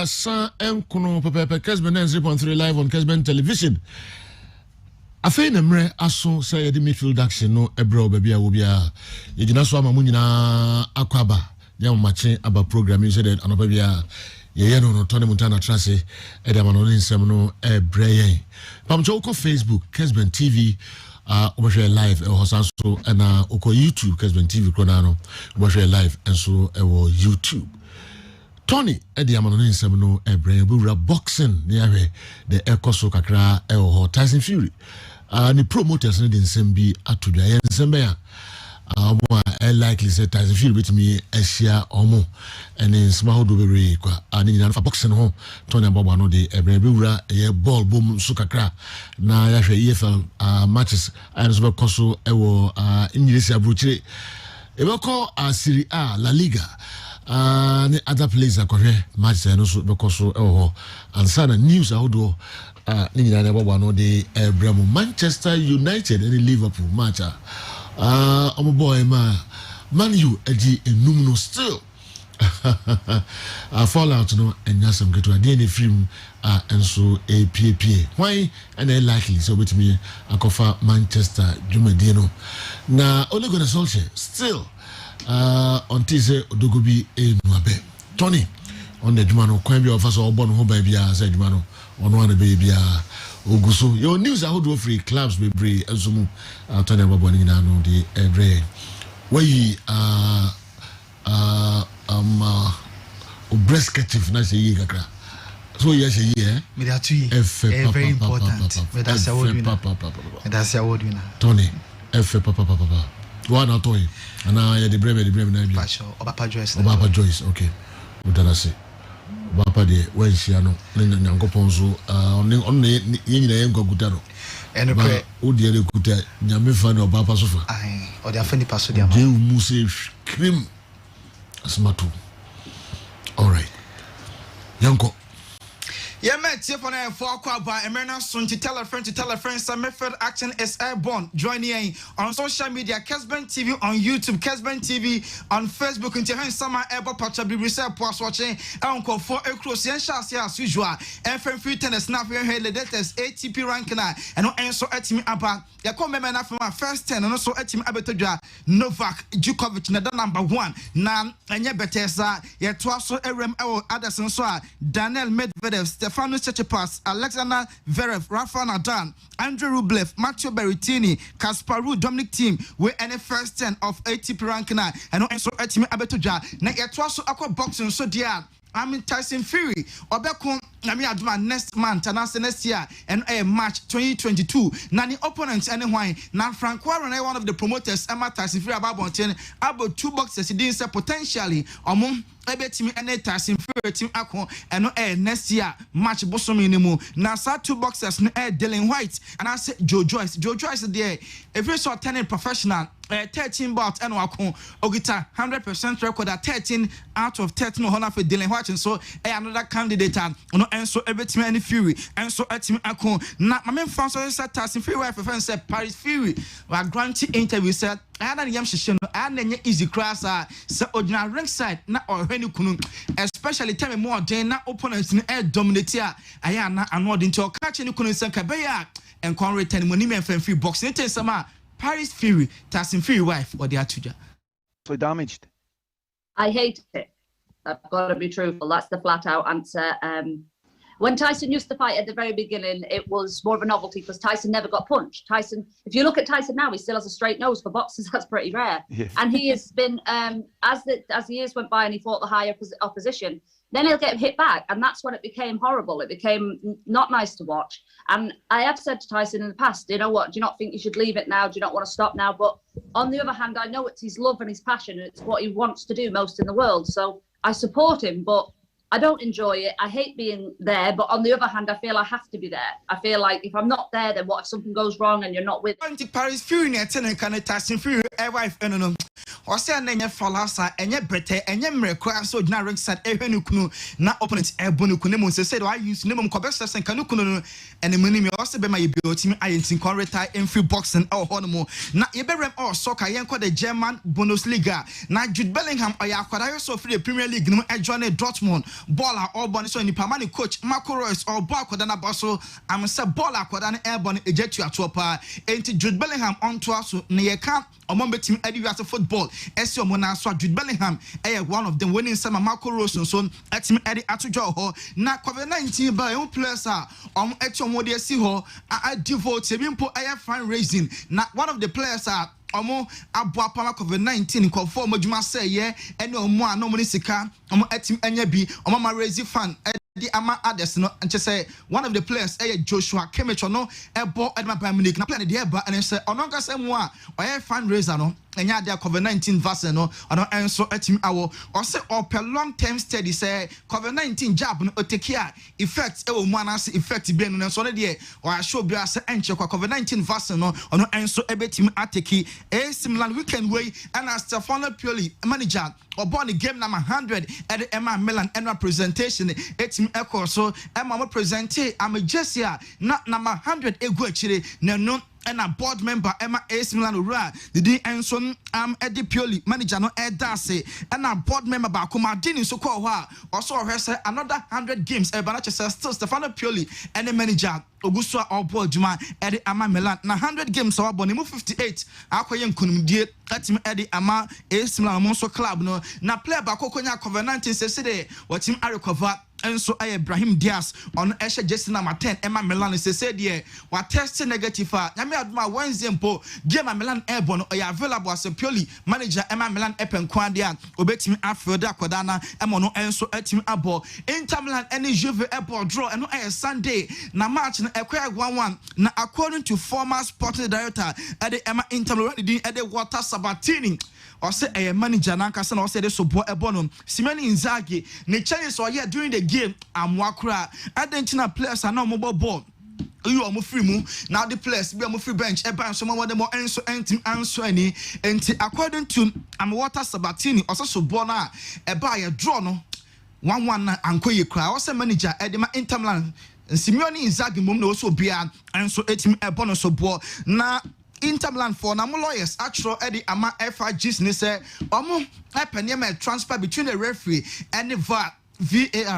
San Enkono Pepe Kessben 3.3 live on Kessben television. Afei na mre aso say the midfield action no ebro baby a wo bia yegina so ama munyina akwaba ya mache aba program you said anoba bia ye no Tony Montana trase e da mano nsem no ebre yen pamcho ko Facebook Kessben TV obehwe live e hosanso na uko YouTube Kessben TV krona no obehwe live enso e wo YouTube Tony Eddie Amanonin Semino Ebra boxing near the Ecoso Kakra or Tyson Fury. The promoters need in Sembi Atuda and Sembea. Likely said Tyson Fury with me Asia Omo and in small dubbery. I need for boxing home. Tony Bobano de Ebra a ball boom sukakra. Na Yasha EFL matches and Coso Ewo English Abruche. Eboko Serie A La Liga. The other places are correct match and also because and sana news out do never one the Manchester United and Liverpool match boy Man U edi enumno still fallout no and some get to a DNA film and so a PAPA why and I likely so with me akofa Manchester Jumedino na Ole Gunnar Solskjaer still on Tise Odogobi Enuabe. Tony on the Jumano, Quambi of us all born home by Bia, said Jumano, on one baby Oguso. Your news are how free clubs be brave as Zumu, Tony Babonina, no, the Ebre. Where ye breast catching, nice a year. So, yes, a year, very important. That's our word, Tony, F. Papa. One out toy. And I had the brave name. Obapa Joyce, okay. What I say? Obapa de when she ano Nango Ponzo on the Yango Gutano. And a Udia Guta, Yamifan or Papa Sofa. Or the Afeni Pasodia. They must scream as Matu. All right. Yanko. Yeah, mate, here for now, for by Emerna soon to tell a friend, some method action is airborne. Join in on social media, Kessben TV on YouTube, Kessben TV on Facebook, and Tehan Summer Airport Patcha be reserved post watching, Uncle for a cross, as usual, FM free tennis, snap your head, the latest ATP ranking, and no answer at me about ya come member for my first 10, and also at him Abetoja, Novak, Djokovic, the number 1, Nan, and ya Betesa, ya Twaso RM Addison Soa, Daniel Medvedev, Stefanos Tsitsipas, Alexander Zverev, Rafa Nadal, Andrei Rublev, Matteo Berrettini, Kasparov, Dominic Thiem, we any first 10 of ATP ranking, and no answer at me Abetoja, na ya Twaso aqua boxing so dear. I'm in Tyson Fury. Obeko me aduma next month and next year and March 2022 na the opponents anyway na Frank Warren one of the promoters Emma Tyson free about 2 boxes he didn't say potentially ebetimi ene Tyson Fury team akon eno next year match bosomi ni mu na sa 2 boxers no Dylan White and I say Joe Joyce there if you saw 10 professional 13 bouts and akon ogita 100% record at 13 out of 13 honor for Dylan White and so another candidate no and so ebetimi ene Fury and so etimi akon na my main fans so say Tyson Fury wife friend say Paris Fury wa granted interview said I had a yam shishino and easy class so ordinary ringside na or especially tell me more than na opponents in air dominator ayana and more than to catch any kunu san kabaya and con return money and free boxing it sama Paris Fury Tyson Fury wife or the atuja so damaged. I hate it. I've got to be truthful. That's the flat out answer. When Tyson used to fight at the very beginning, it was more of a novelty because Tyson never got punched. Tyson, if you look at Tyson now, he still has a straight nose. For boxers, that's pretty rare. Yeah. And he has been, as the years went by and he fought the higher opposition, then he'll get hit back. And that's when it became horrible. It became not nice to watch. And I have said to Tyson in the past, you know what, do you not think you should leave it now? Do you not want to stop now? But on the other hand, I know it's his love and his passion. And it's what he wants to do most in the world. So I support him, but I don't enjoy it. I hate being there, but on the other hand, I feel I have to be there. I feel like if I'm not there, then what if something goes wrong and you're not with me? Paris Fury and Tyson Fury wife no. Or say na nya falasa enye brete enye mrekwa so na ringside ehwenukunu na opponent ebonukunu mo say I use name ko best sen kanukunu no ene mani me also be my be otimi ayentin kon retire in free boxing e ho no mo na ye be rem all soccer yen ko the German Bundesliga na Jude Bellingham oya akwada so free the Premier League no e join Dortmund baller all boni so ni pamani coach Marco Reus or ball akwada na boso am say ball akwada na airborne ejetu atopa enti Jude Bellingham on to aso na ye kan omon betim edi wiase football esi omona so Jude Bellingham one of them winning some Marco Reus so etim edi atojo ho na COVID-19 ba e players eti omode esi ho a devote ebimpo fundraising na one of the players omo abua pama COVID-19 conform adwuma say ye ene omo anomoni sika omo etim anya bi omo ma raise fan the ama others no and say one of the players Joshua Kimmich no ebo edma by Munich na play the eba and say ononga say mo a fundraiser no enya dia COVID-19 vaccine no ono enso etim awo or say per long term study say COVID-19 jab no otekia effect e wo mu anase effect be no so no de or show bi say enche kwa COVID-19 vaccine no ono enso ebetim ateki similar weekend way and as Stefano Pioli manager or born the game number 100 at the Emma Milan annual presentation etim echo so Emma present am a Jessia not number 100 egu chire no and a board member Emma AC Milan Ura the D Enson Eddie Pioli manager no Dase and a board member Bakuma Dini so called also another 100 games Banacha still Stefano Pioli and the manager Augusto Obo Juma Eddie Ama Milan na 100 games or Bonimu 58 Akwayen Kunumdie Etim Eddie Ama AC Milan Monso club no na player Bakokonya COVID-19 say what team are recover and so Ibrahim Diaz on Esha Jesse number 10 Emma Milan said yeah what test negative Yami Adma Wednesday mpo game Milan airborne or available as a purely manager Emma Milan Epen Kwandia obetimi Afroda Kodana Emono enso etim abo Inter Milan any Juve airport draw and no Sunday na match na ekwa 1-1 na according to former sporting director at the Emma Inter Milan at the Walter Sabatini or say a manager Nankasa or say the support Ebono Simone Inzaghi ne challenge so yeah during the game amwakra Argentina players are no mobile ball you are free mu now the players be on free bench e some of them enso entim anso ani enti according to Walter Sabatini also so bona e ba ye draw no 1-1 na ankoye kra o say manager Edema Inter Milan Simone Inzaghi mum no so bia enso etim ebono so bo na Inter Milan for na lawyers actual Eddie Ama FIGs ne say omo hyper transfer between the referee and the VAR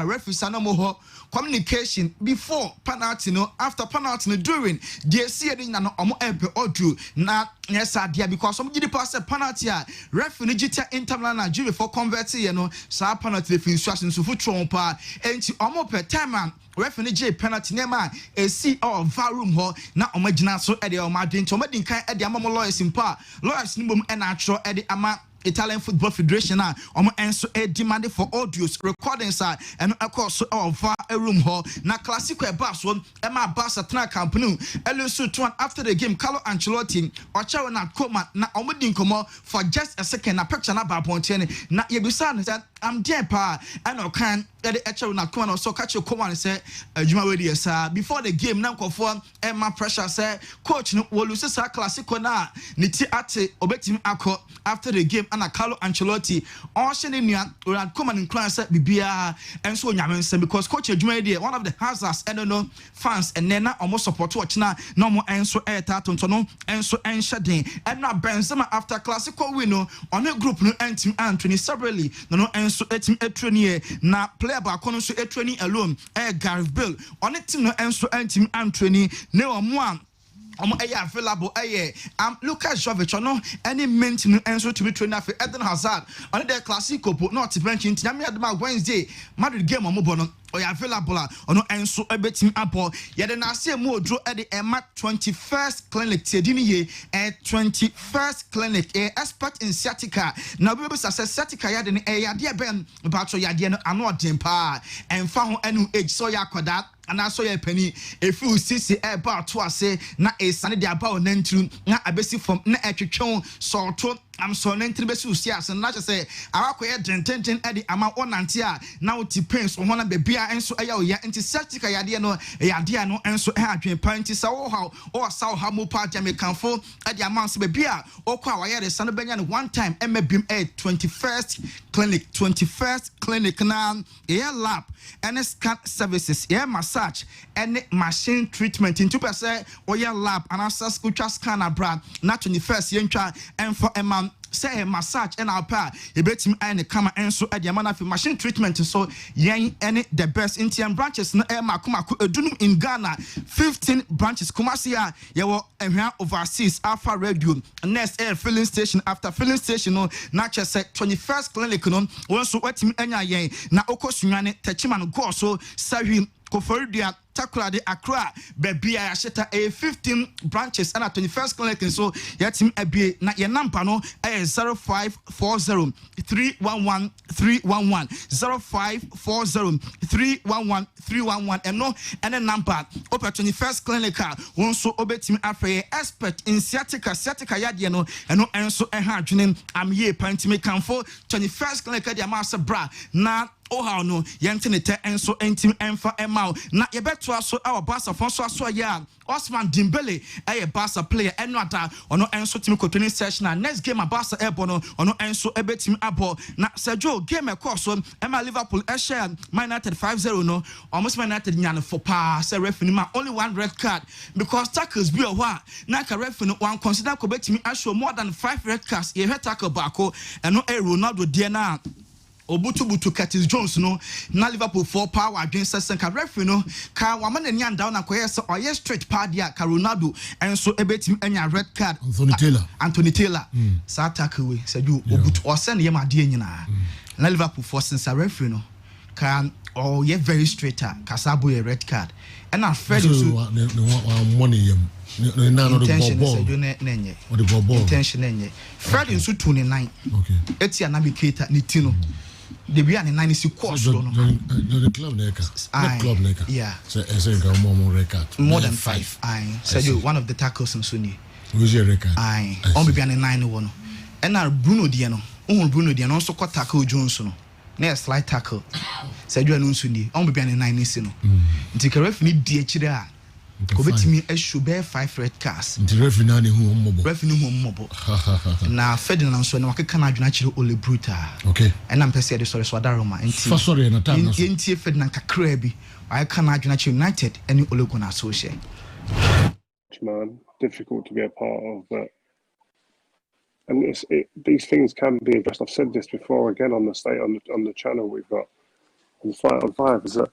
referee sanomo communication before penalty no after penalty no during they see na no omo ebe odu na yes adia because some gidi pass penalty a referee ni gita Inter Milan na Juve for convert ye no sa penalty the instruction so for trompa enti omo per time referee J penalty nema e see or VAR room ho na omagina so e de omadin to omadin kan e de ama lawyers impa lawyers ni bom e na atro e de ama Italian Football Federation and so a demand for audios recordings and of course over a room hall na classical bass one Emma Bass at company Elusu to after the game Carlo Ancelotti or Chawana Koma na omudin komo for just a second na picture na ba pontiene na yebusa said I'm dear pa and can the actual na Koma so catch your Koma and say Juma wedi sir before the game na for Emma pressure say coach no will lose sa classical na niti ate obetim akọ after the game and Carlo Ancelotti all shenenia Ronald Koeman in class bibia and so nyamense because coach Juma one of the hazards and no fans and then almost support watch na no more and so air tatonto and so and shading and now Benzema after classical win on a group no and team Anthony separately no and so team etrenie na player back on so etrenie alone Gareth Bale on a team no and so and team Anthony no one available Lucas Jovic no any maintenance answer to be trained for Eden Hazard on the classical but not bench in Wednesday Madrid game on Mobono or available or no enso ebetim abo yede na ase mo dro e de Emma 21st clinic tedini ye 21st clinic expert in sciatica na we be sciatica yade ne yade ben about yade no ano odin pa emfa ho anu age so yakoda ana so ye pani efi usisi about to ase na esane de aba onantru na abesi from na etwetwon so to am so nantri besi usias na say awakoye dententen e de ama onante a na uti pains ho na bebia enso eya oya nti sciatica yade no yade no enso e adwen pa nti sa wo ha o sa ha mo pa jamekanfo e de ama so bebia okwa waye de sane benya no one time emabim 21st clinic na air lab and scan services air massage and machine treatment into per se oya lab and access ultra scan abroad na 21st yentwa and for a say massage and our pa e betim ane kama enso e de mana fi machine treatment so yen any the best Indian branches na e makomako edunum in Ghana 15 branches Kumasi a ye wo ehwa overseas Alpha Radio next air filling station after filling station no na chese 21st clinic no won so wetim anya yen na okosunwane techima no go so sawi Koforidua Takura de Accra Bebia Sheta a 15 branches and a 21st clinic so yatim ebie na your number no 0540 311 311 0540 311 311 and no and a number open 21st clinic won so obetim afre expert in sciatica yade no and no enso ehwa dwenen am ye pantime kanfo 21st clinic de amasa bra na oh how no yentinete enso entim emfa emau na yebeto aso our Barca fonso aso ya Osman Dembele a Barca player enwata ono enso timi kotoni session next game Barca ebono ono enso ebetim abo na Sergio game course ema Liverpool share Man United 5-0 no almost Man United nyane for pa say referee ma only one red card because tackles be a na ka referee one consider ko betimi show more than 5 red cards ye tackle bako eno Ronaldo de na Obutu Curtis Jones no na Liverpool 4 power against Senka referee no ka wama na nya down na koye so oye straight pardia ka Ronaldo enso ebetim anya red card Anthony Taylor sa tackle we Sergio Obutu o send ye ma de nyina na Liverpool for since referee no ka oye very straight ka sabo ye red card and na Fred so money yam intention nenye Fred nso 29 okay etia na biketa ni tino the be an 90 course no the club neka yeah so more record more than 5 I said you one of the tackles in Sunni who's your record I on be an 91 and na Bruno Diano also got tackle Jones no na slide tackle said you no Sunni on be an 90 no nti ka ref ni die chire a ko betimi issue be 5 red cards nti referee na ne hu mmobo na Ferdinand so na wakeka na adwena chire Ole Bruta okay and am pese de so adaroma nti sorry na time so nti Ferdinand kakra bi wakeka na adwena chire United any Ole Gunnar associate man difficult to be a part of but and these things can be addressed. I've said this before again on the channel we've got on 5 on 5 is that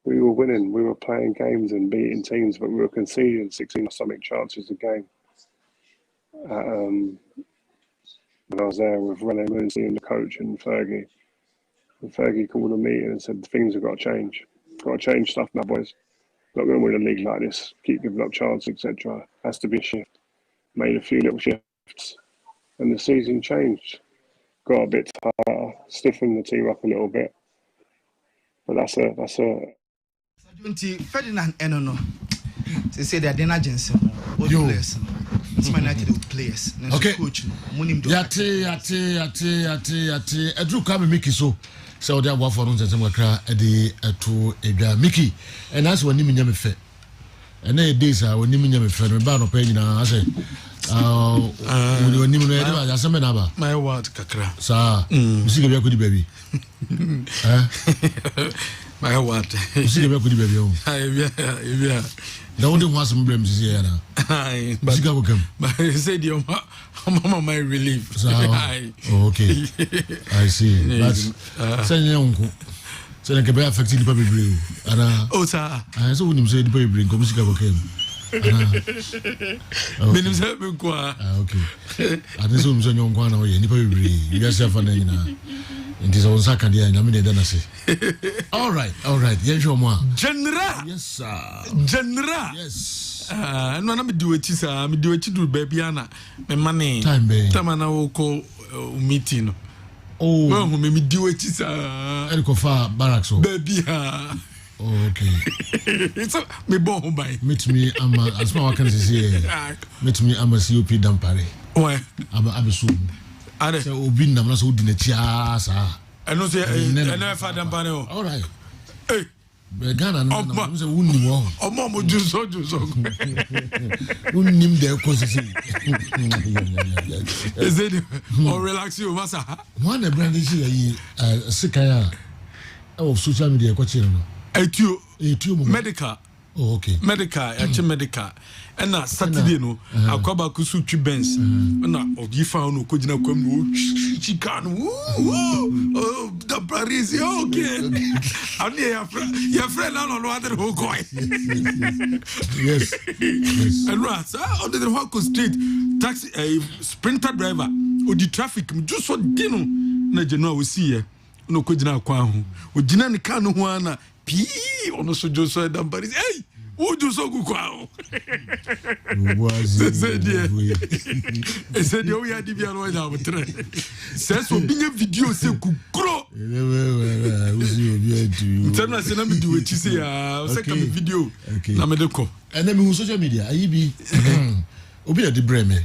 we were winning, we were playing games and beating teams, but we were conceding 16 or something chances a game. When I was there with René Moonsey and the coach and Fergie called a meeting and said things have got to change. Got to change stuff now, boys. Not going to win a league like this. Keep giving up chances, etc. Has to be a shift. Made a few little shifts. and the season changed. Got a bit tighter, stiffened the team up a little bit. But that's a. Ferdinand Enono. They say they're the agents. Players. It's my United players. Okay. Coach. Yate. Edru come Mickey so. So they are one for us and some kra edi to edwa Mickey. And that's when him nyame fe. And then days are when him nyame fe. Me ba no pay nyina I say. When him no edwa ya sema na ba. My word kakra. Sa. Music be akodi baby. My word. Music be akodi baby o. Yeah. The only one some blame is here now. Music go come. But he said your mama my relief. So, okay. I see. But say uncle. Say like be affected the baby brain. Oh sir. I so when say the baby brain come music go come. Menim say be kwa. Okay. I think so we say uncle na o ye ni baby brain. You guys have fun na. It is on second year, I'm in All right. Yes, your mom. General. Yes, sir. General. Yes. No, I'm do it, sir. I'm do it to baby Anna. My money. Time, baby. Time I will call meeting. Oh, well, me do it, sir. Erico Far Barracks. Baby. Okay. It's me born by. Meet me, I'm a small vacancy. Meet me, I'm a COP Dampare. Why? I'm a soon. So Obi na mna so di na tia sa. Eno se eno fa Dampare o. All right. Hey. Be Ghana na say wunni wo. Omo mo juso. Wunnim de ko sisi. Is it or relax you masa? One the brand is here sikaya. Oh, social media ko chiro no. Etio medical. Oh, okay. Medical, medical. And na Saturday no, akwaba kusu twi Benz. Na ogifa no ko gina kwam no chikano. Oh, the Paris okay. And your friend no other who go. Yes. And right, on the Hawk Street taxi sprinter driver or the traffic just so dino na jeno we see no ko gina kwa ho. O gina ne ka no ho ana pi ono so jo so da Paris. Hey! Who do so good? Said we had the piano now. Says so being a video say grow. Tell me, say, let me do it. You say, second video. Na me deko. And then social media. I be. Obi at the Bremen.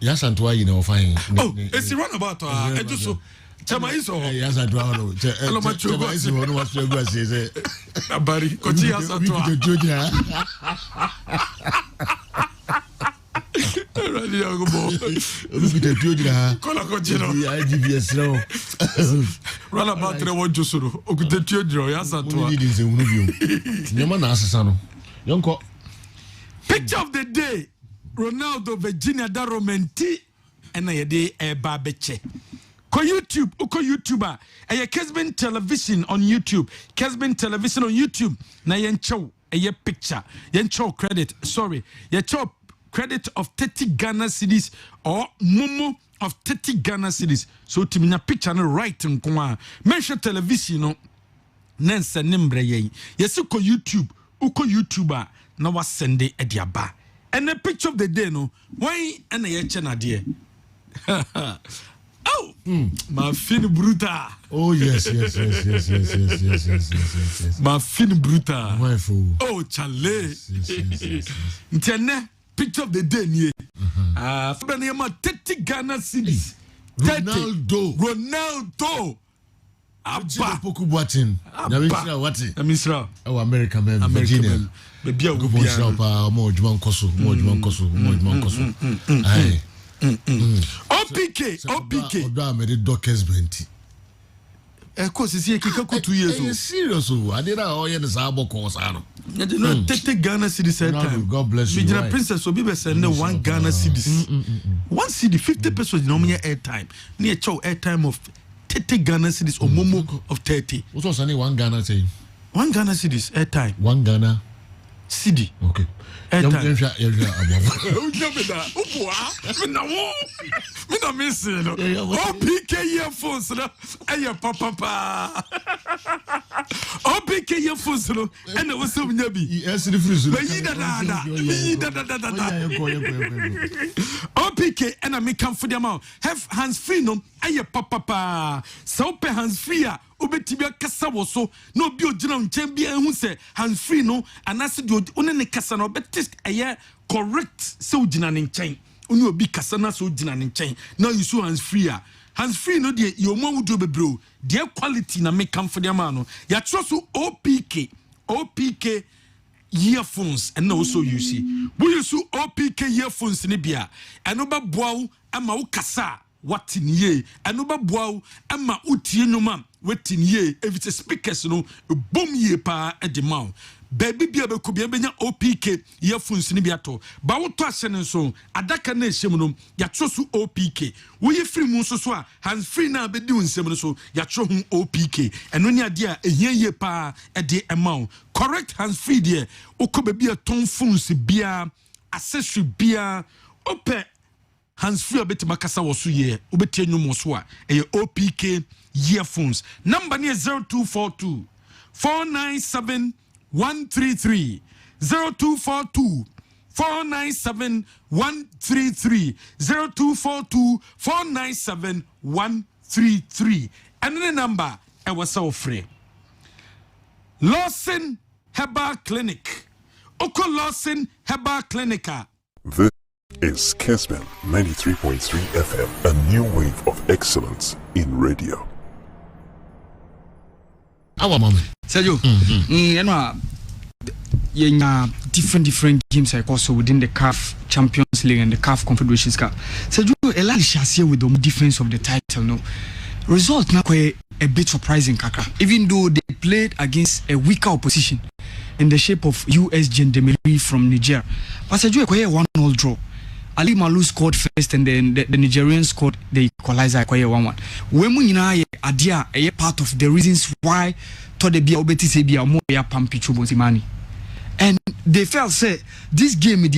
Yes, and why you know fine. Oh, it's the runabout. I just so. Chama iso. Yes, I do. Chama iso. One was to go say. Abari, kochi asa to. Radio go bo. Obi te tuojira. Kola kochi no. I GBS no. Runabout re wo josoro. Okute tuojira ya asa to. Ni di se hunu bio. Nyama na asesa no. Yonko. Picture of the day. Ronaldo Virginia da Romenti ena yede eba beche. Ko YouTuber Kessben television on YouTube. Kessben television on YouTube. Na yenchow picture. Yenchow credit. Sorry. Yenchow credit of 30 Ghana cedis or momo of 30 Ghana cedis. So timina picture no right nkwa. Mention television no nense nimbre ye. Yesu ko YouTube. Uko YouTuber na wasende ediaba. And the picture of the day no. Why ena yeche na de. Oh, my fin bruta. Oh yes. My fin bruta. Wonderful. Oh, Chale. Yes. Internet picture of the day nie. For the name 30 Ghana cedis. Ronaldo. Abba. Poku Boatin. Nyamisra wati. Nyamisra. Oh, America man. Virginia. Maybe a go pa mo djuma nkoso. Aye. OPK. Oda me the doctors benti. Course is here kika ko 2 years old. Serious o. Adira o ye nsa aboko sa no. You know 30 Ghana cedis at time. God bless you. Regional Princess Obi be send 1 Ghana cedis. 1 cedi 50 pesos no me airtime. Near chow airtime of 30 Ghana cedis or momo of 30. What was only 1 Ghana say? 1 Ghana cedis airtime. 1 Ghana cedi. Okay. Airtime. OPK earphones. Papa. OPK earphones no and was so nyabi. Yes, the freeze. OPK and I make come for them out. Have hands free no aye papa. So pe hands free a obetibia kasa wo so no bi ogina nchen bia hu se hands free no anase de one ne kasa no betis aye correct so ogina nchen. Oni obi kasa na so ogina nchen. Now you so hands free a hands free no de your mom would do be bro. Their quality na make come for them no. Ya trust OPK earphones and also you see. We use OPK earphones ni bia. Enoba boaw ama wo kasa what in ye. Enoba boaw ama utie nyoma wetin ye. If it's a speakers no boom ye pa e de mouth. Baby bia be ko bia benya OPK earphones ni bia to. Ba wo to asene so adaka na ehiem no ya trust OPK. We free mu so a hands free na be di unsem no so ya tro hu OPK. Eno ni ade a ehie ye pa e de emount. Correct hands free there. Oko baby a ton phones bia accessory bia open hands free a bit makasa woso ye obeti enwum so a e OPK earphones. Number near 0242 497 133 0242 497 133 0242 497 133 and the number I was so free. Lawson Herbal Clinic. Oko Lawson Herbal Clinica. This is Kessben 93.3 FM, a new wave of excellence in radio. Our mom. Sergio, different games like also within the CAF Champions League and the CAF Confederations Cup. Sergio, Elali Shasia with the defense of the title, no result now quite a bit surprising, Kaka. Even though they played against a weaker opposition in the shape of US Gendarmerie from Niger, but Sergio, quite a 1-0 draw. Ali Malu scored first and then the Nigerians scored the equalizer quite a 1-1. When Adia a part of the reasons why to the Bia Obeti Sebia Moya Pampichu Bozimani. And they felt say this game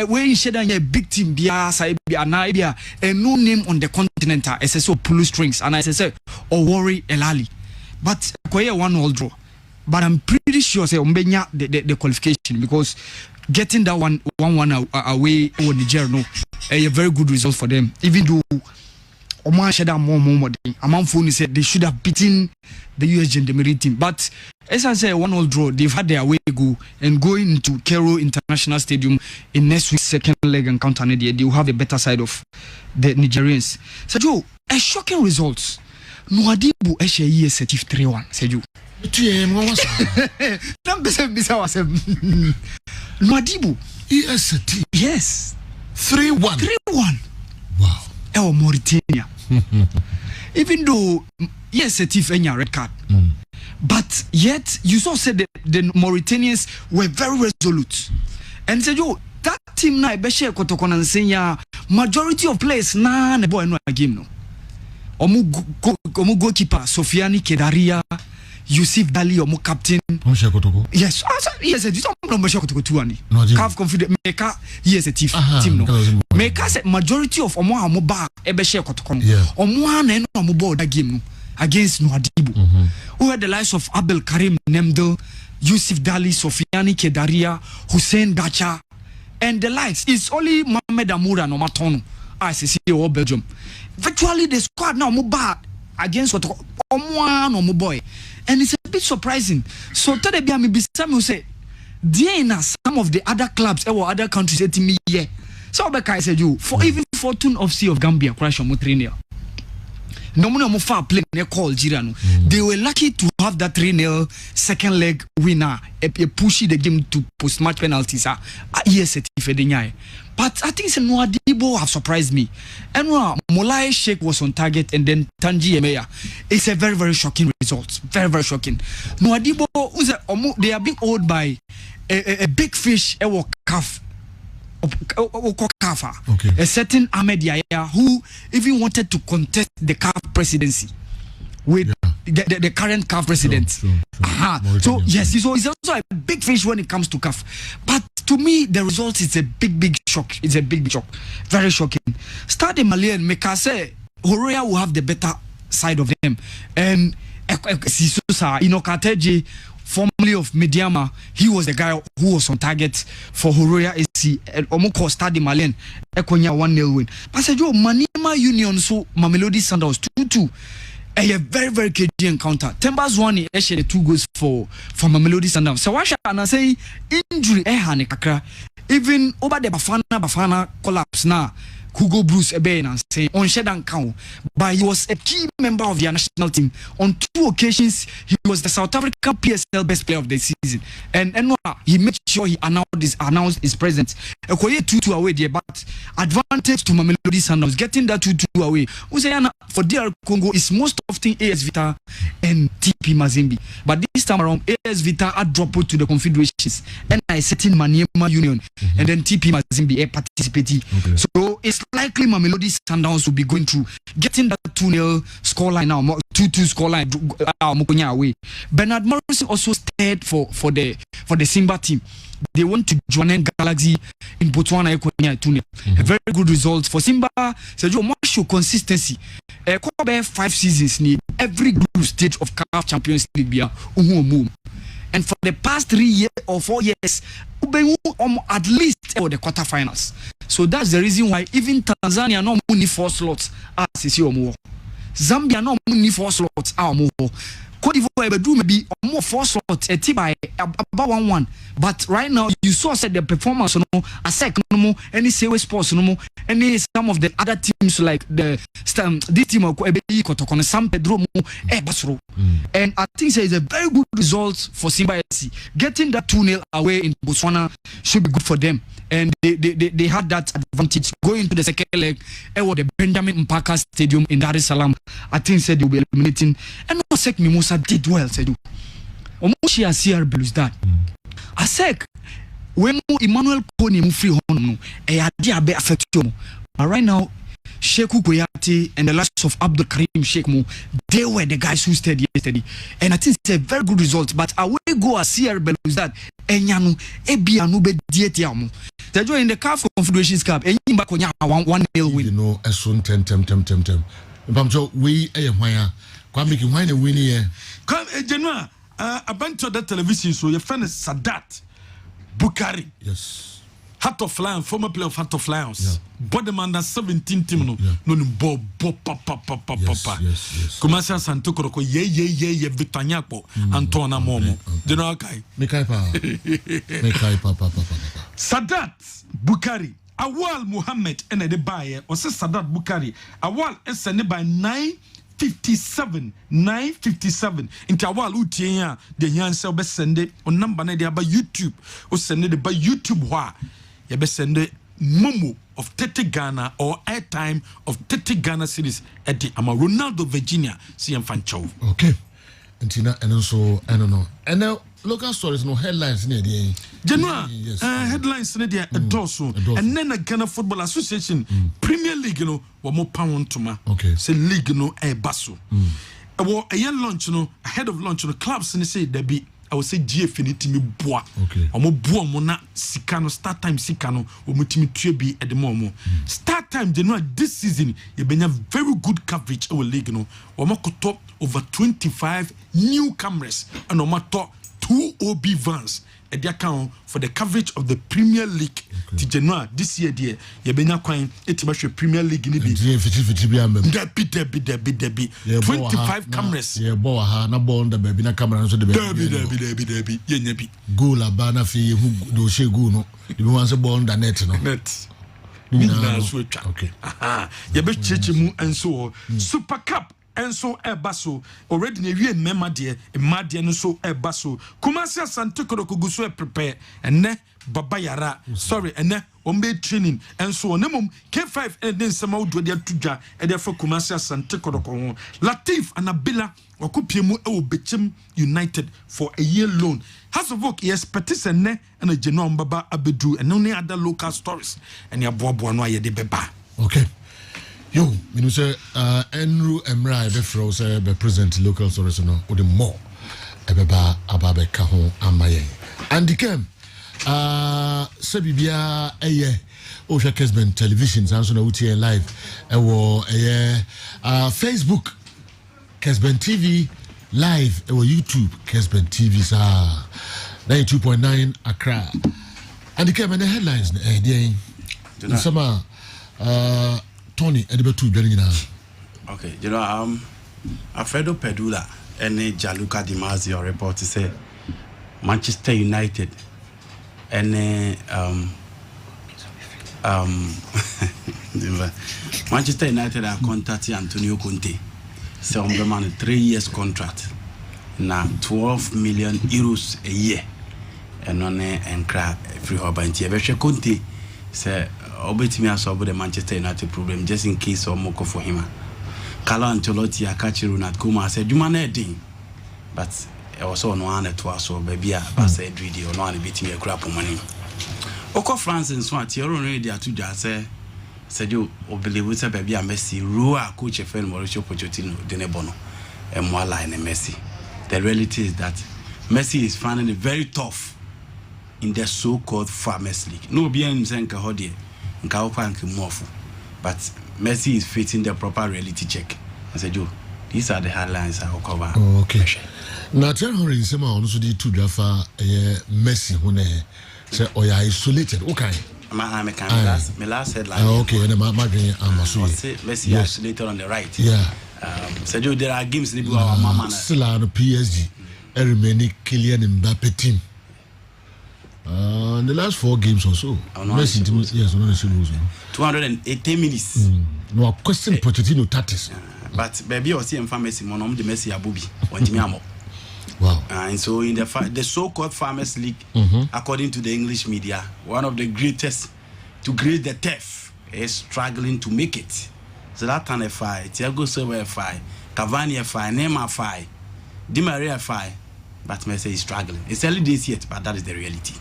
when you share a big team Bia Saibia Naibia and no name on the continent as so pull strings and as I say or worry Elali. But quite a 1-0 draw. But I'm pretty sure say Umbenya the qualification because getting that 1-1 away over Niger, no, a very good result for them. Even though Oman Shada more Amam Foni said they should have beaten the US Gendarmerie team. But as I say, 1-0 draw, they've had their way go and going into Cairo International Stadium in next week's second leg encounter. They will have a better side of the Nigerians. Sergio, a shocking result. Nwadibu Eshe ESF 3-1. Sergio. Nwadibu EST. Yes. 3-1. Wow. Oh, Mauritania. Even though ESF any red card. But yet you saw said the Mauritanians were very resolute. And said yo that team na ebeshe kotokona nsenya majority of players na ne boy no game no. Omu goalkeeper Sofiani Kedaria, Yusuf Dali omu captain. Yes, yes, this is Moshe Kotoko 2 CAF confident Meka yes a team no. Meka said majority of omu ba ebeshe kotokona. Omu na no omu ball that game no against Nwadibu. Who had the likes of Abel Karim Nemdel, Yusuf Dali, Sofiani Kedaria, Hussein Gacha, and the likes. It's only Mohamed Amoura no Matono, ICC or Belgium. Virtually the squad now move bad against what Omwan or Muboy. And it's a bit surprising. So today me Bissam will say, Diana, some of the other clubs or other countries said to me, yeah. So I said you for even Fortune of Sea of Gambia crash on Mutrinia. No one far play call Girano. They were lucky to have that 3-0 second leg winner. A pushy the game to post match penalties. Yes, but I think Nwadibu have surprised me. And Molai Sheikh was on target, and then Tanji Emeya. It's a very, very shocking result. Very, very shocking. Nwadibu, they are being owed by a big fish, a calf. Okay. A certain Ahmed Yahya who even wanted to contest the CAF presidency with the current CAF president. So yes, so it's also a big fish when it comes to CAF. But to me, the result is a big shock. It's a big shock. Very shocking. Start in Mali and Mekase, Horea will have the better side of them. And Sisosa, Inokateji, formerly of Mediama, he was the guy who was on target for Horoya AC and Omoko Stade Malien Ekonya 1-0 win. But I said, yo, Maniema Union so Mamelodi Sundowns 2-2. A very, very KG encounter. Tembas won the 2 goals for Mamelodi Sundowns. So what I say injury kakra. Even over the Bafana collapse now. Hugo Bruce Eben and say on Shedan Cow, but he was a key member of the national team. On 2 occasions, he was the South African PSL best player of the season. And he made sure he announced his presence. A 2-2 away there, but advantage to Mamelodi Sundowns, getting that 2-2 away. For DR Congo is most often AS Vita and TP Mazembe. But this time around, AS Vita had dropped to the Confederations. And I set in Maniema Union. And then TP Mazembe participating. Okay. So it's likely Mamelodi Sundowns will be going through getting that 2-0 scoreline now, 2-2 scoreline away. Bernard Morrison also stayed for the Simba team. They went to Joanne Galaxy in Botswana 2-0. A very good result for Simba. So you must show consistency. 5 seasons need every group stage of CAF Champions League. And for the past 3 years or 4 years, at least for the quarterfinals. So that's the reason why even Tanzania no money 4 slots Zambia no money 4 slots Cote d'Ivoire do maybe more 4 slots by about 1-1. But right now you saw the performance no ASEC no more any Sewe Sports no more any some of the other teams like this team of San Pedro Basro. And I think it's a very good result for Simba SC. Getting that 2-0 away in Botswana should be good for them. And they had that advantage going to the second leg at the Benjamin Mpaka Stadium in Dar es Salaam. I think said they'll be eliminating. And ASEC Mimosa did well, said you. Omoshi Asiar Blues that. ASEC when Emmanuel Kone mu free home no be affect you. But right now Sheku Koyate and the likes of Abdul Karim Sheikh Mo, they were the guys who stayed yesterday. And I think it's a very good result. But away go as CR Belus that Enyanu Ebianu be dietiamu. Tejo in the CAF Confederations Cup, Enyimba Konya 1-0 win. You know, as soon tem. Bamjo, we why Kwame ki why the win here. Come Genua, a bunch of that television so your friend is Sadat Bukari. Yes. Heart of Lions, former player of Heart of Lions. Bottom under 17 team no papa. Yes. Commercial Santoko ye Victaniapo Antona Momo. Do you know okay? Mekai papa. Sadat Bukari Awal Muhammad and the buyer or say Sadat Bukari Awal is sent by 957 into Awal Utia the Yan Selbe send it on number by YouTube or send it by YouTube you be send Momo of 30 Ghana or airtime of 30 Ghana cities at the Ronaldo Virginia CM Fancho. Okay. And also I don't know. And now local stories no headlines near the Genoa headlines near the Dosso and then a Ghana Football Association Premier League no more pound to ma. Okay. Say league no basso. A year launch no ahead of launch no clubs and say there be I would say GF me bois. Okay. Omo bois mona sikano start time sikano omutimi tuebi at the moment. Start time January this season you been very good coverage our league no. Omo top over 25 new cameras and omo top 2 OB vans at the account for the coverage of the Premier League. To January this year dear you been quite it Premier League ni bi. Debi 25 cameras. Yeah, boy, na ball the baby na camera so the Debi. Yenyebi. Goal abana fi who do she go no. The one say ball the net no. Net. Okay. Aha. You be chichimu and so Super Cup. And so basso already near memma dear a madian so basso. Kumasia Santoko Kuguso prepare and ne Babayara. Sorry, and ne Ombe training and so on. K5 and then some out with their tuja and therefore Kumasia Santoko Latif and Abila or Kupiemu Bechim United for a year loan. House of work, yes, Petis and ne and a genome Baba Abedu and only other local stories and your Bobo and why de Beba. Okay. Yo, you say Enru Emra Befro say be present local stories no or the more ebeba ababe kaho amaye. And the came sebibia eye o hwe Kessben television sanso na utie live ewo eye Facebook Kessben TV live on YouTube Kessben TV sa 92.9 Accra. And the came the headlines some Tony Edibetu Benina. Okay, Alfredo Pedula and Gianluca Di Marzio report to say Manchester United and Manchester United are contacting Antonio Conte. So on a 3 years contract. Now 12 million euros a year. And on and crack free hub and Tiabesh Conte say obey me as over the Manchester United problem just in case or moko for him. Carlo Ancelotti Akachiru not Kuma said you man ding. But I was on one at was so baby I said video no one beat me a crap money. Oko France and Swat you're already at 2 say said you believe with a baby and Messi Rua coach a friend Mauricio Pochettino Denebono and Mwala and Messi. The reality is that Messi is finding it very tough in the so-called Farmers League. No bien Zenka Hodie and Kaopank Mofu. But Messi is fitting the proper reality check. I said, you, these are the headlines I will cover. Oh, okay. Now tell her in some also the 2 Jaffa Messi when say oh yeah isolated. Okay. My last headline. Okay, and my Messi isolated on the right. Yeah. Said you there are games in our mama. Still on the PSG. Remaining Kylian Mbappe team. The last 4 games or so. Messi yes, on the 280 minutes. No question Pochettino tatis. But baby was seeing Messi monom the Messi abubi. Want wow. And so in the so-called Farmers League, according to the English media, one of the greatest to grade the TEF is struggling to make it. Zlatan FI, Thiago Silva FI, Cavani FI, Neymar FI, Di Maria FI, but Messi is struggling. It's early days yet, but that is the reality.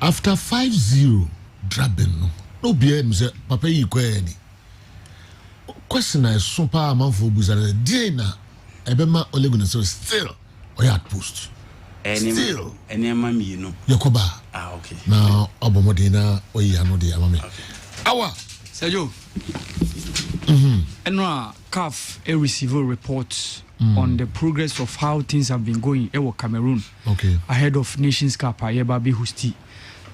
After 5-0 drabbing, no BM say Papa Yikwani. Question is super amount for Buzara. Diana, Ebema Oleguna so still or at post. Still, any mammy, you know. Yakoba. Ah, okay. Now, Obamodina, or Yano de Amami. Our Sergio. And CAF receive reports on the progress of how things have been going in Cameroon. Okay. Ahead of Nations Cup, Babi Husti.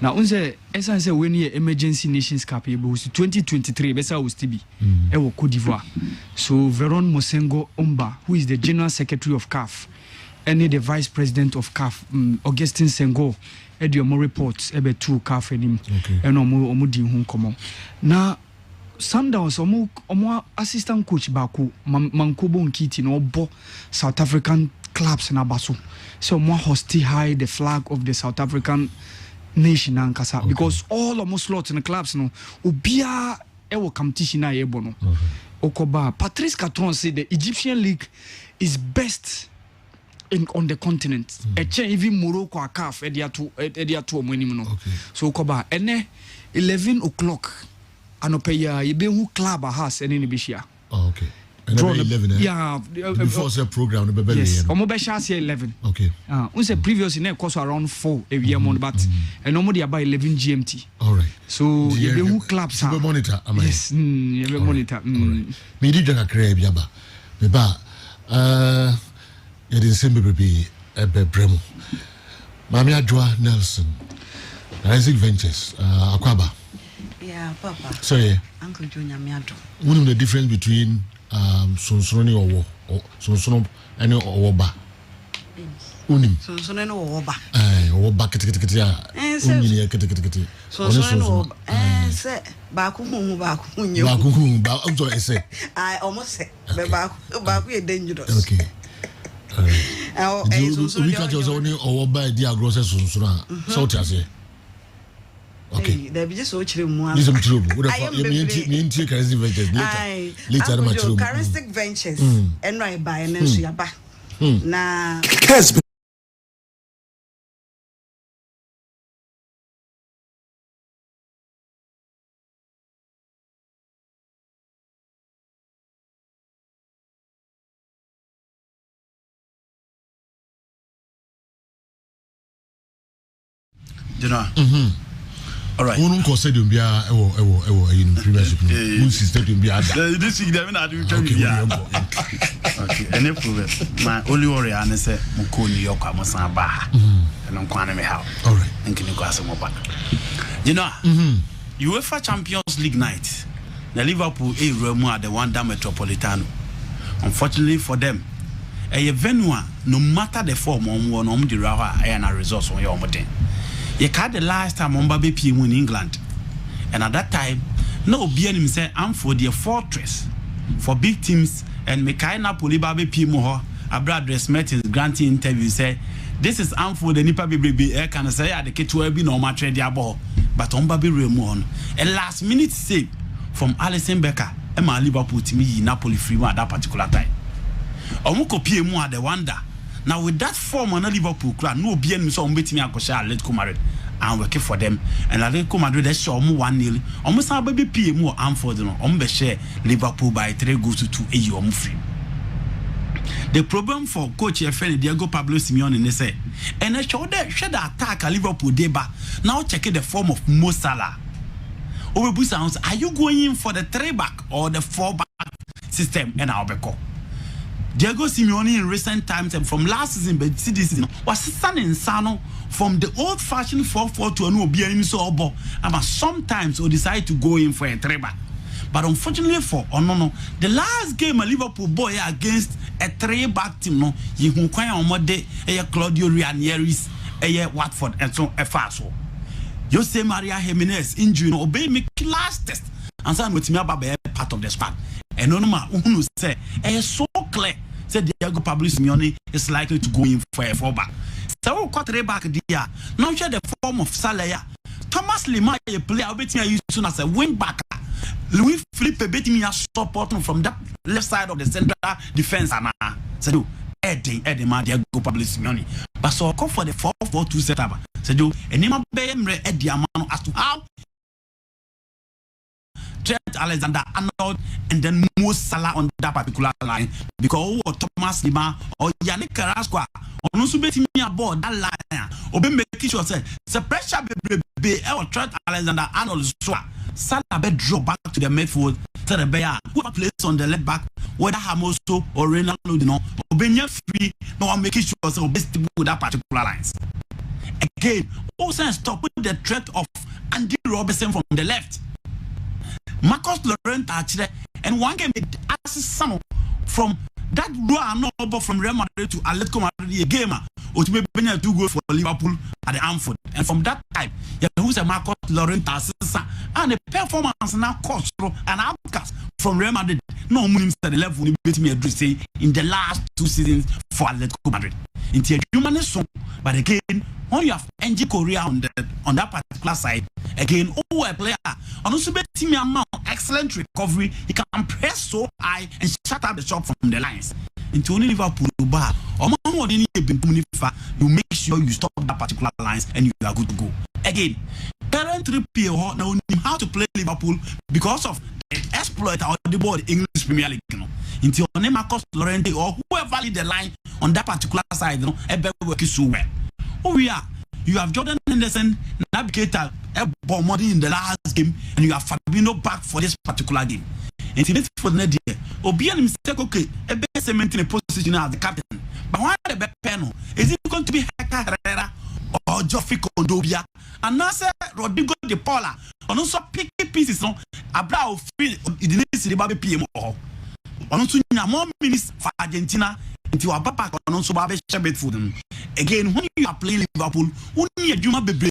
Now, unse essence when ye emergency Nations Cup, 2023, Besa Ustibi, Ewo Cote d'Ivoire. So Veron Mosengo Omba, who is the General Secretary of CAF, and the Vice President of CAF, Augustin Senghor, more reports ebe 2 CAF and him, and omo di hun komo. Now, Sundowns omo assistant coach Baku Mankobo Nkiti no bo South African clubs na baso. So more hosty high the flag of the South African nation and kasa because all almost slots in the clubs no ubia ewo competition na yebo no. Okoba Patrice Catron said the Egyptian league is best on the continent. Even Morocco a CAF ediatu omonim no. So okoba ene 11 o'clock anopeya yebe hu club has any bishia. Oh, okay. And 11, yeah, before the program, the yes. Omo be share 11. Okay. We say previously na cost around 4 a year month, but and normally about 11 GMT. All right. So yebe hu clubs have monitor. Yes, yebe monitor. Me di jaka kreb yaba. Me ba yedi sembe bebe ebe bremo. Mami Adwa Nelson. Isaac Ventures Akwaba. Yeah, Papa. So yeah. Uncle Junior Miado. What is the difference between Sonsoni or Sonsono and Oba? Unim. Sonsono or Oba. Or Bakatikia. Sonsono say Baku Baku. Baku, I say. I almost say Baku is dangerous. Okay. We catch us only or by the grocer Sonsona. So to say. Okay. They be just so true. Listen to later. Charismatic Ventures and right by and then she ba. Na Kessben. All right. Who don't consider you be in premiership? Who sister to be a this is the Okay, any problem. My only worry is say Muko New York Amosan Ba. And I'm going to help. All right. And can you go some more? You know, UEFA Champions League night. The Liverpool a Remo at the Wanda Metropolitano. Unfortunately for them, a venue no matter the form on one the Raha and a resource on your mountain. You can't the last time on Baby P in England. And at that time, no BNM said I'm for the fortress for big teams and Mekai Napoli Baby P Moho, a brother dress Mertens granting interview say this is for the Nipa Baby air can say at the K12 no match their ball, but on Baby Ramon. A last minute save from Alison Becker and my Liverpool team Napoli free at that particular time. Omuko PMU at the wonder. Now with that form on Liverpool crowd, no BNM so beating me Atletico Madrid and working for them. And Atletico Madrid they show 1-0. Almost our baby PMU and for them share Liverpool by 3 goals to 2 free. The problem for coach FN Diego Pablo Simeone they say, and I should attack a Liverpool deba. Now check the form of Mo Salah. Are you going in for the 3-back or the 4-back system? And I'll be called. Diego Simeone in recent times and from last season, but this season was standing Sano from the old-fashioned 4-4 to a new BNM so obo. But sometimes we decide to go in for a 3-back. But unfortunately for the last game a Liverpool boy against a 3-back team no, you can quite on day Claudio Ranieri's Watford and so a fast. Jose Maria Jimenez injury no obey me last test and some with me about part of the squad. And no ma who say so clear said Diego Pablo Simeone is likely to go in for a 4-back. So quarterback there. Now share the form of Salah. Thomas Lima a player betting I used soon as a wing back. Louis Philippe betting me a support from that left side of the central defense and so Eddie Diego Pablo Simeone. But so come for the 4-4-2 setup. So do Enima Bemre Eddie Amano as to how Trent Alexander-Arnold and then Mo Salah on that particular line because Thomas Lima or Yannick Carrasco on also betting me aboard that line or be making sure say the pressure be Trent Alexander-Arnold Salah be draw back to the midfield to the bear who plays on the left back whether Hamoso or Ronaldo or Benya free no one making sure so best with that particular lines. Again, also stop with the threat of Andy Robertson from the left. Marcus Llorente actually, and one game assist from that row from Real Madrid to Atletico Madrid a game which may be 2 goals for Liverpool at the Anfield. And from that time, who's a Marcus Llorente assist and the performance now cost an outcast from Real Madrid. No means at the level you beat me say in the last 2 seasons for Atletico Madrid. Into a human song, but again, when you have NG Korea on that particular side, again, a player, and also team amount excellent recovery, he can press so high and shut up the shot from the lines. Into only Liverpool bar, or more than you make sure you stop that particular lines and you are good to go. Again, parent 3P now how to play Liverpool because of the exploit out the board English Premier League. Until Marcus Llorente or whoever lead the line on that particular side, working so well. Oh yeah, you have Jordan Henderson, navigator, Bomodi in the last game, and you have Fabinho back for this particular game. And it's for the next year. Obian mistake okay, a best maintain a position as the captain. But why the back panel? Is it going to be Hector Herrera or Geoffrey Kondobia? And now say Rodrigo De Paula, and also picky pieces on Abrao free the next Baby PMO. On also more minutes for Argentina into a papa on also Baby Shabbat for them. Again, when you are playing Liverpool, only a Juma baby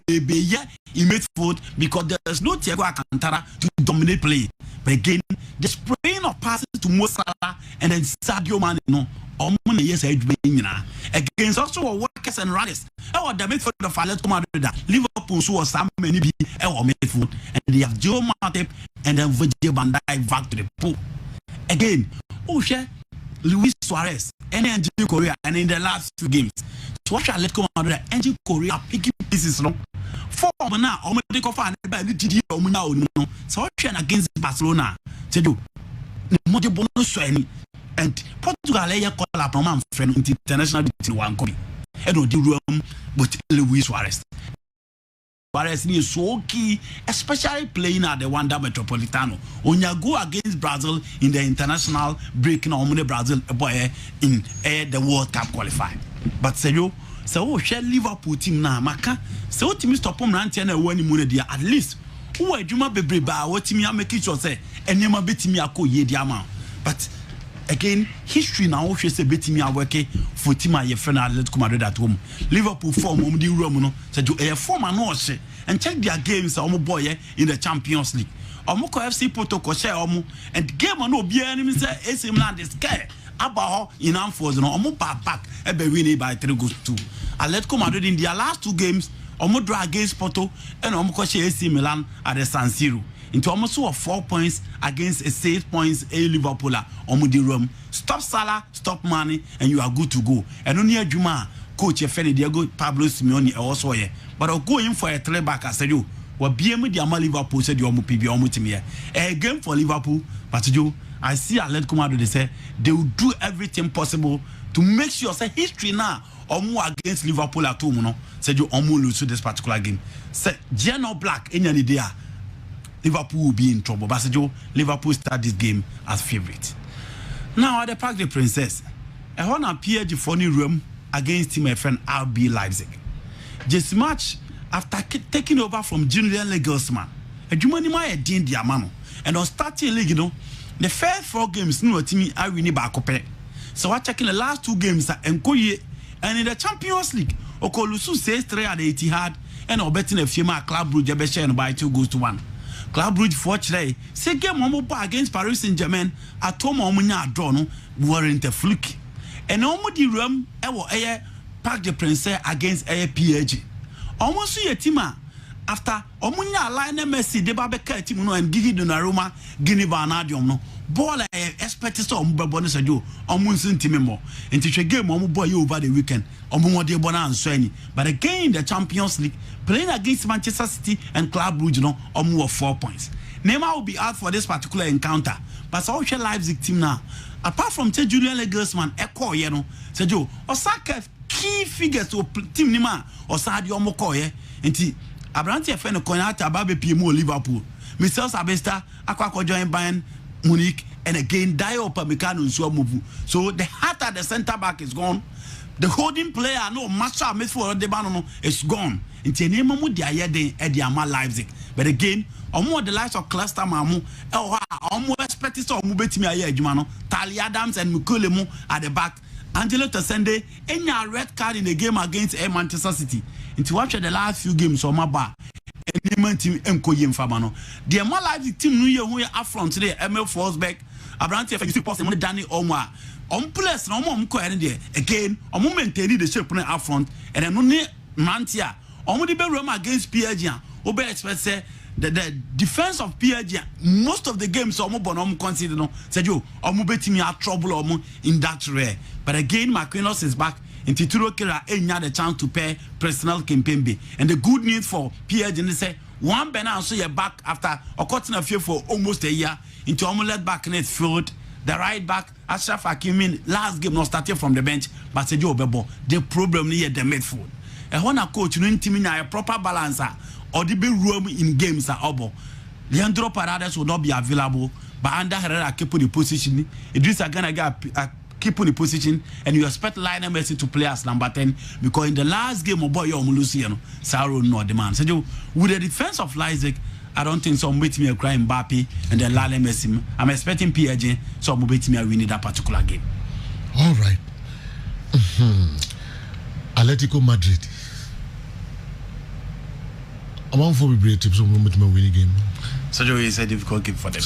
in midfield because there's no Thiago Alcantara to dominate play. But again, the spraying of passes to Mo Salah and then Sadio Mane, no, yes, against also workers and rallies. Our the midfield of Atletico Madrid, Liverpool saw some many be our midfield, and they have Joe Matip and then Virgil van Dijk back to the pool. Again, Luis Suarez and NG Korea, and in the last 2 games, to watch Atletico Madrid, NG Korea picking pieces long. 4 now, I'm going to find a GD no. So against Barcelona, say do the bonus and Portugal call up a man friend international 1 copy. And the room with Luis Suarez. Suarez is so key, especially playing at the Wanda Metropolitano. When you go against Brazil in the international break, no Brazil boy in the World Cup qualified. But say you, so share Liverpool team now, Maka. So team stop on ranting and winning money there at least. Who are Juma Bebre ba what team you make sure say and you might beat me a co ye diamond. But again, history now she say beat me a working for team your friend Atletico Madrid at home. Liverpool form the room no said you a form and and check their games boy in the Champions League. Omoko FC Porto ko share and game no be enemy say AC Milan is scared about in Anfield no omo back e be win by 3-2. Atletico Madrid in their last 2 games omo draw against Porto and omo ko share AC Milan at the San Siro. Into almost 4 points against a 6 points a Liverpool omo di room. Stop Salah, stop Mane, and you are good to go. And only a Juma coach Feni Diego Pablo Simeone also here. But I'll go in for a 3-back. I said you what BM the Ama Liverpool said you PB Omutimia. A game for Liverpool, but you I see Atletico Madrid they say they will do everything possible to make sure say history now Omu against Liverpool at home, no? Said you Omu lose to this particular game. Say Geno Black in any day. Liverpool will be in trouble. But said you Liverpool start this game as favorite. Now at the Parc des Princes, I want to appear the funny room against Team FN RB Leipzig. Just match after taking over from Julian Nagelsmann. A Jumanima a din diamano. And on starting league, you know, the first 4 games no team I win back up. So I checking the last 2 games at Nkoye and in the Champions League, Okolusu says 3 at the Etihad and or betting a few Club Brugge Beshen by 2-1. Club Brugge fortunately say game against Paris Saint-Germain at home omunya draw no warrant a fluke. And omo di room e Parc des Princes against PSG. Almost see a team after omunya line Messi de babeka team no and Gigi Donnarumma Guinea Vanadium no ball expect so ombebo so jo omunsin team mo into game omo boy over the weekend omo de bona answani but again the Champions League playing against Manchester City and Club Brugge no omo 4 points. Neymar will be out for this particular encounter but so Leipzig team now apart from Julian Nagelsmann echo you know say jo Osaka key figures to team nima Osadi omo ko ye nti Abranti FN Konata Babe PMO Liverpool Mr. Sabesta akwa join Bayern Munich and again Dio Upamecano move. So the heart at the center back is gone. The holding player no master midfielder the bano is gone. Into name mu dia yeden e dia ma Leipzig. But again, omo the likes of Cluster Mamu omo expect so omo betimi aye adwuma no. Tali Adams and Mukulemu at the back. Angelo Tosende any red card in the game against Manchester City. Into watch the last few games on my bar. Any team Nkoye Mfamano. The more Leipzig team New Year who are up front today, Emil Forsberg, Abranti, if you possible, Danny Omwa. On plus, no more there. Again, on moment the shape up front, and then only Mantia. On the room against PSG. Obe expect say the defense of PSG, most of the games Omo Bonom consider no said you Omo betimi have trouble Omo in that rare. But again, Marquinhos is back. In Tituro Kira had the chance to pay personal Kimpembe. And the good news for PSG is say one Bena so you're back after a cutting a few for almost a year into Omolet back in its field. The right back, Ashraf Hakimi, last game not started from the bench, but said you Bebo. The problem near the midfield. And when a coach no intimina a proper balancer or the big room in games are obo. Leandro Paredes will not be available, but under Herrera keep the position. Idrissa Gana get keep on the position, and you expect Lionel Messi to play as number 10 because in the last game of boy Luciano Saro no demand. So with the defense of Leipzig, I don't think some beat me a cry Mbappe and then Lionel Messi. I'm expecting PSG, so I'm beat me a win that particular game. All right. Atletico Madrid. I'm on for great tips on winning game. So it's a difficult game for them.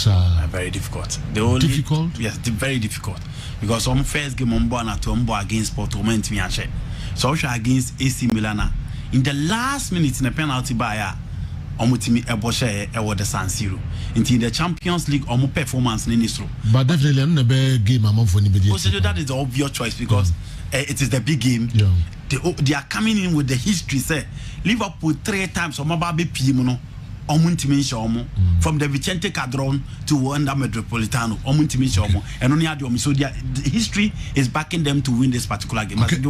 Very difficult. Difficult? Yes, very difficult. Because on first game on born at home against Porto went me and so against AC Milan. In the last minute in the penalty by Omutimi Eboshe the San Siro. In the Champions League performance in this room. But definitely I'm not a game among for anybody. That is the obvious choice because it is the big game. Yeah. They are coming in with the history. Say Liverpool 3 times on my baby Pimono. From the Vicente Cadron to Wanda Metropolitano, and only had so the history is backing them to win this particular game. Okay.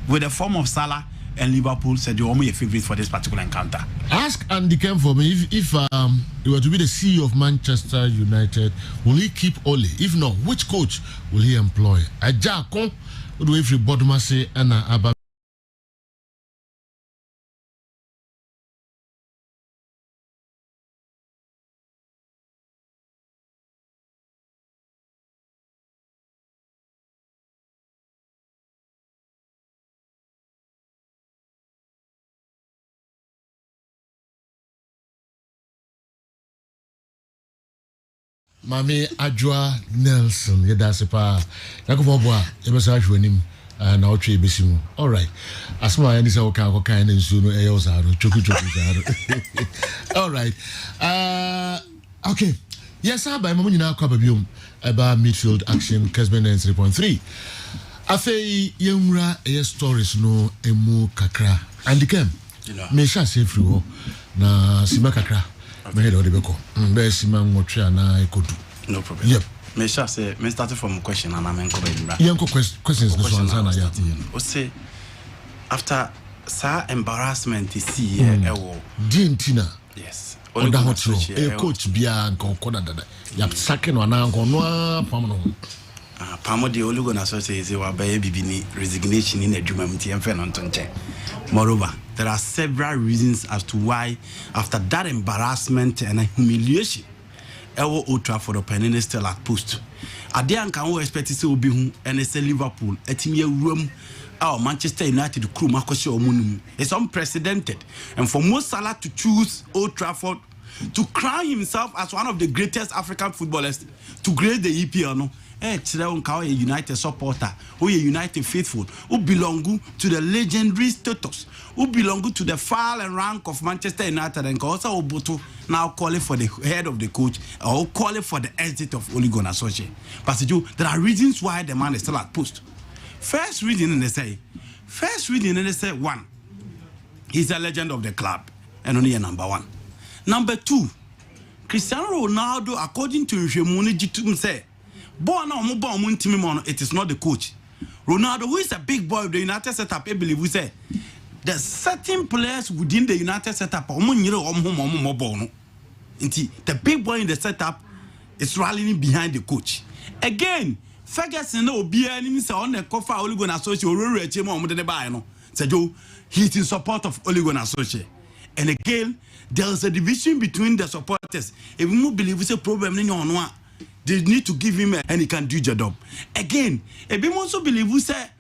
With the form of Salah and Liverpool said you are favorite for this particular encounter. Ask Andy Kemp for me if he were to be the CEO of Manchester United, will he keep Ole? If not, which coach will he employ? Ajako, what do we bottom say and Abba? Mami Adjoa Nelson, that's a pa. Nakoboa, Ebasa Shwenim, and our tree besimu. All right. As my end is our kind and soon choku. All right. Okay. Yes, I buy Mamina Kababium about midfield action, Kessben 3.3. Afe Yumra a stories no emu kakra. And the came. Me shall say through na Simakakra. No problem. Yep. Me shall say, me started from a question and I'm encouraging. Questions. This one, say after sa embarrassment is see Dintina. yes. A coach bia and Conada. Yap second one now. Pamo the only gonna say wa baby resignation in a jumamti and fenontonche. Moreover, there are several reasons as to why, after that embarrassment and humiliation, our Old Trafford opening is still at post. Adean can expect to see Obi and it's Liverpool, a team room. Our Manchester United crew Marcos Omunum. It's unprecedented, and for Mo Salah to choose Old Trafford to crown himself as one of the greatest African footballers to grace the EPL. No. A United supporter, who a United faithful, who belong to the legendary status, who belong to the file and rank of Manchester United, and also Oboto now calling for the head of the coach or calling for the exit of Ole Gunnar Solskjaer. But there are reasons why the man is still at post. First reason, they say, one, he's a legend of the club and only a number one. Number two, Cristiano Ronaldo, according to Njemuni Jitum, say, it is not the coach. Ronaldo, who is a big boy of the United setup, I believe we say there's certain players within the United setup. The big boy in the setup is rallying behind the coach. Again, Ferguson no be any on the cover Ole Gunnar Solskjaer. He's in support of Ole Gunnar Solskjaer. And again, there's a division between the supporters. If we believe it's a problem in your one. They need to give him and he can do the job. Again, if we also believe we say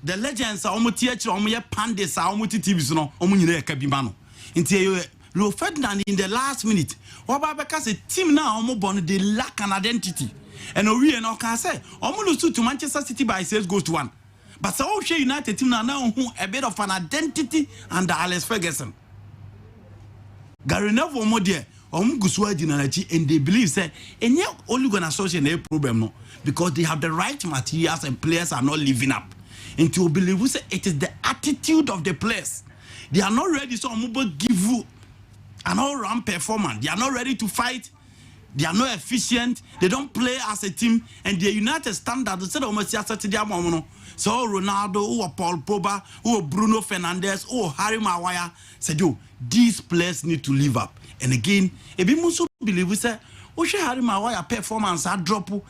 the legends are almost here, almost pandas are almost TVs no, almost kabimano. Until Rio Ferdinand in the last minute, what about because a team now almost born they lack an identity. And we and can say almost lose to Manchester City by 6 goals to 1. But so United team now a bit of an identity under Alex Ferguson. Gary Neville more there. And they believe say and yet Ole Gunnar Solskjaer a problem no because they have the right materials and players are not living up. And to believe we say it is the attitude of the players. They are not ready so give you an all-round performance. They are not ready to fight. They are not efficient. They don't play as a team. And the United standard instead of so Ronaldo or Paul Pogba or Bruno Fernandes or Harry Maguire said these players need to live up. And again, if you also believe we say, oh, she Harry Maguire performance I drop no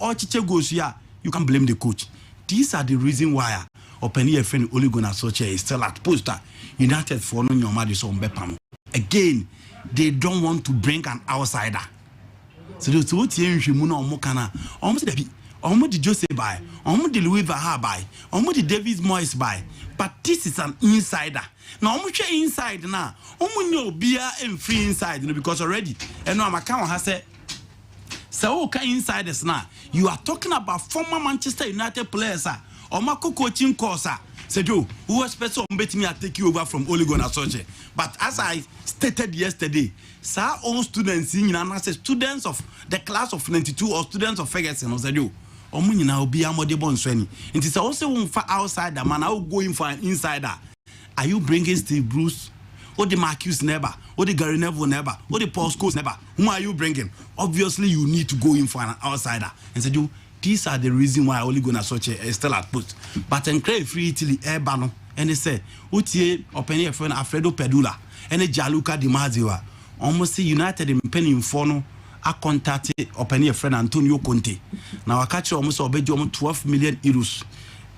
all chiche goes here, you can blame the coach. These are the reason why open your friend Ole Gunnar Solskjaer is still at poster. United for no your Madison Bepam. Again, they don't want to bring an outsider. So the what you Mokana almost the Jose by, almost the Louis Vaha by, almost the Davis Moyes by. But this is an insider. Now, I'm inside now. I'm no beer and free inside because already. And now my account has said, so okay, insiders now. You are talking about former Manchester United players, or my coaching course. Said who expects to bet me I take you over from Ole Gunnar Solskjaer. But as I stated yesterday, sir, all students in students of the class of 92 or students of Ferguson, said you. Now be a modern Swenny. It is also for outsider man. I will go in for an insider. Are you bringing Steve Bruce, or the Marcus Never, or the Gary Neville Never, or the Paul Scholes Never? Whom are you bringing? Obviously, you need to go in for an outsider. And said these are the reason why Ole Gunnar Solskjaer is still at post. But in Cray Free Italy, Ebano, and they say utie openi your friend Alfredo Pedula and Gianluca Di Marzio almost see United in penny inforno a contact openi your friend Antonio Conte. Now I catch almost obey 12 million euros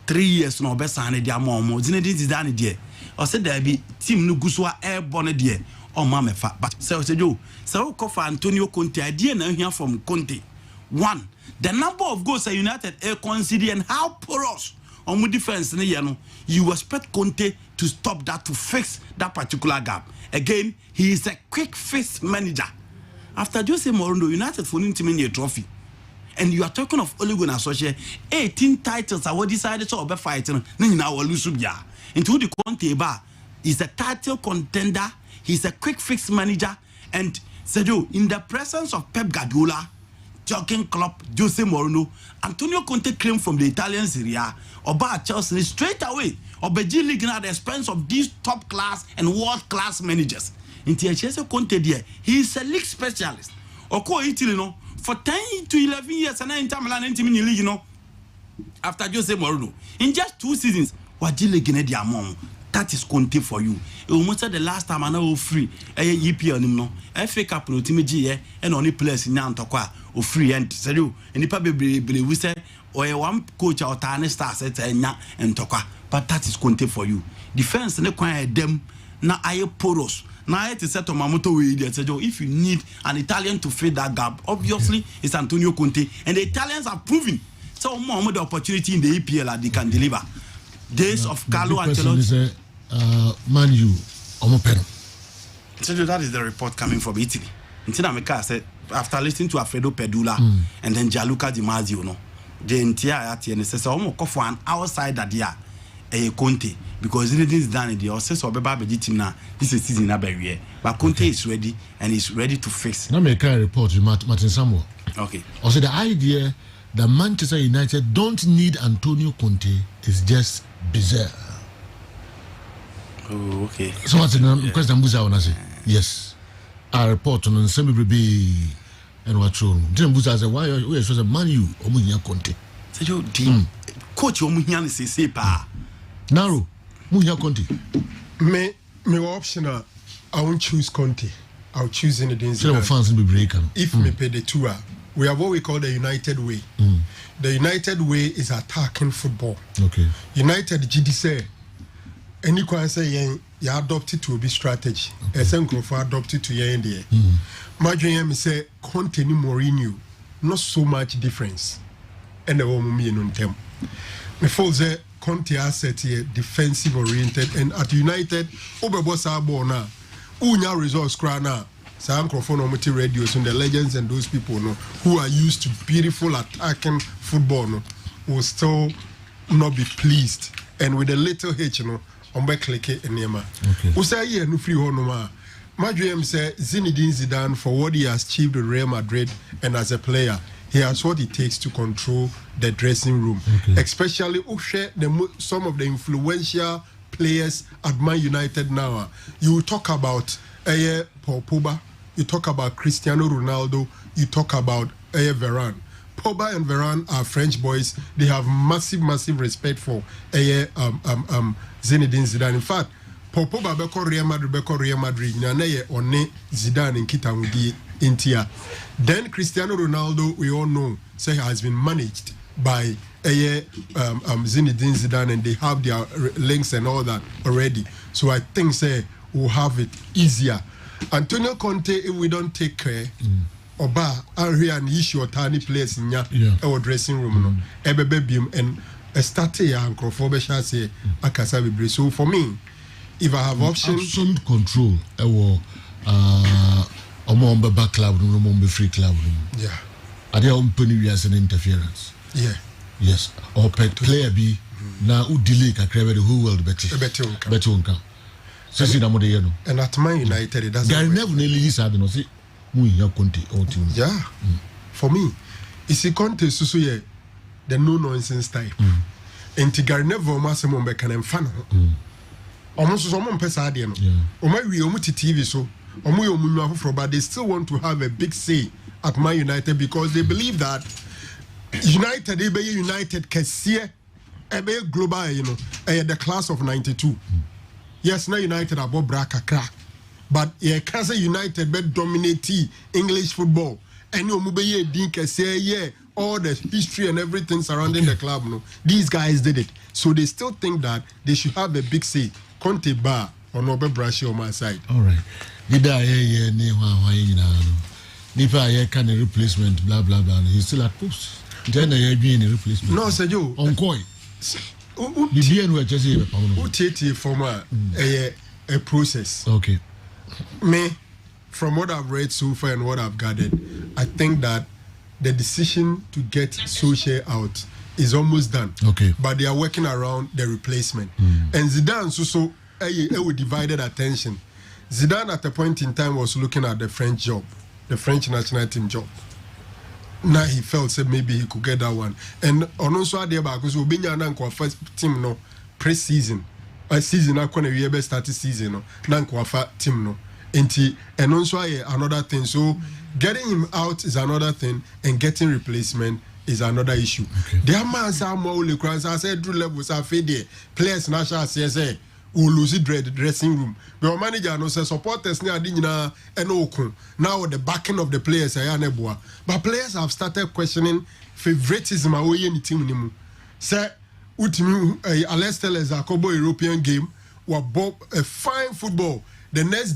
3 years no best and their mom Zinedine Zidane dear or said there be team no guswa airborne dear or mama fat but so you so for Antonio Conte idea now here from Conte. One, the number of goals that United are considering and how porous on the defense you expect Conte to stop that, to fix that particular gap. Again, he is a quick fix manager. After Jose Mourinho, United for him to win a trophy. And you are talking of Ole Gunnar Solskjaer, 18 titles are what decided to be fighting. Now lose into the Conte bar. He's a title contender, he's a quick fix manager, and Sergio, in the presence of Pep Guardiola, Jurgen Klopp, Jose Mourinho, Antonio Conte came from the Italian Serie A, Oba Chelsea straight away, Oba G League at the expense of these top class and world class managers. In Jose Conte there, he is a league specialist. Oko Italy, for 10 to 11 years, and Inter Milan and Team League, after Jose Mourinho, in just 2 seasons, what G League in their mom. That is Conte for you. It almost the last time I know free. EPL no. FA Cup no team G and only players in Antokwa or free and say you. And the probably believe we say or one coach or tiny stars at and Tokwa. But that is Conte for you. Defense and acquire them na aye poros. Now it is set on Mamoto way that said if you need an Italian to fill that gap, obviously it's Antonio Conte. And the Italians are proving so more the opportunity in the EPL that they can deliver. Days of Carlo Ancelotti. Man U, so that is the report coming from Italy. Until America said after listening to Alfredo Pedula and then Gianluca Di Marzio, the entire and says almost for an outsider there, a Conte because it is done in the process of the team now. This is season barrier, but Conte is ready and is ready to fix. Now make a report to Martin Samuel. Okay. Also the idea that Manchester United don't need Antonio Conte is just bizarre. Oh, okay. So what's the question? Yes. I report on semi baby and what's wrong. Then Buza said, why are you a Man U or Munya Conte? So you coach Omunyan say pa. Naro, Munya Conte. Me optional. I won't choose Conte. I'll choose Zinedine Zidane. Fans will be breaking. If me pay the tour, we have what we call the United Way. The United Way is attacking football. Okay. United GD say. Any can say you adopted to be strategy. Esenko for adopted to your India. My dream say continue Mourinho, not so much difference. And the woman me in them. Before say Conte asset here defensive oriented and at United Oberbossa Bona Unya results crana. Some microphone on radios and the legends and those people who are used to beautiful attacking football will still not be pleased. And with a little H on back click it and Nema. Who say yeah, no free honoma. My dream say Zinedine Zidane for what he has achieved with Real Madrid and as a player, he has what it takes to control the dressing room. Especially some of the influential players at Man United now. You talk about Paul Pogba, you talk about Cristiano Ronaldo, you talk about Varane. Pogba and Varane are French boys. They have massive respect for Zinedine Zidane. In fact, Pogba beko Real Madrid. Nanaye one Zidane in Kitamudi Intia. Then Cristiano Ronaldo, we all know, say has been managed by Zinedine Zidane, and they have their links and all that already. So I think say we'll have it easier. Antonio Conte, if we don't take care. Oba area and issue tiny place in our dressing room and a starter and crofobesha say akasabi. So for me, if I have options, absolute control our back club room, free club room. Yeah. Are they open as an interference? Yeah. Yes. Or player B now who delay can create the whole world better. Better. And at Man United it doesn't. Gary never nearly said no see. Yeah. For me, it's a Conte Susuye, the no nonsense type. And Tigari never massimo becan and fan. Almost someone pesadian. Or my Omuti TV so, or Muyo, but they still want to have a big say at Man United because they believe that United can see a global, the class of 92. Yes, now United are Bob Braka, but Kansas United bet dominate English football. And you move Dink say, yeah, all the history and everything surrounding the club. No, these guys did it. So they still think that they should have a big say. Conte Bar or Nobel Brashi on my side. All right. Did I hear Nipa here can a replacement, blah blah blah. He's still at post. Then I being a replacement. No, sir, you on coin. The BN were just here. Who take from a process? Okay. Me, from what I've read so far and what I've gathered, I think that the decision to get Solskjaer out is almost done. Okay. But they are working around the replacement. And Zidane so with divided attention. Zidane at a point in time was looking at the French job, the French national team job. Now he felt say maybe he could get that one. And also there because we been your first team no pre-season. Season I can we ever start season no. Now team no. And also another thing. So getting him out is another thing, and getting replacement is another issue. Okay. There man say more only crowds. I said Drew levels are fade. Players national CSA will lose it dressing room. But manager no say supporters ni adi nyina eno now the backing of the players are aneboa. But players have started questioning favoritism away any team nimu. Say utimi Alex Telles akobo European game wa bob a fine football. The next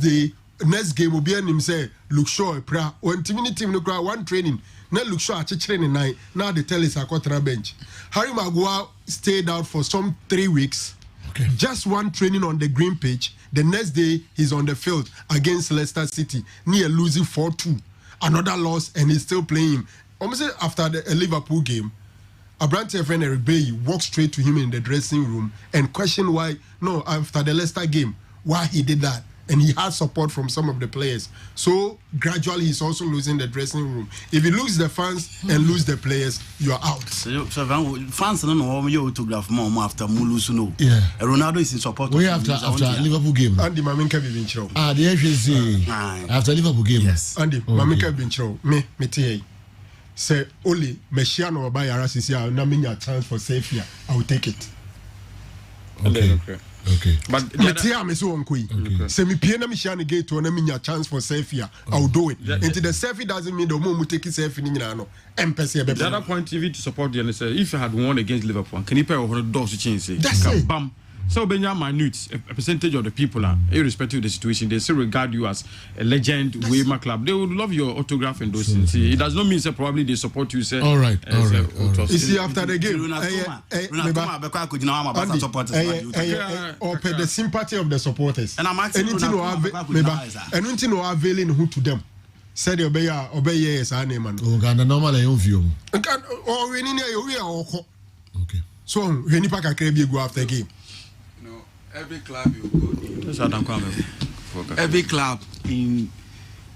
game will be him say look sure pra when team no cry one training na look sure at training night now the Telles are bench. Harry Maguire stayed out for some 3 weeks. Okay. Just one training on the green pitch. The next day, he's on the field against Leicester City, near losing 4-2. Another loss, and he's still playing. Almost after the Liverpool game, Abrante friend Eric Bay walked straight to him in the dressing room and questioned why, after the Leicester game, why he did that. And he had support from some of the players. So gradually, he's also losing the dressing room. If you lose the fans and lose the players, you are out. So fans don't know your autograph more after Mulusuno. Yeah. Ronaldo is in support. We after Liverpool game. Andy Maminka Binchro. The FSC after Liverpool game. Yes. Andy Maminka Binchro. Me tie. Say only Meshiano by Arasisia. Na minya chance for safe here. I will take it. Okay. But me so on say me pie na me share gate to na me nya chance for selfie I'll do it. Until the selfie doesn't mean the moment take selfie ni nyina no empese be. The other point TV to support the NSA if you had won against Liverpool can you pay over doors to change say bam. So Benya minute a percentage of the people are irrespective of the situation they still regard you as a legend Weimar club. They would love your autograph and those things. It does not mean say probably they support you say. All right. You see after the game or pay the sympathy of the supporters. And I'm asking anything no availing who to them. Said obey yes our name man. Oh Ghana normal you view. Or we need Okay. So we need pack a go after game. Every club you go in, every club in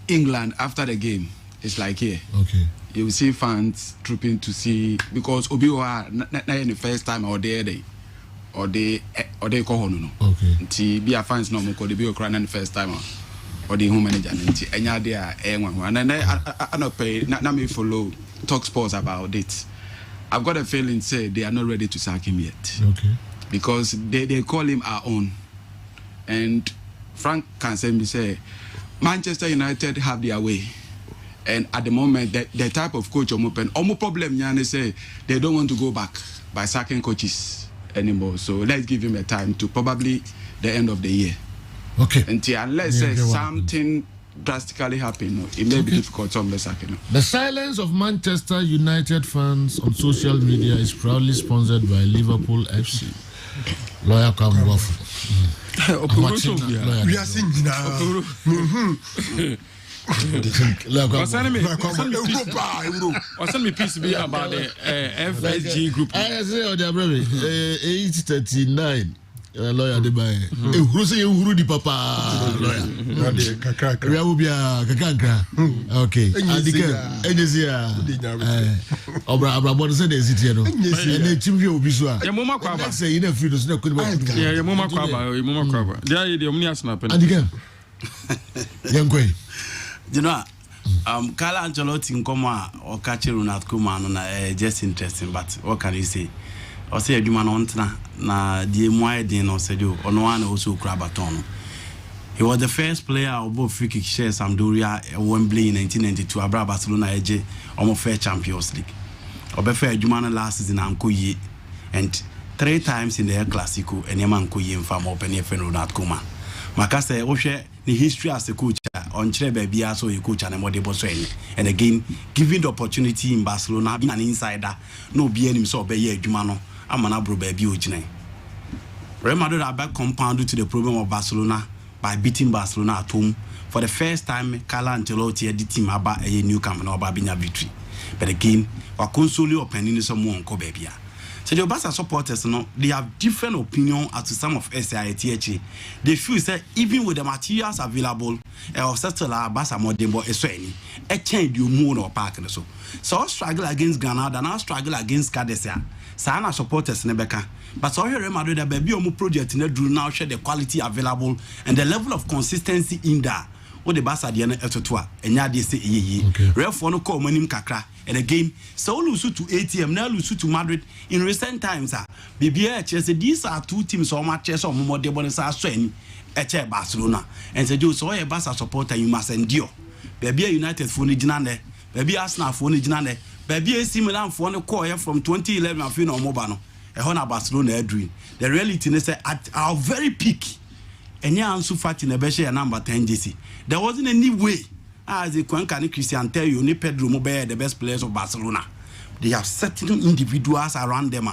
England after the game is like here. Okay. You will see fans trooping to see because Obiwa not the first time or they call no. Okay. Nti be a fans no mo call the be cry the first time or the home manager nti enya there and then I not pay na me follow talk sports about it. I've got a feeling say they are not ready to sack him yet. Okay. Because they call him our own. And Frank can say Manchester United have their way. And at the moment, the type of coach open problem say they don't want to go back by sacking coaches anymore. So let's give him a time to probably the end of the year. Okay. Unless something drastically happen, it may be difficult to sacking. The silence of Manchester United fans on social media is proudly sponsored by Liverpool FC. Lawyer Kamwafu. We are singing now. Send me piece be about the FSG group. I say, 839. Lawyer de buy. Who's a Urudi Papa lawyer? Okay. Obra said is it here. And the team will be so. Mama Kwaba. Say in a few days, no could be. Yeah, Mama Kwaba. There, the Omnia snap. And again, young way. You know, Carlo Ancelotti in Coma or catching Ronald Koeman just interesting, but what can you say? or say adwuma no ntena na die moye din no said you ono one also kura baton. He was the first player of both free kick share Sampdoria Wembley in 1992 abra Barcelona eje omo fair Champions League. Obefa adwuma no last season anko yi and 3 times in the El Clasico and Yamanko Yim Farm open here for Ronald Koeman. Makase Oshe the history as a coach on Baby so you coach and a model and again giving the opportunity in Barcelona being an insider, no be any so be Jumano, Amanabro baby Ojine. Real Madrid are back compounded to the problem of Barcelona by beating Barcelona at home. For the first time, Carlo Ancelotti had the team about a new camp and Obabinya victory. But again, Wakonsoli opening someone ko baby. So the Barca supporters, they have different opinion as to some of SIATH. They feel that even with the materials available, Barca more than a change you moon or park and so. So struggle against Granada, now struggle against Cadesia. Sana supporters Nebeka. But so here Madrid, the baby omu project in the drew now share the quality available and the level of consistency in there. What the Barca the etotua and ya they say real for no call monim kakra. And again, so lose to ATM, now lose to Madrid in recent times. BBH said these are 2 teams or matches or more de bonus strain at Barcelona. And said you saw a Barca supporter you must endure. Baby United for Nijane, baby Arsenal for Nijane, baby AC Milan for the core from 2011 of Fino Mobano, a Honor Barcelona dream. The reality is at our very peak. And yeah, I'm so fat in a Beshe number 10 DC. There wasn't any way. As a Kwankani Christian tell you, Pedro Mobile the best players of Barcelona. They have certain individuals around them.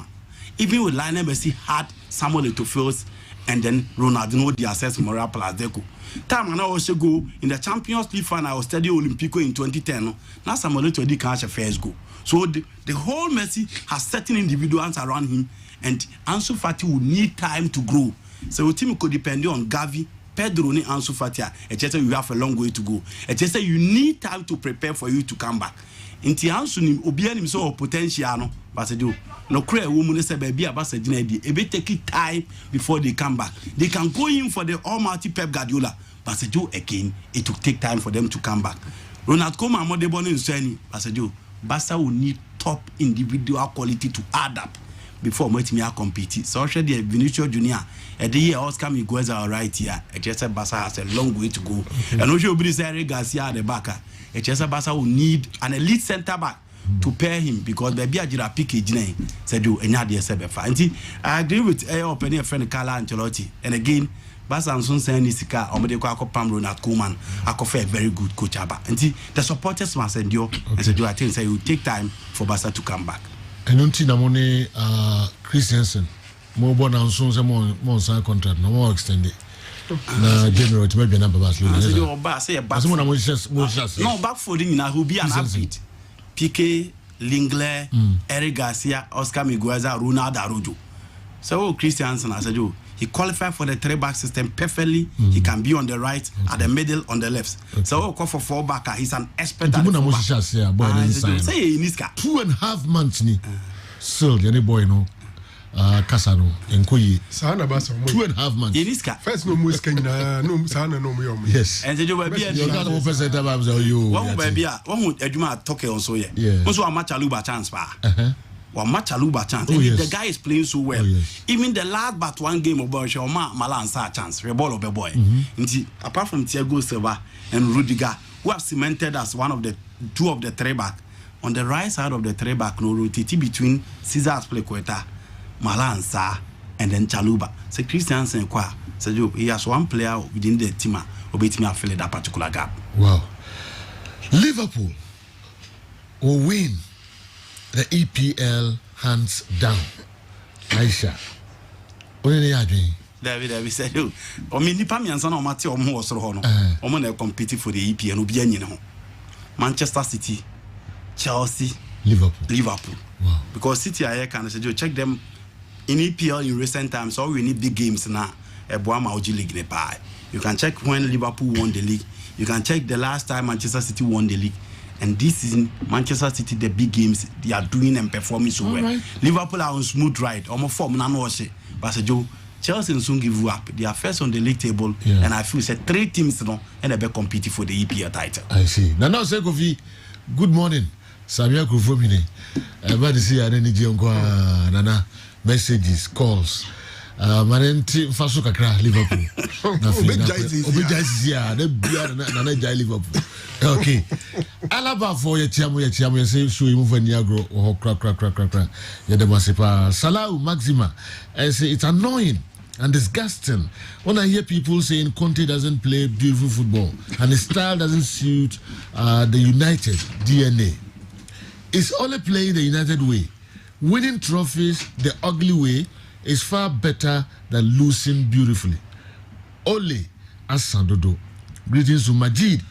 Even with Lionel Messi had Samuel Eto'o and then Ronaldinho the assess Moral Plazeco. Time and I also go in the Champions League final, I was studying Olympico in 2010. Now Samuel Eto'o did catch a first goal. So the whole Messi has certain individuals around him, and Ansu Fati will need time to grow. So the team could depend on Gavi, Pedro ni Ansu Fati. It just say you have a long way to go. It just say you need time to prepare for you to come back. Inti Ansu ni obiani mi so potential no, but say do no cry woman say baby abasa jina di. E be take it time before they come back. They can go in for the almighty Pep Guardiola, but say do again it will take time for them to come back. Ronald Koeman mo de bonu nsani, but say do Barca will need top individual quality to add up before me compete. So the Vinicius Junior at the year Oscar Miguel are right here. It just said Barca has a long way to go. And also be Eric Garcia at the back. It just said Barca will need an elite centre back to pair him because baby Ajira pick a said do and had the sebefa. And I agree with a opening friend Carlo Ancelotti. And again, Barca and Son saying Nisika or Medeko Pam Ronald Koeman are a very good coach. And the supporters must endure and said, I think say it will take time for Barca to come back. And until Namone Christiansen, more born and soon some more sign contract, no more extended. Na general to maybe a number of us. No, back for the who be an athlete. Piqué, Lingley, Eric Garcia, Oscar Migueza, Ronaldo Arujo. So Christiansen, I said, he qualified for the 3-back system perfectly. He can be on the right, at the middle, on the left. So we'll call for 4-backer. He's an expert at the 4-back. Say in this 2.5 months ni. Still, any boy no. Kasano Enkoyi. Sana basa 2.5 months. Yeniska. First no muska na no sana no mo. Yes. And you will be you got to present about you. One baby, one Eduma talk on so yeah. Also a match Aluba chance pa. One match Aluba chance. The guy is playing so well. Even the last but one game of boy show Malansa chance. Reball of a boy. Apart from Thiago Silva and Rudiger, who have cemented as one of the 2 of the 3-back. On the right side of the 3-back, no rotating between Cesar Azpilicueta, Malansa, and then Chaluba. So Christiansen said he has one player within the team who beat me to fill that particular gap. Wow. Liverpool will win the EPL hands down. Aisha. What are you doing? David said, I mean, the Pamians on Matthew or more so on to compete for the EPL and be Manchester City, Chelsea, Liverpool. Wow. Because City I can say check them in EPL in recent times. So we need big games now. League you can check when Liverpool won the league. You can check the last time Manchester City won the league. And this season, Manchester City, the big games, they are doing and performing so well. Right. Liverpool are on smooth ride. Almost form but Joe, Chelsea soon give you up. They are first on the league table, and I feel it's 3 teams now, and they be competing for the EPL title. I see. Now say Kofi, good morning. Samia Kufomine. Everybody see Nana messages, calls. Manenti faso kakra Liverpool. Obejai ya na bia na jai Liverpool. Okay. Alaba for ye chiamu say show him for Niagro or crack. Ya de masipa. Salahu Maxima. I say it's annoying and disgusting when I hear people saying Conte doesn't play beautiful football and his style doesn't suit the United DNA. It's only playing the United way. Winning trophies the ugly way is far better than losing beautifully. Ole Asandodo. Greetings to Majid,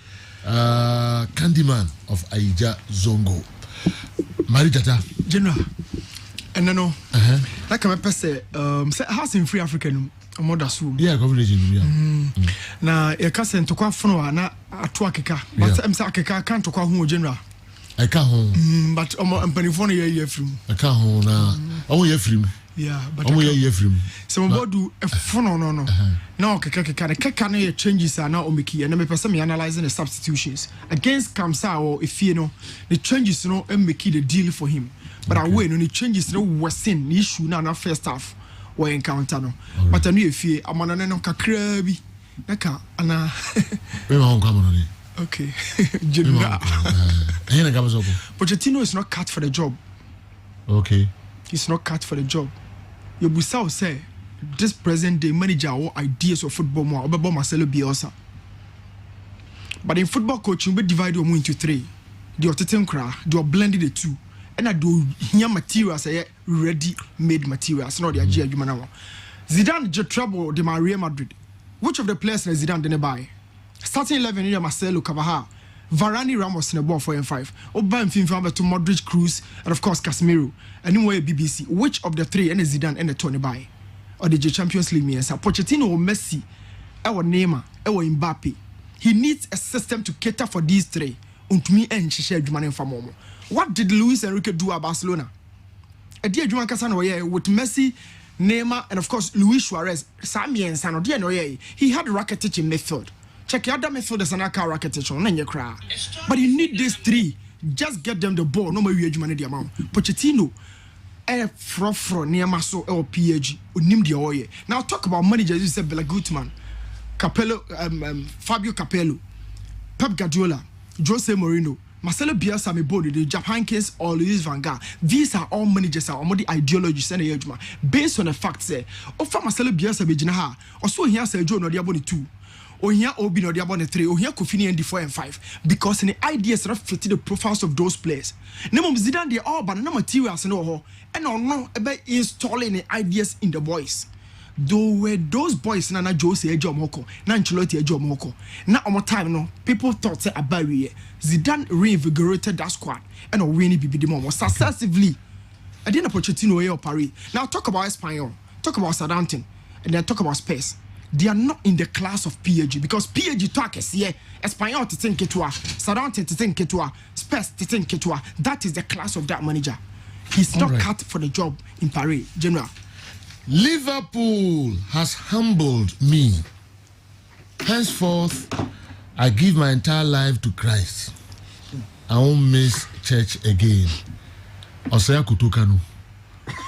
Candyman of Aija Zongo. Marijata. General. And no, like my person, house in Free Africa, mother soon. Yeah, coverage in Now, your cousin to quite fun, na atwakeka, but I'm sakeka can't talk home general. I can't home, but I'm penny for a from. I can't home now. Oh, you're free. Yeah, but I'm here from. Some about do a phone no. Now, kaka changes are now omiki, and I'm person analyzing the substitutions against Kamsa or if you know the changes no and make the deal for him. But I win on the changes no worsen issue now first half or encounter no. But I knew if you I'm on an kakrabi. Naka ana. We won't come on it. Okay. Pochettino is not cut for the job. Okay. He's not cut for the job. Your Busao say this present day manager or ideas of football more about Marcelo Bielsa. But in football coaching, we divide them into three. The Otetem Kra, they are blending the two. And I do here materials, ready-made materials, not the idea you man. Zidane just trouble the Real Madrid. Which of the players does Zidane didn't buy? Starting 11 here, Marcelo Cavaha, Varane, Ramos in the ball 4 and 5. Oban Finfamba to Modric, Cruz, and of course Casemiro. Anyway, BBC. Which of the three and Zidane and the Tony buy? Or the Champions League means Pochettino or Messi, our Neymar, our Mbappe. He needs a system to cater for these three. And to me, and share Juman and Famomo. What did Luis Enrique do at Barcelona? A dear Juan Casano with Messi, Neymar, and of course Luis Suarez, Sami and Sano. He had Rakitic in midfield. Check your other method as an car Rakitic on your cry. But you need these three. Just get them the ball. No more you money the amount. Pochettino, fro near Maso or PAG. Now talk about managers. You said Bela Gutman, Capello, Fabio Capello, Pep Guardiola, Jose Mourinho, Marcelo Bielsa, the Japan case, or Luis Van Gaal. These are all managers are all the ideologies and the based on the facts. Offer Marcelo Bielsa Bejinaha, also here say Joe no diaboni 2. Or here Obi no diaboni 3, or here Kofini and the 4 and 5. Because in the ideas that fit the profiles of those players. Nemo Zidane they all but no materials no about installing the ideas in the boys. Though were those boys na Jose a job moko, na Ancelotti a job moko. Na omo time no people thought say Abari Zidane reinvigorated that squad and a winning BB more successively. I didn't Pochettino or Paris. Now talk about Espanyol, talk about Southampton, and then talk about Spurs. They are not in the class of PAG because PAG talk is here. Espanyol to think it was, Southampton to think it was, Spurs to think it was. That is the class of that manager. He's not cut for the job in Paris, General. Liverpool has humbled me. Henceforth, I give my entire life to Christ. I won't miss church again. Osaya Kutukanu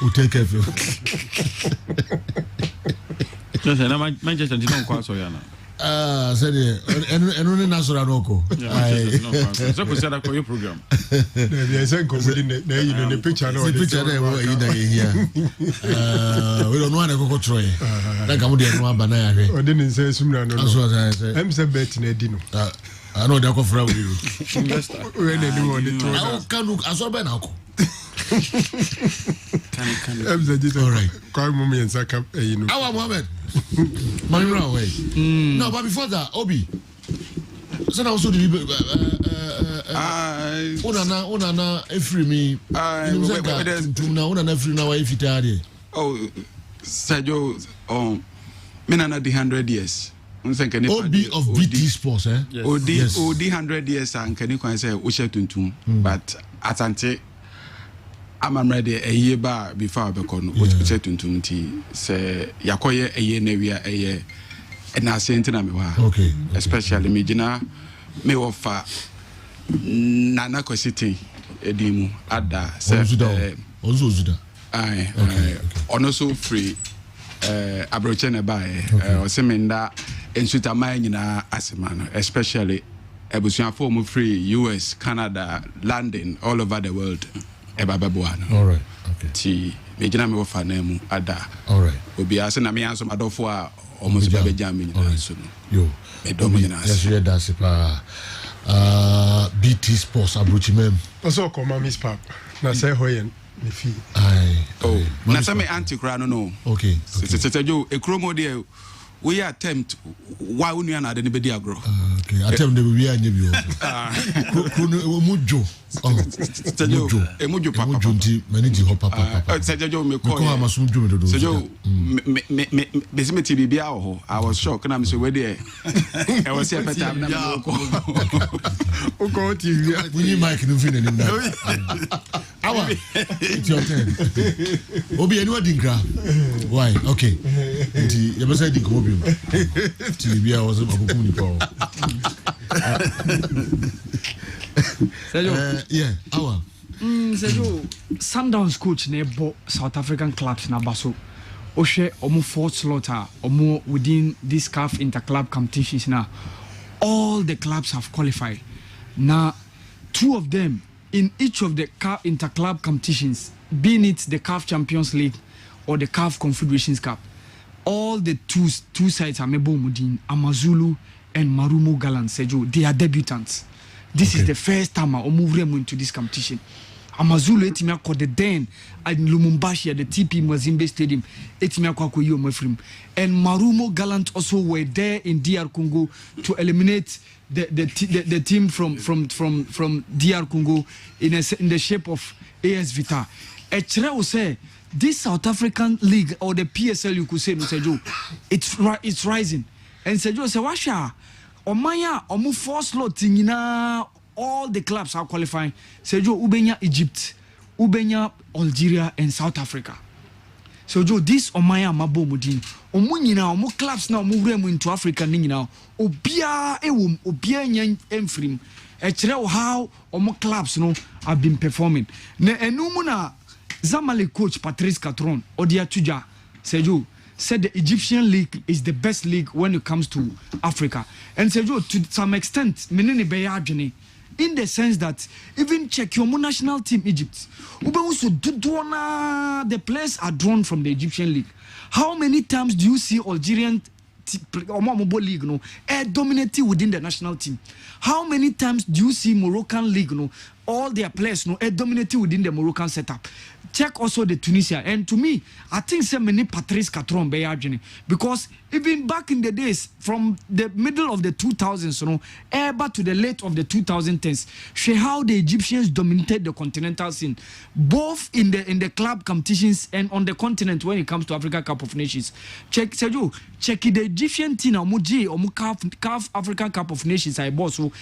will take care of you. Manchester did not quite so yana. Said and only Nasura Noko. So we said that for your program. There's a the picture. The picture here. We don't want to go Troy. Like I'm doing one banana. I didn't say Sumna. That's what I said. I'm saying betting a dinner. I know they're going for you. When they do the tour. I can't look as well by now. All right. Call mommy and Saka. Our Mohammed. Manura way. No, but before that, Obi. So now also the Unana every me. Unana every now if it oh, Sergio, Menana the 100 years. Obi of BT Sports, eh? Yes. OD 100 years and can you say Ushetuntum, but Atante. I'm ready a year bar before I become Ushetuntum. Say Yakoye a year nevia a year, and I sent them. Okay. Especially Mijina may offer Nana Cosity Edimu Ada. Also, Aye. Also free. Abrochene by Osemenda and Sutama nyina asemano, especially Ebusian form free US, Canada, London, all over the world. Ebababuano. All right. Okay. Ti mejina me wofa na mu ada. All right. Obi ase na me anso madofo a almost ba beja me nyina so no. Yo. Me do me nyina. Yes, you that's pa BT Sports Abrochimem. Also come Miss Pap. Na say hoyen. Na some anti-cra no. Okay. Joe, a chromo there. We attempt why we are not anybody agro. Okay. Attempt the we are you. Mujo. Mujo papa. Mujo manage hop papa. Joe me call. Ko amasum dwum do. Joe me besimeti bibia ho. I was shocked na me say we there. I was here better na me ko. O ko TV. We need mic no fin na. Awa. It's your turn. Obi anyone dinkra. Why? Okay. Nti you say dinko obi. TV bia was abukum ni ko. Yeah, Awa. Sergio, Sundowns coach nebo South African clubs na baso. Oshe omo fourth slaughter omo within this CAF interclub competitions now. All the clubs have qualified. Now, 2 of them in each of the CAF interclub competitions, being it the CAF Champions League or the CAF Confederations Cup, all the two sides are Mebo Mudin, Amazulu and Marumo Galan Sergio. They are debutants. This is the first time I move them into this competition. Amazulu etimia ko the den at Lumumbashi at the TP Mazembe Stadium etimia ko akoyi omafrim, and Marumo Gallant also were there in DR Congo to eliminate the team from DR Congo in the shape of AS Vita. Echre will say this South African league or the PSL you could say no Sergio, it's rising, and Sergio say washa omaya omu first lot tingina. All the clubs are qualifying. Sergio, Ubenya Egypt, Ubenya Algeria, and South Africa. Sergio, this Omaya Mabo Mudin, Omunina, Omu clubs now move them into Africa now. Obia Ewum, Obia Yan Enfrim. Echre how Omu clubs no have been performing. Ne enumuna Zamalek coach Patrice Catron, Odia Tuja, Sergio said the Egyptian league is the best league when it comes to Africa. And Sergio, to some extent, Menene Bayajane. In the sense that even check your national team Egypt, the players are drawn from the Egyptian league. How many times do you see Algerian league dominating within the national team? How many times do you see Moroccan league all their players dominating within the Moroccan setup? Check also the Tunisia, and to me, I think so many Patrice Catron because even back in the days, from the middle of the 2000s, ever to the late of the 2010s, show how the Egyptians dominated the continental scene, both in the club competitions and on the continent when it comes to Africa Cup of Nations. Check Sergio, check the Egyptian team CAF African Cup of Nations I bought so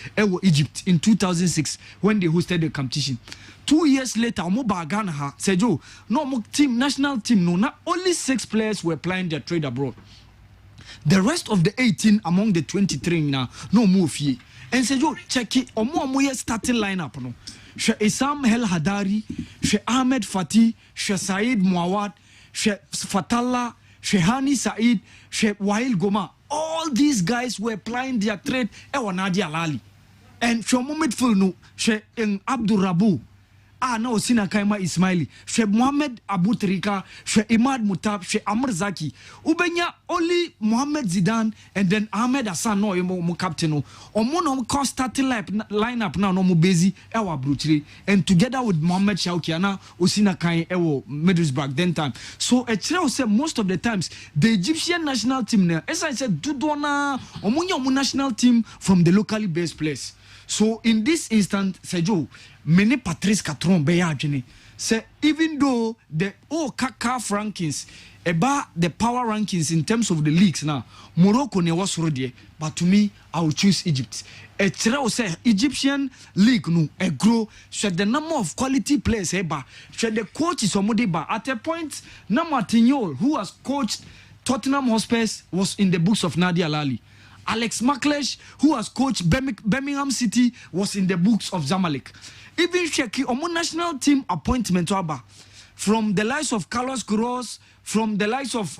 Egypt in 2006 when they hosted the competition. 2 years later, Sergio, no team, national team, no, not only 6 players were playing their trade abroad. The rest of the 18 among the 23 now, no move here. And Sergio, check it, omo starting lineup, no. She Isam El Hadari, she Ahmed Fatih, she Said Muawad, she Fatalla, she Hani Said, she Wail Goma. All these guys were playing their trade. Nadia Lali. And she midfield no, she Abdul Rabu. No Sina Kaima Ismaili, Sheikh Mohammed Abu Trika, Sheikh Imad Mutab, Sheikh Amr Zaki. Ubenya only Mohammed Zidane and then Ahmed Hassan no mo captain. Omono cost starting lineup now no mo busy ewa brutally and together with Mohammed Shaukiana Osina Kai ewo Middlesbrough then time. So Echre say most of the times the Egyptian national team now, as I said, Dudona Omunyo national team from the locally based place. So in this instant, Sergio, many Patrice Catron Bayajini say even though the CAF rankings about the power rankings in terms of the leagues now, Morocco ne was already, but to me, I will choose Egypt. Echre say Egyptian league no grow. Should the number of quality players eba, should the coach is ba at a point, Namatinho, who has coached Tottenham Hotspur, was in the books of Nadia Lali. Alex McLeish, who has coached Birmingham City, was in the books of Zamalek. Even Sheki, Omo national team appointment, from the likes of Carlos Queiroz, from the likes of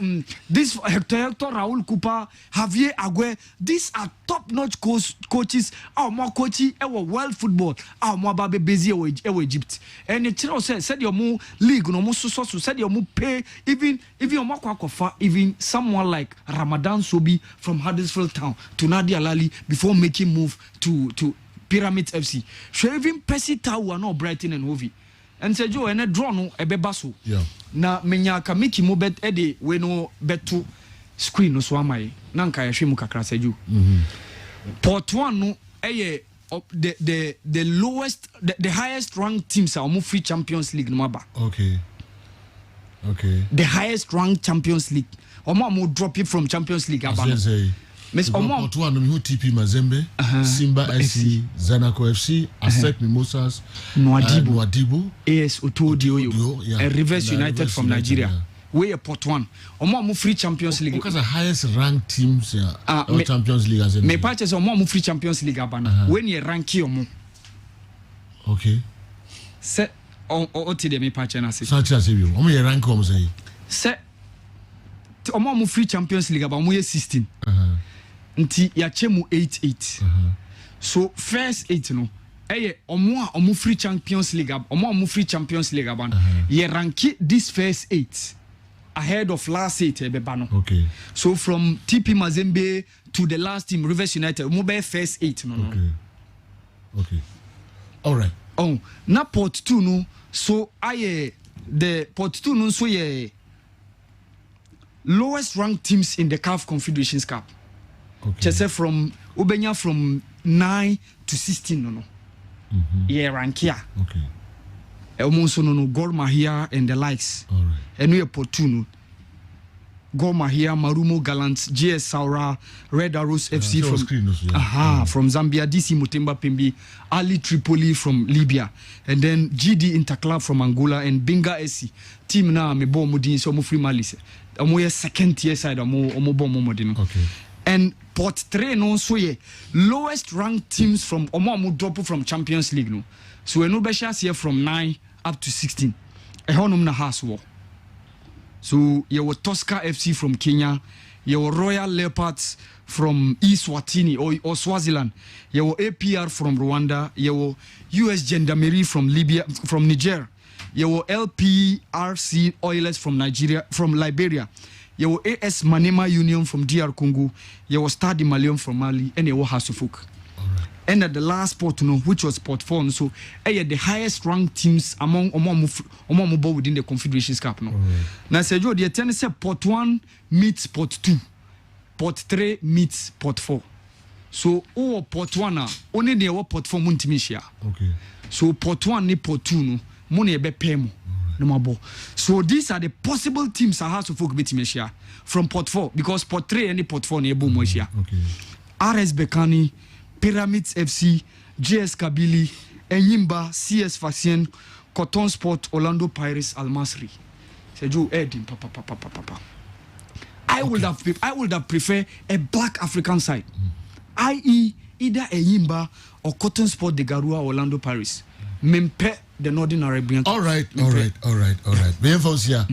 this Hector Raul Cooper, Javier Aguirre. These are top-notch coaches. Our more coachy, our world football. Our more baby busy Egypt. And the channel said your more league, no more so said your more pay. Even your more even someone like Ramadan Sobi from Huddersfield Town to Nadia Lali before making move to Pyramid FC. So even Percy Tau no Brighton and Hove. And said Joe and a drone a bebaso. Yeah. Na menya kamiki mo bet ede we no beto screen no so amai na nka yahwe mu kakra seju port 1 no the lowest the highest ranked teams are free Champions League no maba. Okay. The highest ranked Champions League omo drop it from Champions League abano. Miss Omo to one who TP Mazembe, Simba FC, Zanaco FC, Asec Mimosas, Nwadibu, AS Otodio, and Rivers United from Nigeria. We are Port 1. Omo free Champions League. Because the highest ranked teams Champions League as me patches omo free Champions League abana. When you rank omo. Okay. Set o ti de me patch na say. Such as you. Omo you rank omo say. Set omo free Champions League abana mo 16. Nti ya chemu 88. So first 8 no omo free Champions League omo free Champions League aban ye rank this first 8 ahead of last 8 ebeba no. Okay. So from TP Mazembe to the last team Rivers United mo be first 8 no. Okay. All right. Oh, na Port 2 no so the Port 2 no so ye lowest ranked teams in the CAF Confederations Cup. Okay. Just from Ubenya from 9 to 16 no. Yeah, rank here. Okay. Almost no Gor Mahia and the likes. All right. And we are Portuno. Gor Mahia, Marumo Gallants, GS Saura, Red Arrows FC from Zambia, DC Mutemba Pembi, Ali Tripoli from Libya, and then GD Interclub from Angola and Binga SC. Team na me bo mudin so mo free malise. Amo second tier side amo bo modino. Okay. And Port 3 no so ye lowest ranked teams from omo drop from Champions League no. So we no be here from 9 up to 16. Ehonum na house war. So you were Tosca FC from Kenya, you were Royal Leopards from East Swatini or Swaziland, you were APR from Rwanda, you were US Gendarmerie from Niger, you were LPRC Oilers from Liberia. You were AS Manema Union from DR Congo, you were Stade Malien from Mali, and you were Hasufuk. And at the last port, which was Port 4, so the highest ranked teams among within the Confederations Cup. Now, Sergio, the tennis said Port 1 meets Port 2, Port 3 meets Port 4. So, Port 1 only the Port 4 Muntimishia. Okay. So, Port 1 ni Port 2 no, money be paymo. So these are the possible teams I have to focus on from Port 4 because Port 3 and Port 4 near boom. Okay. RS Bekani, Pyramids FC, JS Kabili, Enyimba, CS Fasien, Cotton Sport, Orlando Pirates, Al Masry. Seju Edin, papa. I would have preferred a black African side, i.e. either Enyimba or Cotton Sport de Garua, Orlando Pirates. Mempe the Northern Arabian. All right. Me folks here.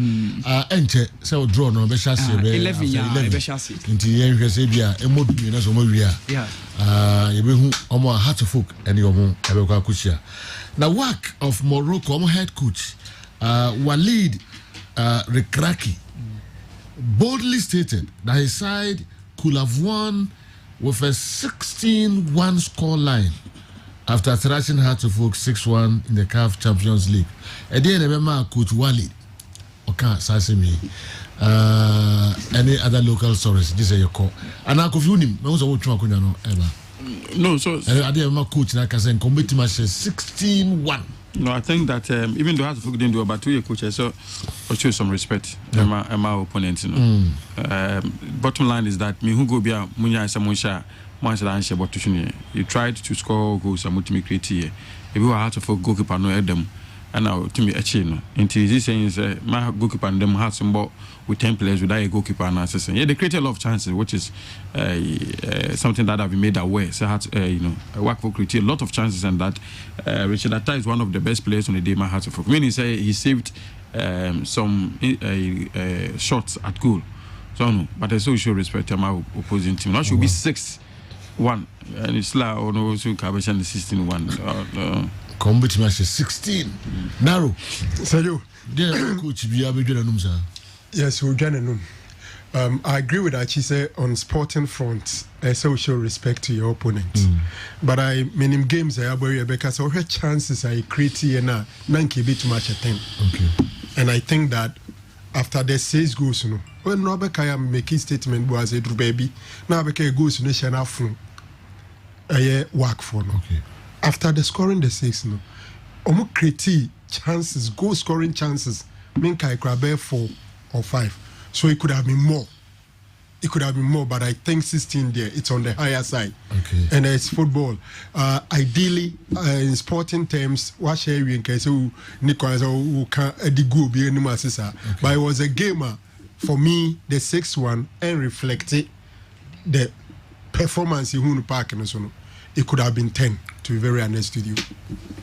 Ente so draw no be chassis 11 be chassis. Nti yen hwese bia emodu na so mo wia. Yeah. Ye be hu omo Hartford and omo e be kwa kuchia. Na work of Morocco omo head coach Walid Rekraki boldly stated that his side could have won with a 16-1 score line after thrashing Hartford 6-1 in the CAF Champions League. And then remember Coach Walid. Okay, Sasimi. Any other local stories? This is your call. And I could view him. No, so no, so I didn't remember Coach Nakasen committee match 16-1. No, I think that even though Hartford didn't do about 2 year coach, so I show some respect to my opponent. You know, bottom line is that me who go be a munya samusha. You tried to score goals and to create here. If you are hard to for goalkeeper, no them, and now to me a chain. Until this saying my goalkeeper and them had some ball with 10 players without a goalkeeper and assistant. Yeah, they created a lot of chances, which is something that I've been made aware. So work for creating a lot of chances, and that Richard Atta is one of the best players on the day. My heart for meaning say he saved some shots at goal. So no, but I still show respect to my opposing team. Now should be 6-1, and it's like no so Kabashan 16-1. Combat match 16. Narrow. Sayo. Coach, we are doing sir. Yes, we're doing I agree with Achise on sporting front. I say we show respect to your opponent. But I mean in games I have because all her chances I create na nanki bit too much at 10. Okay. And I think that after the 6 goals, you know, when Robert Kaya making statement was a baby, now because goals no shana phone. Work for no. Okay. After the scoring the 6, no, omo create chances, goal scoring chances. Mean kai grab 4 or 5. So it could have been more. It could have been more, but I think 16 there, it's on the higher side. Okay. And it's football. Ideally, in sporting terms, what share we in case Nicholas who can go be any master. But it was a gamer for me, the 6-1 and reflected the performance in Hunu Park and so on. It could have been 10, to be very honest with you.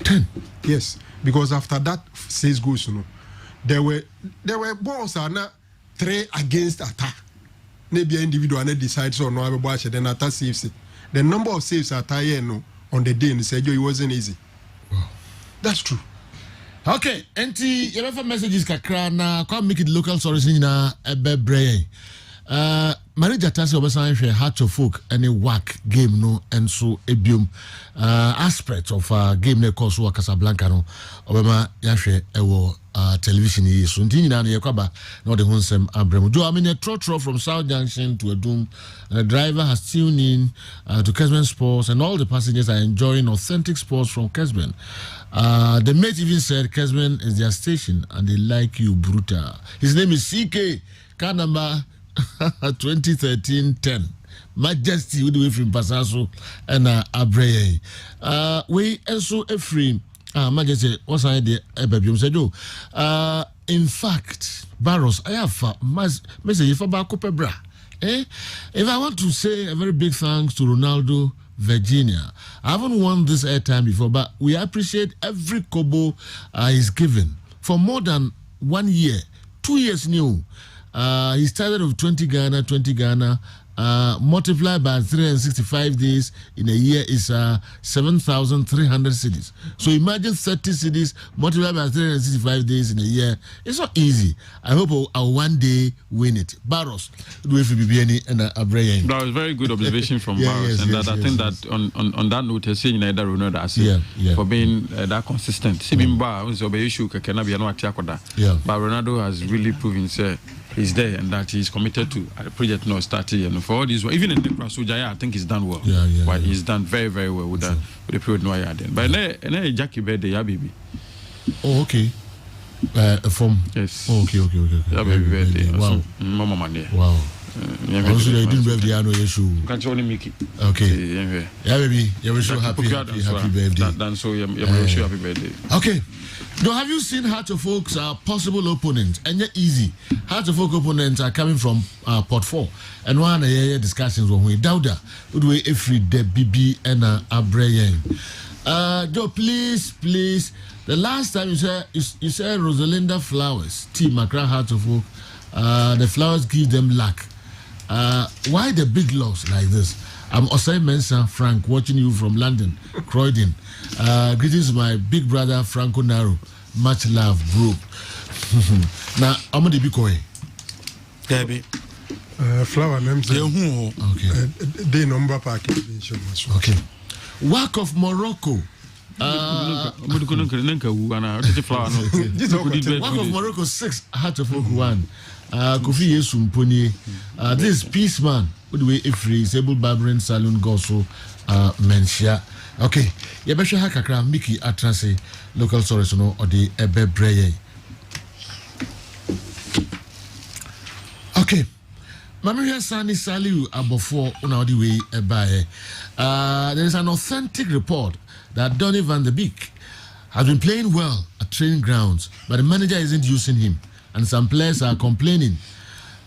10? Yes. Because after that 6 goals, you know, there were balls are not 3 against attack. Maybe an individual and decides on no other watch then attack saves it. The number of saves at no on the day and said it wasn't easy. Wow. That's true. Okay, NT, you have messages kakra na come make it local stories na ebe brain. Marija Tasi obesan hwe Heart of Folk any work game no enso ebium aspect of game na course wa Casablanca no obema yahwe ewo television yi so nti nyina na yekwaba na the hunsem abrem do I mean a trotro from South Junction to Adum. The driver has tuned in to Kessben Sports and all the passengers are enjoying authentic sports from Kessben. The mate even said Kessben is their station and they like you brutal. His name is CK, car number 2013-10. Majesty with the way from Pasaso and Abreye. We also a free Majesty what's I idea in fact Barros I have message for Bakopebra. If I want to say a very big thanks to Ronaldo Virginia. I haven't won this airtime before, but we appreciate every kobo he's given for more than 1 year, 2 years new. He started with 20 Ghana, multiplied by 365 days in a year is 7,300 cities. So imagine 30 cities multiplied by 365 days in a year. It's not easy. I hope I'll one day win it. Barros, do if and Abraham. That was very good observation from Barros, and I think that on that note, I say United Ronaldo for being that consistent. Sibimba was the issue. But Ronaldo has really proven he's there and that he's committed to a project now starting and for all this even in the Krasujaya I think he's done well. He's done very, very well with the period no then. But then Jackie birthday, baby. Oh, okay. From yes. Oh, okay. Yeah, baby birthday. Wow. Mama money. Wow. Also, they didn't birthday. I know issue. Can't you only make it? Okay. Yeah, baby. You wish you happy birthday. Then so you wish you happy birthday. Okay. Now, have you seen Heart of Folks possible opponents? And yet easy. Heart of Folk opponents are coming from Port 4. And one of the discussions when we Dauda, would we every day BB and Abraham. Joe, please. The last time you said Rosalinda Flowers, Team Accra Heart of Folk, the flowers give them luck. Why the big loss like this? I'm Osai Mensa Frank, watching you from London, Croydon. Greetings to my big brother Franco Naro. Much love, bro. Now, I'm going to be going. Debbie. Flower names. Okay. The number package. Okay. Work of Morocco. Work of Morocco 6, Heart of Folk 1. Kofi Yesumponi. This is Peace Man. With the way Ifri, Sable Barbering Saloon Goso Menshia. Okay. Yabesha Hakakra, Miki Atrase, local source no or the Ebe Breye. Okay. Mamiya Sani Saliu Abofo una the way Ebae. There is an authentic report that Donny van de Beek has been playing well at training grounds, but the manager isn't using him, and some players are complaining.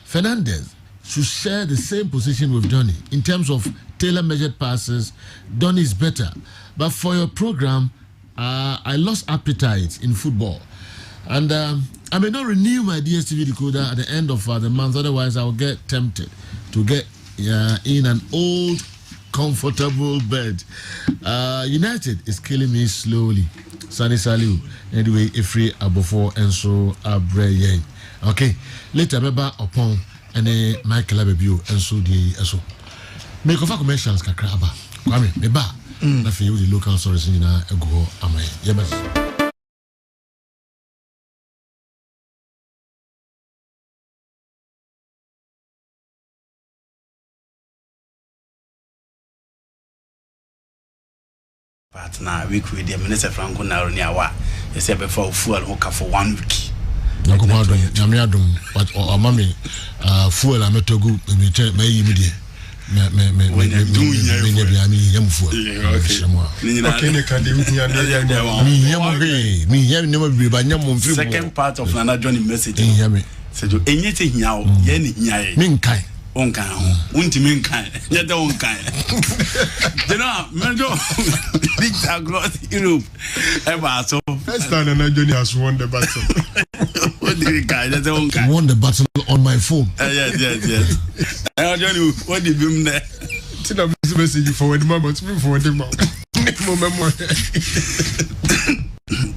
Fernandez should share the same position with Donny in terms of tailor-measured passes. Donny is better, but for your program, I lost appetite in football, and I may not renew my DSTV decoder at the end of the month, otherwise I will get tempted to get in an old, comfortable bed. United is killing me slowly. Sunny Salu. Anyway, Ifri Abofo and so Abreye. Okay, later Beba upon and Michael Abebu and so the so. Make of commercials kakraba. Kwame, Beba. Na for you the local sources in a go amay. Yebas. But now we could the Minister Franco Naroniawa, you said before fuel hookah for 1 week. Nakumado, Yamiadum, but or mammy, fuel I'm to go, may immediate. Me second part of Nana Johnny message. Said you anything now, Yenny Minkai. Onka, Untiminkai, yet the Onkai. You know, Mendo, big across Europe. Ever so. First time Nana Johnny has won the battle. What did he guy? That's Onkai. Won the battle on my phone. Yes. I don't know what did you there. Did I message you forward moment for the moment?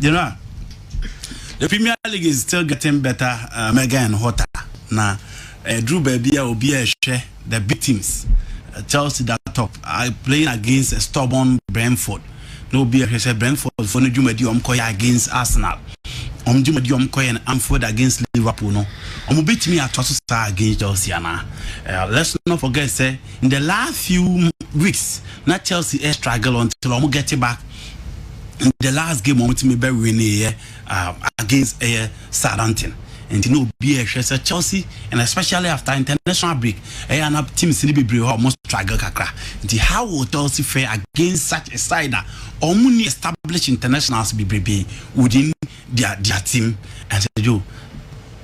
You know, the Premier League is still getting better, mega and hotter. Now, Drew Baby will be a share the big teams. Chelsea that top. I playing against a stubborn Brentford. No be a share Brentford for no Jumedi against Arsenal. Jumedi and Amford against Liverpool. No, beat me at Tossa against Chelsea. Let's not forget, say in the last few weeks, not Chelsea struggle until get it back. In the last game, me be winning against Southampton. And you know, Chelsea, and especially after international break, and up teams in the almost struggle kakra. And how will Chelsea fare against such a side that only established internationals be within their team? And you,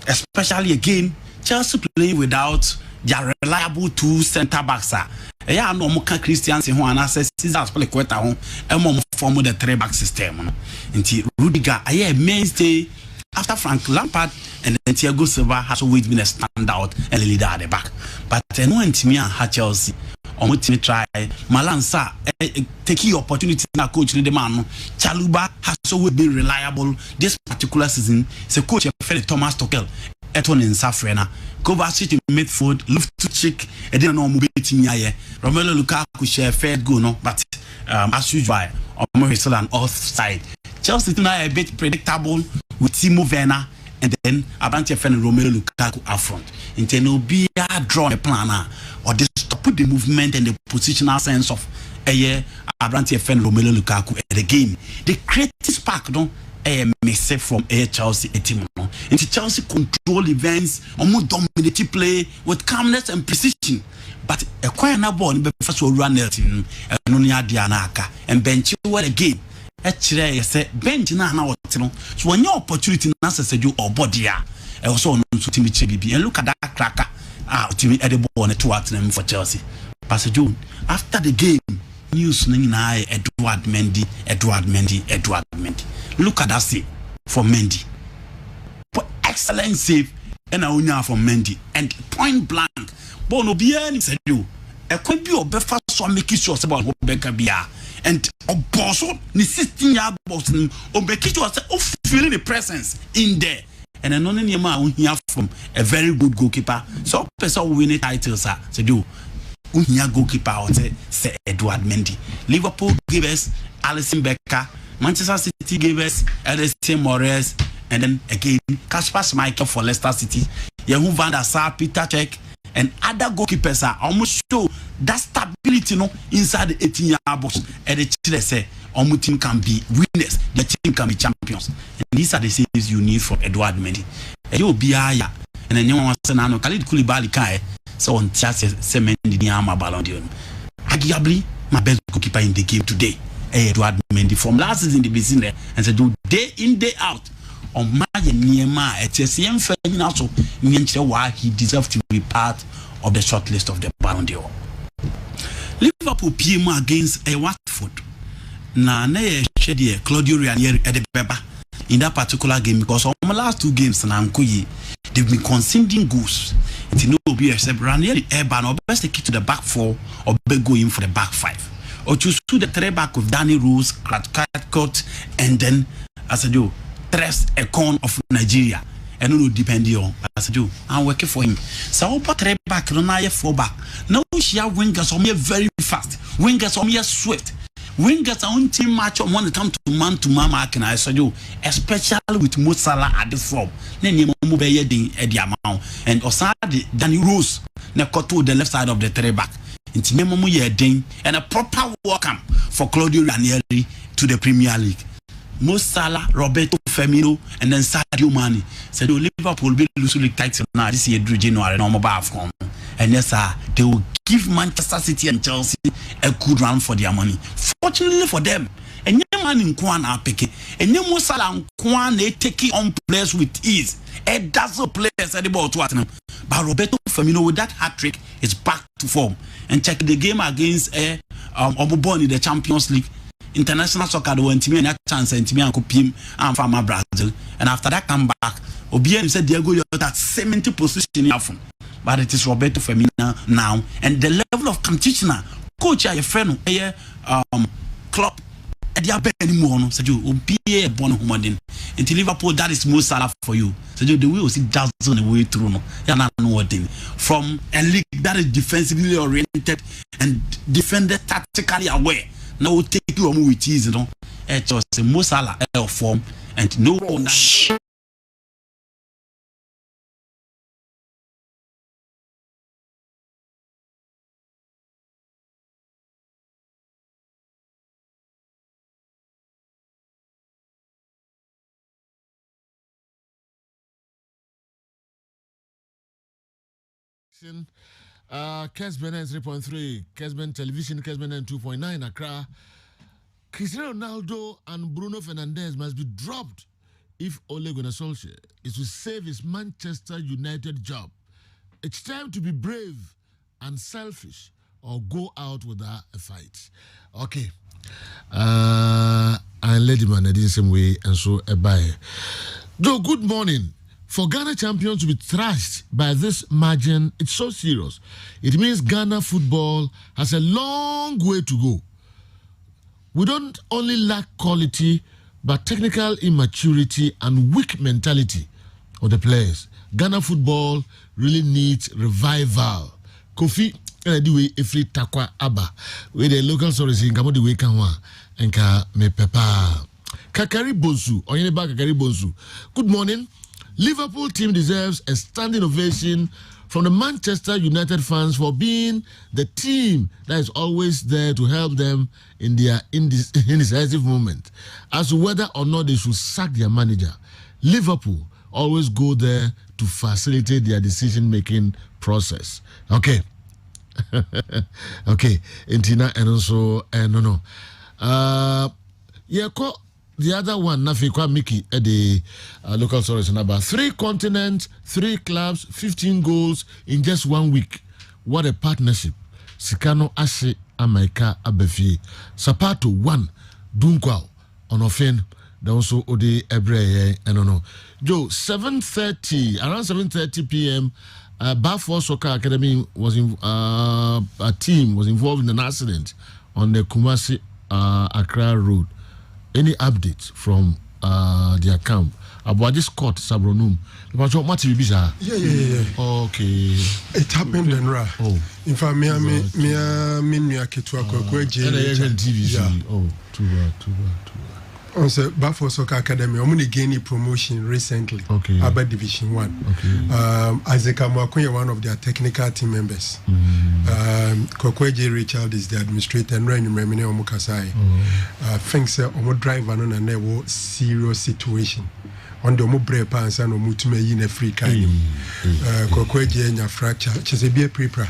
especially again, Chelsea playing without their reliable two centre backs. Yeah, no more Christians who are Caesars play quite home, and more form the 3-back system. And Rudiger, I mainstay. After Frank Lampard and then Thiago Silva has always been a standout and a leader at the back. But no one to me and Chelsea on what me try Malansa take the opportunity now coach the man. Chaluba has always been reliable this particular season. It's a coach Thomas Tuchel Eton in Safrena. Kovacic in midfield, Loftus-Cheek, and then no mobility here. Romelu Lukaku share fair go no, but as usual, on still an offside. Chelsea tonight a bit predictable with Timo Werner and then Abante Fen Romelu Lukaku up front. Intendo be a draw a planner or this to put the movement and the positional sense of a year Abante Fen Romelu Lukaku at the game. The creative spark don't a message from a Chelsea team. Into Chelsea control events, almost dominate play with calmness and precision. But a quiet ball first will run it in Nunia Dianaka and bench over the game. Actually, I said bench now. So when your opportunity answers you or body, I also know to Timmy Chibi and look at that cracker. Timmy edible on a 2 for Chelsea. Pastor June, after the game, news I Edward Mendy. Look at that save for Mendy. Excellent save and I for Mendy and point blank. Bono Bien said you. A could be a breakfast so make it sure about what Becca Bia and a boss ni 16-year Boston or make it was feeling the presence in there. And an only man here from a very good goalkeeper. So person win titles said you. Unya goalkeeper or say Edward Mendy. Liverpool gave us Alisson Becker. Manchester City gave us Ederson Moraes, and then again Kasper Schmeichel for Leicester City. Yehu van der Sar, Peter Cech, and other goalkeepers are almost show that stability inside the 18-year box. And the Chile say, almost team can be winners, the team can be champions. And these are the saves you need from Edward Mendy. And you will be higher. And then you want to say, Khalid Koulibaly kai. So on Chelsea, Mendy Niama Ballon d'Or. Arguably, my best goalkeeper in the game today. Edward Mendy from last season the business and said do day in day out on my Niema also why he deserves to be part of the short list of the Ballon d'Or. Liverpool PM against a Watford. Na shedi Claudio Ranieri at the Beba. in that particular game because on the last 2 games they've been conceding goals. It will be except Ranieri Urban or best take it to the back 4 or go in for the back 5. Or choose to the 3 back with Danny Rose, Cut, and then as I do, Tres Econ of Nigeria. And no depending on as I do, I'm working for him. So I'll put 3 back, no 4 back. Now she have wingers on me very fast, wingers on me swift. Wingers are on team match on one time to man marking. I saw you, especially with Mo Salah at the form. Then you move at the amount and Osadi Danny Rose na cut to the left side of the 3 back. Into Memo Yedin and a proper welcome for Claudio Ranieri to the Premier League. Mo Salah, Roberto Firmino, and then Sadio Mane. Said Liverpool will be losing league title now this year, January, no mobile form. And yes, they will give Manchester City and Chelsea a good run for their money. Fortunately for them, and your man in Kwan are picking, and your Mo Salah Kwan they taking on players with ease. A dozen players at the ball to them. But Roberto Firmino with that hat trick is back to form. And check the game against Obobon in the Champions League. International soccer they went to me and a chance and to me and Kupim and from Brazil. And after that come back, Obian said Diego you're that 70 position often. But it is Roberto Firmino now. And the level of competition now, coach your friend club at the anymore. Said you be a born human until Liverpool that is Mo Salah for you. Said you the way was it does on the way through no. You not know what thing. From a league that is defensively oriented and defended tactically aware. Now we'll take you on with ease, you know. It's just a Mo Salah form and no one. Kessben 3.3, Kessben Television, Kessben 2.9, Accra. Cristiano Ronaldo and Bruno Fernandes must be dropped if Ole Gunnar Solskjaer is to save his Manchester United job. It's time to be brave and selfish or go out without a fight. Okay. And lady man, I did the same way, and so a buy. Joe, good morning. For Ghana champions to be thrashed by this margin, it's so serious. It means Ghana football has a long way to go. We don't only lack quality, but technical immaturity and weak mentality of the players. Ghana football really needs revival. Kofi, anyway, every takwa aba, with the local stories in Kamo the way kanwa, and ka me pepa. Kakari Bonsu, or any back Kakari Bonsu. Good morning. Liverpool team deserves a standing ovation from the Manchester United fans for being the team that is always there to help them in their indecisive moment. As to whether or not they should sack their manager, Liverpool always go there to facilitate their decision-making process. Okay. Okay. Intina and also, no. The other one, Nafikwa Miki, at the local source number 3 continents, 3 clubs, 15 goals in just 1 week. What a partnership. Sikano Ashe Amaika Abefi. Sapato 1, Dunkwao, Onofen, also Ode Ebre, and no. Joe, 7:30, around 7:30 p.m., Bafor Soccer Academy was a team was involved in an accident on the Kumasi Accra Road. Any updates from their camp about this court Sabronum? Yeah. Okay. It happened in Ra. Oh. In fact, me Ketwa TV. Oh, too bad. On the Bafor Soccer Academy, I'm going to gain a promotion recently. Okay. About Division 1. Okay. Isaac Amwakoye, one of their technical team members. Kokweje Richard is the administrator and Renu Remine Omukasai. Thanks, Omo driver no na newo serious situation. On the Mobre Pans and Omutume in a free kind. Kokweje nya fracture. Chesebie prepra.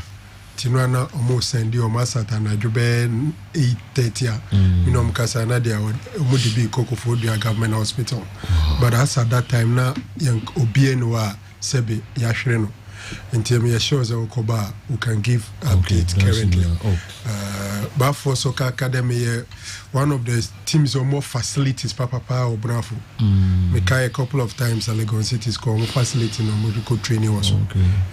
Tinuana almost send you Masata and Ajuben 8:30. You know, Mukasana, they would be Coco for their government hospital. But as at that time, now, young Obienwa Sebi Yashreno. in terms of shows Okoba who can give updates currently. But for Soccer Academy, one of the teams or more facilities, Papa or Bravo. A couple of times at Legon City's called more facility no medical training also.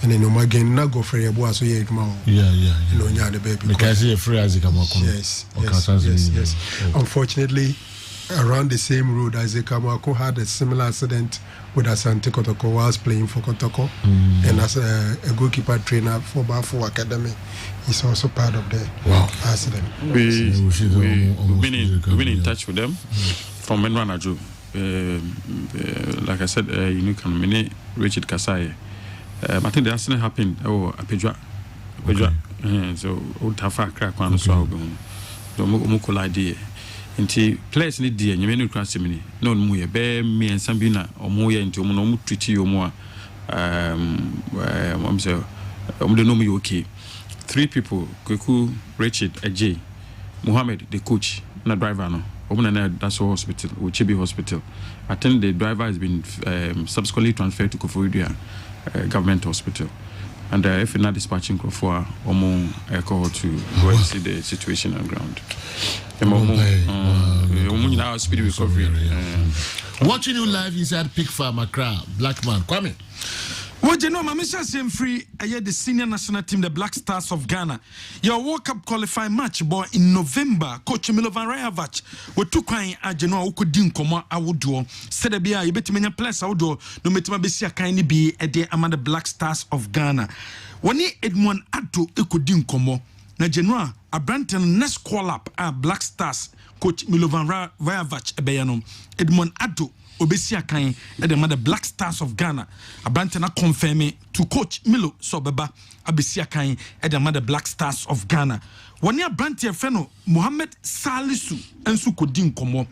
And then again, not go for your boy, so you know, the baby. Because you're free as you come. Yes. Unfortunately, around the same road, Isaac Kamako had a similar accident with Asante Kotoko whilst playing for Kotoko. And as a goalkeeper trainer for Bafo Academy, he's also part of the accident. We've been in touch with them from Menwanaju. Like I said, you can many Richard Kasai. I think the accident happened. Apejwa. So old Tafa crack one so Mukola idea. Nti players ni die nyame no kwase mini na onmu ye be me ensam bi na omo ye nti omo no mu treat yo mo am say omo de no mu okay. 3 people Kweku, Richard, Ajay, Mohammed the coach na driver no omo na that's hospital Uchibi hospital. I think the driver has been subsequently transferred to Koforidua government hospital. And if you're not dispatching for call to go and see the situation on ground. Speedy recovery. Watching you live inside Pig Farm Accra, Black Man. Kwame. Well, you know, Mamisha same free. I had the senior national team, the Black Stars of Ghana. Your World Cup qualifying match, boy, in November. Coach Milovan Rayavac, we took kind at Genoa who could din come I would do. Said a beer, you bet me a place I would do. No matter my besia kindly be a day among the Black Stars of Ghana. When he Edmond Addo, it could din come. Na Genoa, a Branton next call up our Black Stars. Coach Milovan Rayavac, a Bayano. Edmond Addo. Obesia Kain at the mother Black Stars of Ghana. A Brantana confirming to Coach Milo Sobeba Abesia Kain at the mother Black Stars of Ghana. 1 year Brantia Feno Mohammed Salisu and Sukodin Komo.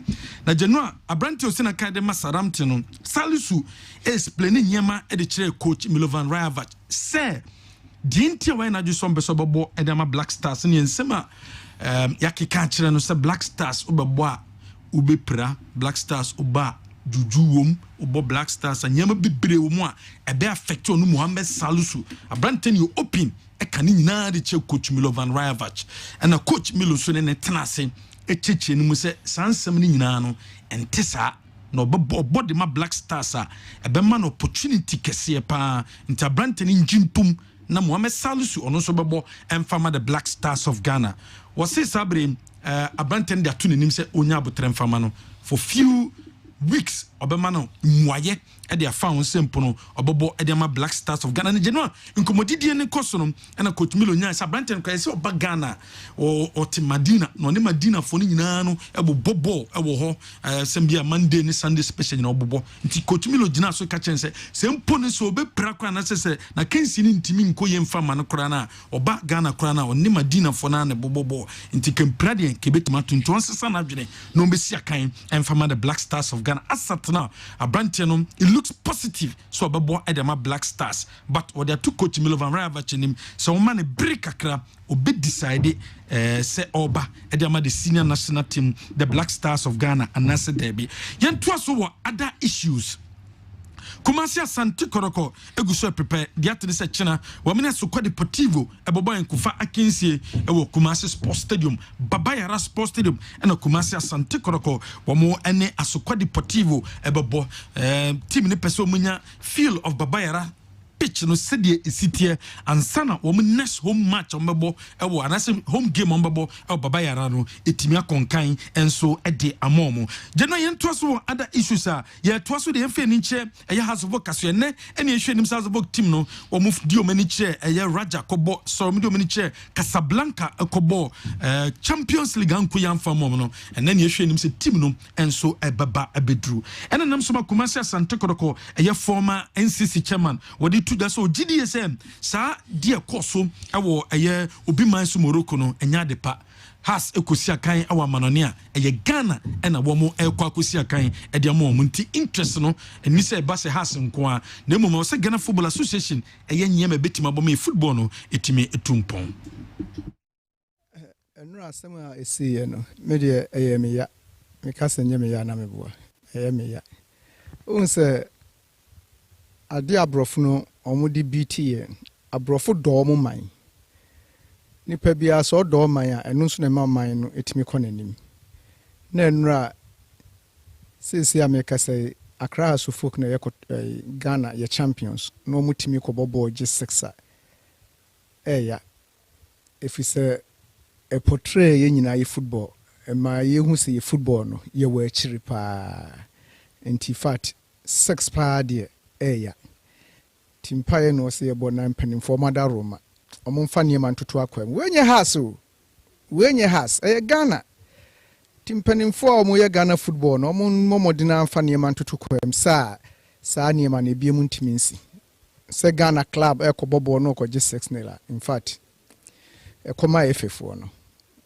Na Genoa a Brantio Sena Kadema Saramtino Salisu explaining Yama at the chair Coach Milovan Rayavac. Say, Dintia when I do some besobo at the Black Stars and Yensema Yaki Kachira no say Black Stars Ubaboa Ubepra Black Stars Uba. Juju obo Black Stars and yama bibre wo mu a ebe affect onu Mohammed Salisu abranten you open e kan nyina de che Coach Milovan Rayavac and a Coach Milo so ne tenase e cheche ni mu se sansem ni nyina no ente sa na obo de ma Black Stars a ebe ma no opportunity kese pa nti abranten njimpum na Mohammed Salisu ono so bebo emfama the Black Stars of Ghana was say sabre abranten de atu nim se onya abotre emfama no for few weeks obemano mwaye e de afa simple no obobo e de ma Black Stars of Ghana ne Genoa inkomodidie ne koso no na Coach Milo nya sa Branton kwa se oba Ghana o te Madina no ne Madina fo ne nyina no e bobo e wo ho sembia Monday ne Sunday special no obobo nti Coach Milo gina so ka chen se sempo ne so obepra kwa na se na kensi ne ntimi nkoye mfa ma no kora na oba Ghana kora na ne Madina fo na ne bobo nti kempra de kebetima tuntu sesa na dwene no mbesi akan emfa ma the Black Stars of Ghana asatna Branton it looks positive so ababo edema Black Stars but what they took Coach Milovan Rayavac him so man break akra obi decide say oba edema the senior national team the Black Stars of Ghana and Nasa Derby yento so other issues Kumasi Asante Koroko eguso prepare the atene se chena wamene Sokwa Deportivo ebobo enkufa akinsie ewo Kumasi Sports Stadium Babayara Sports Stadium ena Kumasi Asante Koroko wamo ene Sokwa Deportivo ebobo team ne pese omunya feel of Babayara pitch no sedie esitie ansana wo next home match ombebo ewo anase home game ombebo e Babayara no etimi akonkan enso ede amomo Genoa yento so other issues a ye to so de emfe ni che eye House of Kaso ne ene ehwe nim House of team no wo mu dio mani che eye Raja kobo so dio mani che Casablanca kobo Champions League anko yamfa mom no ene ne ehwe nim se team no enso ebaba abedru ene nam so Kumasi Asante Kodoko eye former NCC chairman wodi to that so GDSM sa dia koso ewo eye obi man su Morocco no enya de pa has ekosia kan awa manone a eye Ghana ena wo mo ekwa kosia kan e de mo nti interest no eni se ba se has nko a na mo se Ghana Football Association eye nyema betima bo me football no etimi etumpon enu asem a esi no me de eye me ya me kasa nyeme ya na me boa eye me ya unse ade abrofo no ɔmo de BT abrofo dɔɔ mo man nipa bia so dɔɔ man a ɛno nso na ma man no etimi kɔ n'anim na enura sisi America sɛ Accra so folk na yɛ Ghana yɛ champions no ɔmo timi kɔ bɔbɔ gye 6 a ɛya efisɛ a portray yɛ nyina yɛ football ma yɛ hu sɛ yɛ football no yɛ wɔ akyiri paa nti fat 6 paa deɛ ɛya timpaye no sɛ yɛbɔ na mpanimfoɔ mada Roma ɔmo mfa nneɛma ntoto akwam wenye has ɛyɛ Ghana timpanimfoɔ a ɔmo yɛ Ghana football no ɔmo mmɔmɔdena mfa nneɛma ntoto kwam saa nneɛma na ebie mu ntimi nsi sɛ Ghana club ɛkɔbɔ bɔɔl no kɔgye 6-0 in fact ɛkɔma ɛfefoɔ no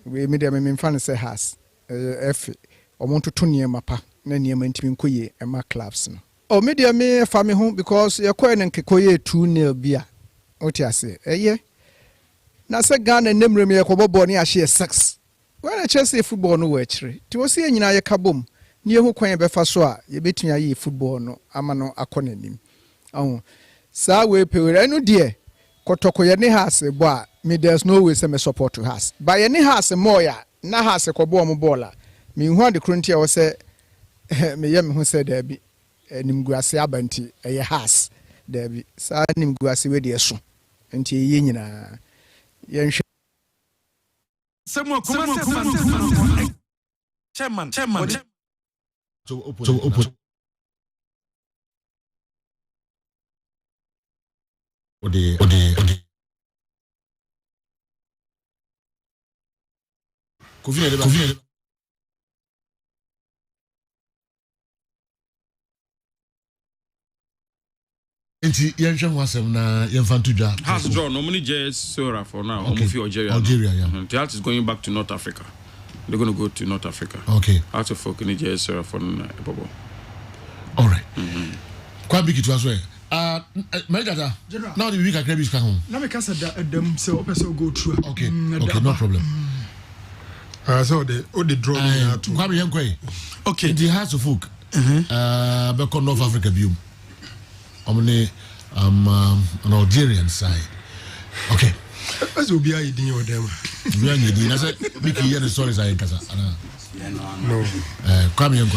we me dem me mfa no sɛ has ɛfe ɔmo ntoto nneɛma pa na nneɛma ntimi nkɔyie ɛma clubs no media me fa me ho because ye koy ne nkekoye 2-0 bia oti ase na se Ghana nemrem ye kobobɔ ne ahye 6 when Chelsea football no were akire ti wo se nyina ye kabom ne ehu kwan be fa so a ye betumi ayi football no ama no akɔ nanim saa we pewere no de kotoko ye ne has bo a me there's no way say me support to has but ye ne has moya na has kɔbɔ mo ball a me hu ade krontia wo se me ye me hu se da bi nimguase abanti ɛyɛ has dabi saa nimguase we de so nti yɛ nyina yɛnhwɛ chairman so open ode Kofi Enti yenhwe ho asem na yemfa ntodwa has draw normally just Sora for now almost Algeria yeah. The Heart is going back to North Africa. They're going to go to North Africa. Okay. Out of folk in just Sora for Bobo. All right. Quite big it was well. Megata. Now the week I grab his home. Na me kasa da adam se o person go through. Okay. Okay, no problem. So the draw me to. Kwabi yenkwe. Okay. The Heart of folk. Back on North Africa view. An Algerian side. Okay. As will be a deal with them. We are needing. I said, Mickey, the stories I casa. No. Come here,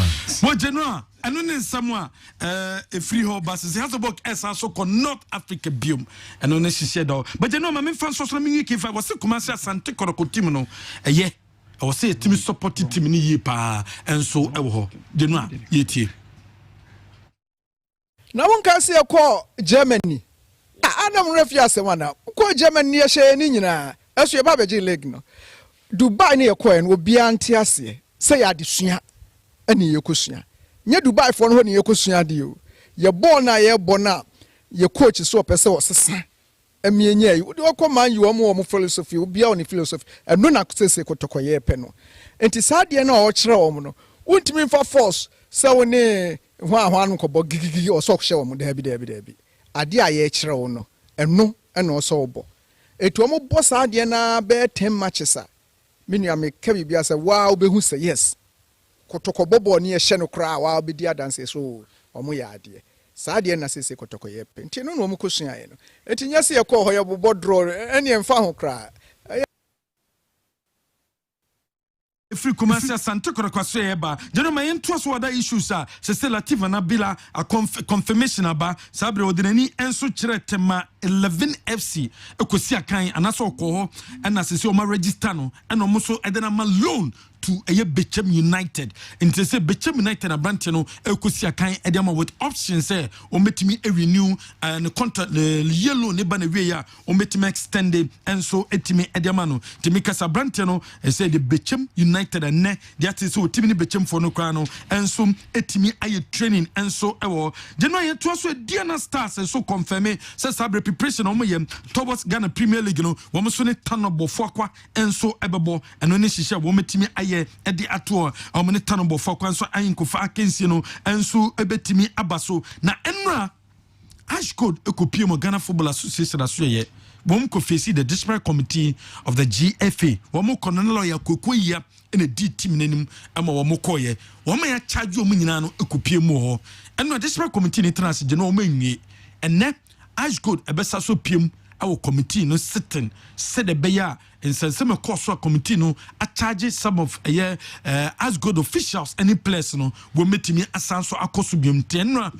Well, General, I know someone a free hall buses. He has a book as also called North Africa Biome. And on she said, but you know, my main fans social media, if I was a commercial Santa Corocotimono, a year, I was say a team supported team in ye pa, and so, General, yet. Na won ka se ko Germany Adam refia se wana ko Germany ye hye ni nyina aso ye ba beje league no Dubai ne ye ko en obi ante ase se ya adesua ani ye kosua nye Dubai fo no ne ye kosua de o ye ball na ye bɔ na ye coach so pese o sesa amienya yi wo ko man yi wo mo philosophy obi a oni philosophy eno na se kotokoye pe no enti saa de na o kyerɛ wo no wontimi fa force se wo ne hwa no kɔbɔ gigigi o so hye wo mo dabi ade a ye kyerɛ wo no eno o so wo bɔ etu mo bɔ saa de na be 10 matches a menua me ka bibia sɛ wa wo behu sɛ yes kotokɔbɔ ne ye hye no kra wa be di adanse so o mo ya ade saa de na sese kotokoye pe nti no mo kosua ye no enti nya se ye kɔ hɔ ye bobɔ draw ene emfa ho kra free commercial Santa Corocasio eba. Gentlemen, yen twas what issues are. Se Lativa na bila a confirmation aba. Sabre odinani enso chiretema 11 FC. Ekosia kan anaso ko and asese o ma register no and omoso edena ma loan to a Bechem United. And to say Bechem United a branch no ekosia kan edema with options say o metimi a renew and contract the yellow neba na we ya o metimi extended and so etimi edema no. Timika sa branch no e say the Bechem United and ne that is so timi Bechem for no krano and so etimi aye training and so ewo. January to so Diana Stars and so confirm say sabre preparation o yem towards Ghana Premier League no wo mo so ne tanobo fokwa and so ebebo and no ne hihye wo metimi aye edi ato amene tanobo fokwa so ayinkofa akensie no enso ebetimi abaso na enra hash code ekopie mo Ghana Football Association asoye wom ko face the disciplinary committee of the GFA wom ko no lawyer kokoyia ene di team nanim ama wom koye wom ya charge wom nyina no ekopie mo ho enra disciplinary committee ni trans je no wom enwie enne Ice Gold ebesa so piem our committee no sitting said the beya and some course committee no a charge some of as good officials any place no will meet me a sanso akosubium tenra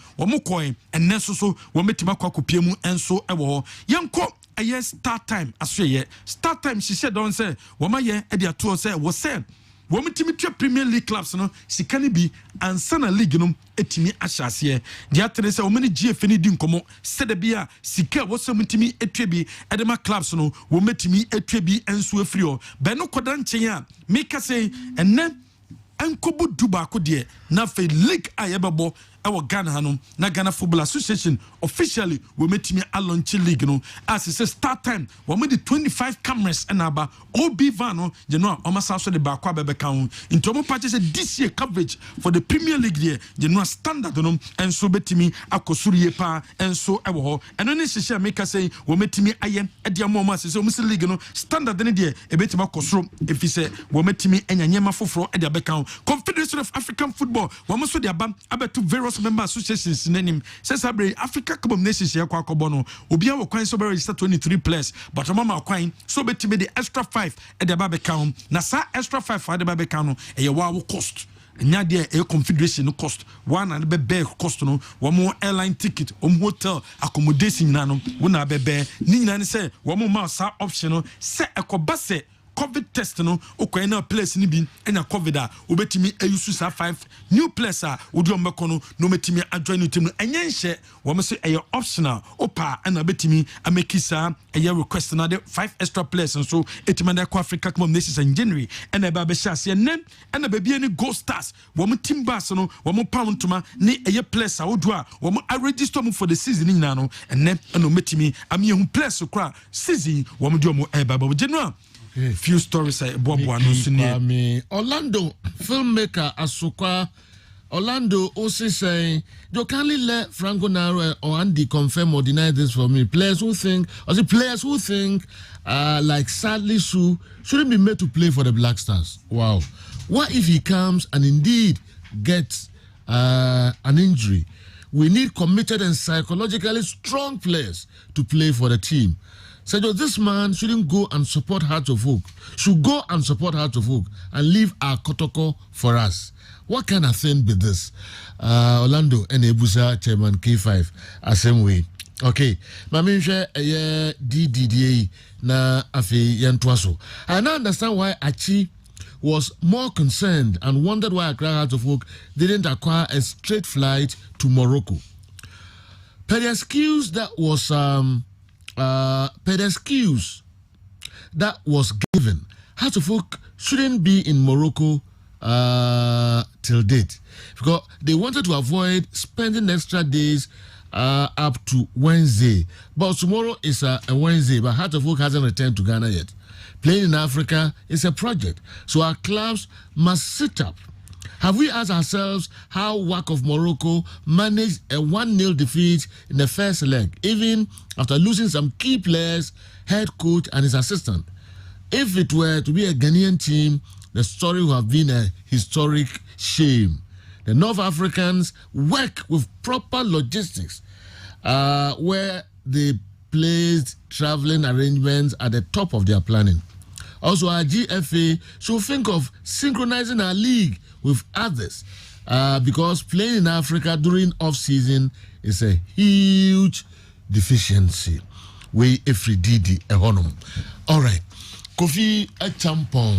coin and neso so will meet me kwakupiemu and so ewo yanko a year start time as ye start time she said don't say wama ye edia to say was said women Premier League clubs no sikani bi ansana league no etimi ahyase dia tere se women GF ni di nkomo sede bia sika wosem timi etwe bi edema clubs no wometimi etwe bi enso afiri o be no koda nchen a meka say enne enkobu dubako de na fe league ayebebo ewo Ghana hanom na Ghana Football Association officially wometimi alonchi league no as it says start time women the 25 cameras and aba OB van no je no omasa so de ba kwa bebe kan into mo patch say this year coverage for the Premier League there je no standard no enso betimi akosuriye pa enso ewo ho eno ne hihye make say wometimi aye e de mo ma say omusi league no standard ne there e betimi akosuro efi say wometimi anyanyema foforo e de be kan Confederation of African Football womo so de aba abetu various member associations nanim says Sabre Africa Cup of Nations here kwa kobono obia wo kwan so be register 23 players but mama kwan so betime the extra 5 e de ba be kan na sa extra 5 for de ba be kan no e wa wo cost nya de e confederation no cost one and be cost no wo mo airline ticket hotel accommodation na no wo na be ni nyina ne say wo mo ma sa option no se ekoba se COVID test no okwa na place ni bi enya COVID a obetimi ayusu sa 5 new place a odi ombeko no no metimi adjoin no tim enye nhye wo me say eye optional opa na betimi amekisa eye request na the 5 extra players and so etimanda kwa Africa Cup of Nations in January ena ba be shase enen ena ba bia ni Gold Stars wo mo team bass no wo mo pound tuma ni eye place a odo a wo mo register mo for the season nyina no enne eno metimi amiehu place kra season wo mo di mo eba ba general few stories Bobo me Orlando filmmaker Asukwa Orlando also saying you can't let Franco Naro or Andy confirm or deny this for me. Players who think like Sadly Sue shouldn't be made to play for the Black Stars. Wow. What if he comes and indeed gets an injury? We need committed and psychologically strong players to play for the team. So this man shouldn't go and support Heart of Oak. Should go and support Heart of Oak and leave our Kotoko for us. What kind of thing be this? Orlando and Ebusa Chairman K5 same way. Okay. Mamisha DDDA na afi yantwaso. I now understand why Achi was more concerned and wondered why Accra Heart of Oak didn't acquire a straight flight to Morocco. Per the excuse that was given, Heart of Oak shouldn't be in Morocco till date because they wanted to avoid spending extra days up to Wednesday. But tomorrow is a Wednesday, but Heart of Oak hasn't returned to Ghana yet. Playing in Africa is a project, so our clubs must sit up. Have we asked ourselves how WAC of Morocco managed a 1-0 defeat in the first leg, even after losing some key players, head coach and his assistant? If it were to be a Ghanaian team, the story would have been a historic shame. The North Africans work with proper logistics, where they placed traveling arrangements at the top of their planning. Also, our GFA should think of synchronizing our league with others because playing in Africa during off-season is a huge deficiency. We every DD a honum. All right. Kofi a champon.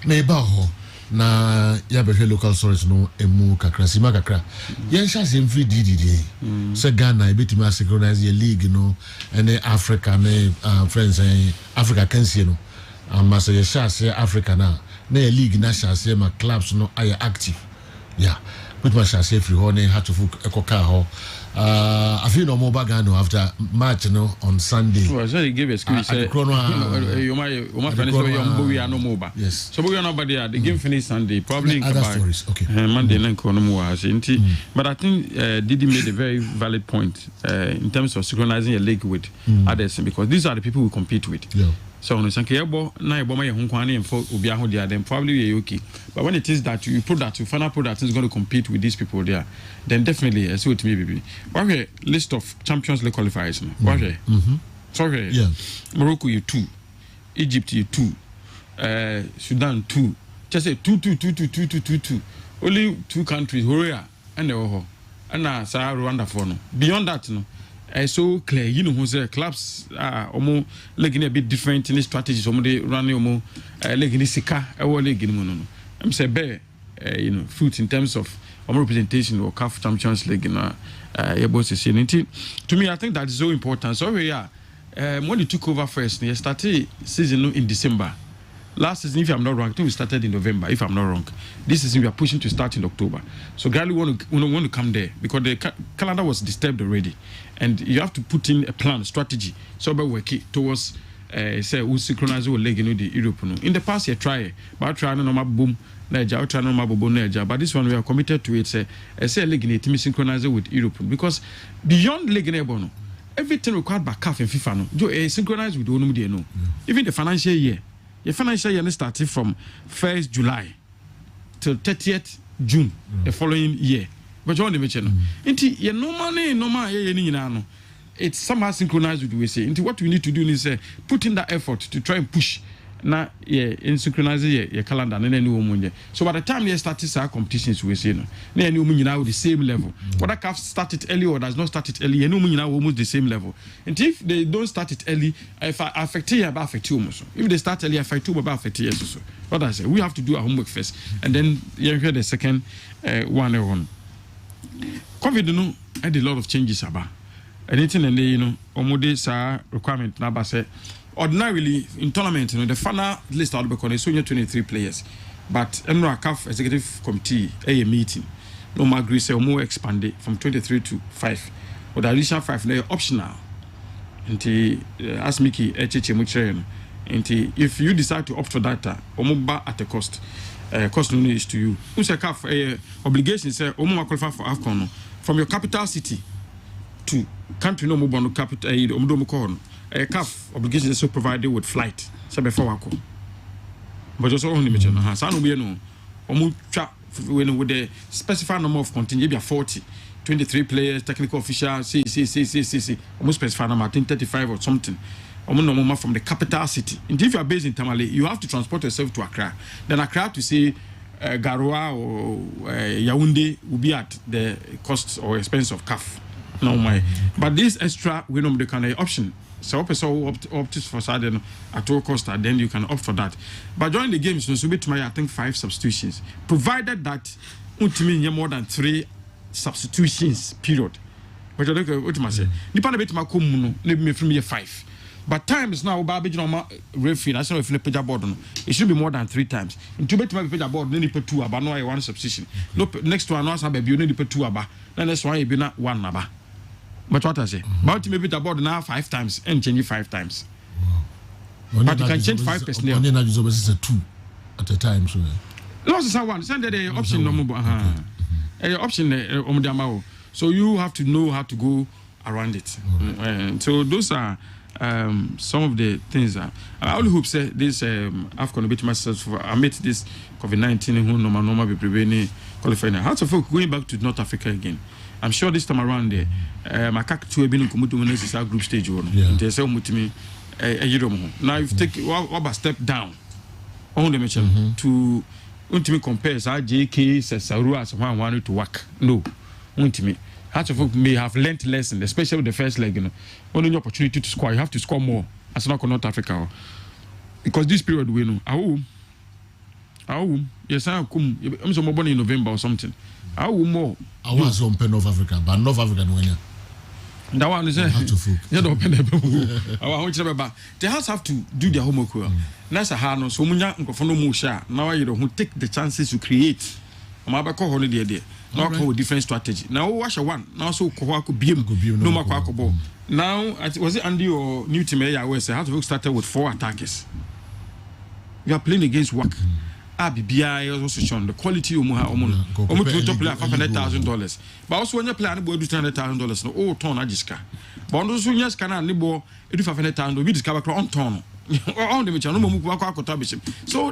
Mebaho na yabehe local source no emu kakra sima kakra. Yen sha sem free DD. Se Ghana ebetimi synchronize your league no and Africa ne friends Africa can see no. Masa ye sha say Africa na league na sha say my clubs no are active. Yeah. Put my sha say free honey had to ekoka ho. I feel no more back after match on Sunday. Well, so he gave a excuse. Yes. So we are nobody. The game finished Sunday. Probably other stories. Okay. Monday but I think Didi made a very valid point in terms of synchronizing a league with others because these are the people we compete with. Yeah. So on sanke ebo na ebo ma ye ho kwan na info obi aho dia then probably you okay. But when it is that you product, you final product is going to compete with these people there, then definitely I see what me baby. What list of Champions League qualifiers? What sorry, yeah. Morocco you 2, Egypt you 2, Sudan 2. Just say 2. Only 2 countries, Korea and the and Sarah Rwanda for no. Beyond that, no. So clear, you know, who say clubs are almost like a bit different in the strategies. Almost running almost like in the Sika, or like in no. I'm saying bear, you know, fruit in terms of representation or CAF Champions League in to me, I think that is so important. So yeah, when you took over first, you started season in December. Last season, if I'm not wrong, I think we started in November. If I'm not wrong, this season we are pushing to start in October. So gradually, we want to come there because the calendar was disturbed already, and you have to put in a plan, strategy. So we work towards say we synchronize with leg in the Europe. In the past, you try, but try no boom. But this one we are committed to it. Say leg in it, synchronize with Europe because beyond leg in everything required by CAF and FIFA no, synchronize with the no. Even the financial year. Your financial year started from 1st July till 30th June the following year. But you want to mention it's somehow synchronized with what we say. What we need to do is put in that effort to try and push na in synchronizing your calendar and then so by the time you start our competitions we say no now the same level. Whether CAF started early or does not start it early, now almost the same level. And if they don't start it early, if I affect you, about affect you also. If they start early, affect you, about affect you also. What I say, we have to do our homework first, and then you hear the second one. COVID, had a lot of changes about anything, and almost requirement now, say. Ordinarily, in tournament, the final list out because only 23 players. But MRA CAF Executive Committee, a meeting, no more agree, say more expanded from 23 to 5. Or the additional 5, they are optional. And ask Mickey, and if you decide to opt for data, omoba at a cost, cost only is to you. Who say CAF obligation say omo qualify for AFCON from your capital city to country no more capital omodo CAF obligation is so provided with flight. So before I come, but just only mention. Some we know. With the specified number of contingent, be 40, 23 players, technical officials, see. Almost specified number, I think 35 or something. Almost from the capital city. And if you are based in Tamale, you have to transport yourself to Accra. Then Accra to say Garoua or Yaoundé will be at the cost or expense of CAF. No my. But this extra we know the kind of option. So opt for sudden at all cost, then you can opt for that. But during the games, so be I think 5 substitutions, provided that ultimately more than 3 substitutions. Period. But what must say? Nipa bit ma come no, from year 5. But times now, Baby referee, national referee page board. It should be more than 3 times. In 2 my page board, no need 2 about no 1 substitution. No next one, no baby, you need 2 about. Then that's why you be not 1 about. But what I say, but maybe the board now 5 times and change 5 times. Wow. But you can change 5 percent. Only that is always a 2 at a time. So, lots of one. Send the option no more. Option so you have to know how to go around it. So those are some of the things that I only hope say this AFCON a bit myself. I met this COVID-19 who normal be preventing qualifying. How to folk going back to North Africa again. I'm sure this time around there, my to be in group stage one. They say me now if take a step down on the mention to ultimately compare JK Saru as one wanted to work. No, ultimately. How folk may have learnt lesson, especially the first leg, only an opportunity to score, you have to score more as not North Africa. Because this period we know yes, I'm born in November or something. I more. I was on North Africa, but North African winner. That one is they have to do their homework well. That's a hard no. So munya nkofo no sha. Now you who take the chances to create. Amabako holiday there. Now call different strategy. Now wash one. Now so ko BM no makwa ball. Now was it Andy or new team where say how to started with 4 attackers. You are playing against work. BBI also shown the quality to play $500,000. But also when you play $200,000, no turn ajiska. But also yes can any bo $500,000 we discover on turn. So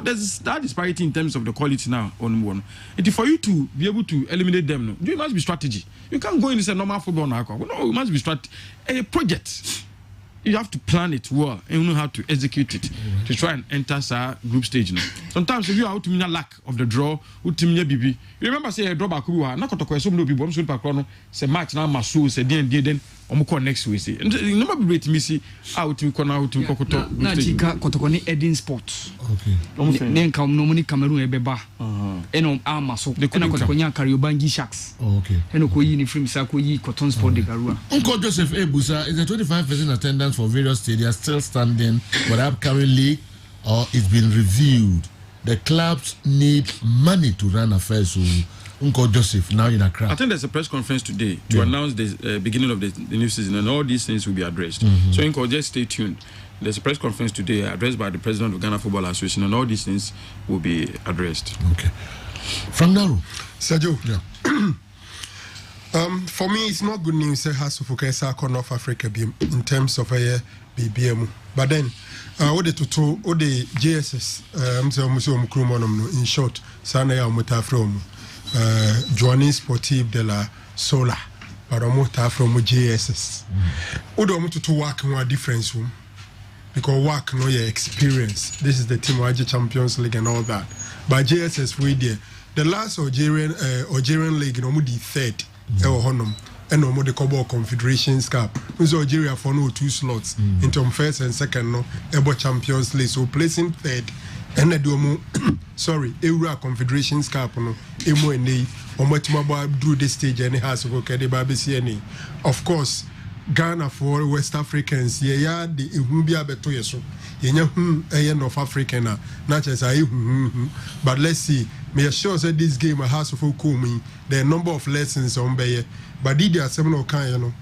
there's that disparity in terms of the quality now on one. And for you to be able to eliminate them, no, you must be strategy. You can't go in and say normal football now. No, it must be a project. You have to plan it well and you know how to execute it to try and enter group stage. No? Sometimes if you are out to mean a lack of the draw, you remember say a draw back who are not going to some people, say match now, Masu, say then next week. And the number be to me see out to corner out to Kokoto. Nachika Kotokoni Edin Sports. Okay. Then come no money Cameroon Ebeba. Eno Amaso. The Kotokonya Kariobangi Sharks. Okay. Eno Koyi from Sakoyi Cotton Sport de Garua. Uncle Joseph Ebusa, is the 25% attendance for various stadiums still standing for the upcoming league, or it's been reviewed? The clubs need money to run affairs. So Uncle Joseph, now in Accra. I think there's a press conference today to announce the beginning of the new season, and all these things will be addressed. So Uncle, just stay tuned. There's a press conference today addressed by the president of Ghana Football Association, and all these things will be addressed. Okay. From Naru. Sergio. Yeah. For me, it's not good news. It has to focus on North Africa in terms of a BBM. But then, what the JSS, in short, Sanaya Mutafrom, Joanne Sportive de la Sola, Paramota from JSS. Odo to work more difference room because work no your experience. This is the team Waji Champions League and all that. But JSS we there. The last Algerian league no the third. And no more the Cobalt Confederations Cup. So Algeria for no 2 slots into first and second no Ebo Champions League. So placing third and the Duomo Euro Confederations Cup no Emo and they do this stage and it has to go Baby. Of course, Ghana for West Africans, the Umbia Betoyeso. Of African not just but let's see. Me assure that this game has to focus me the number of lessons on Bayer, but did there several kind,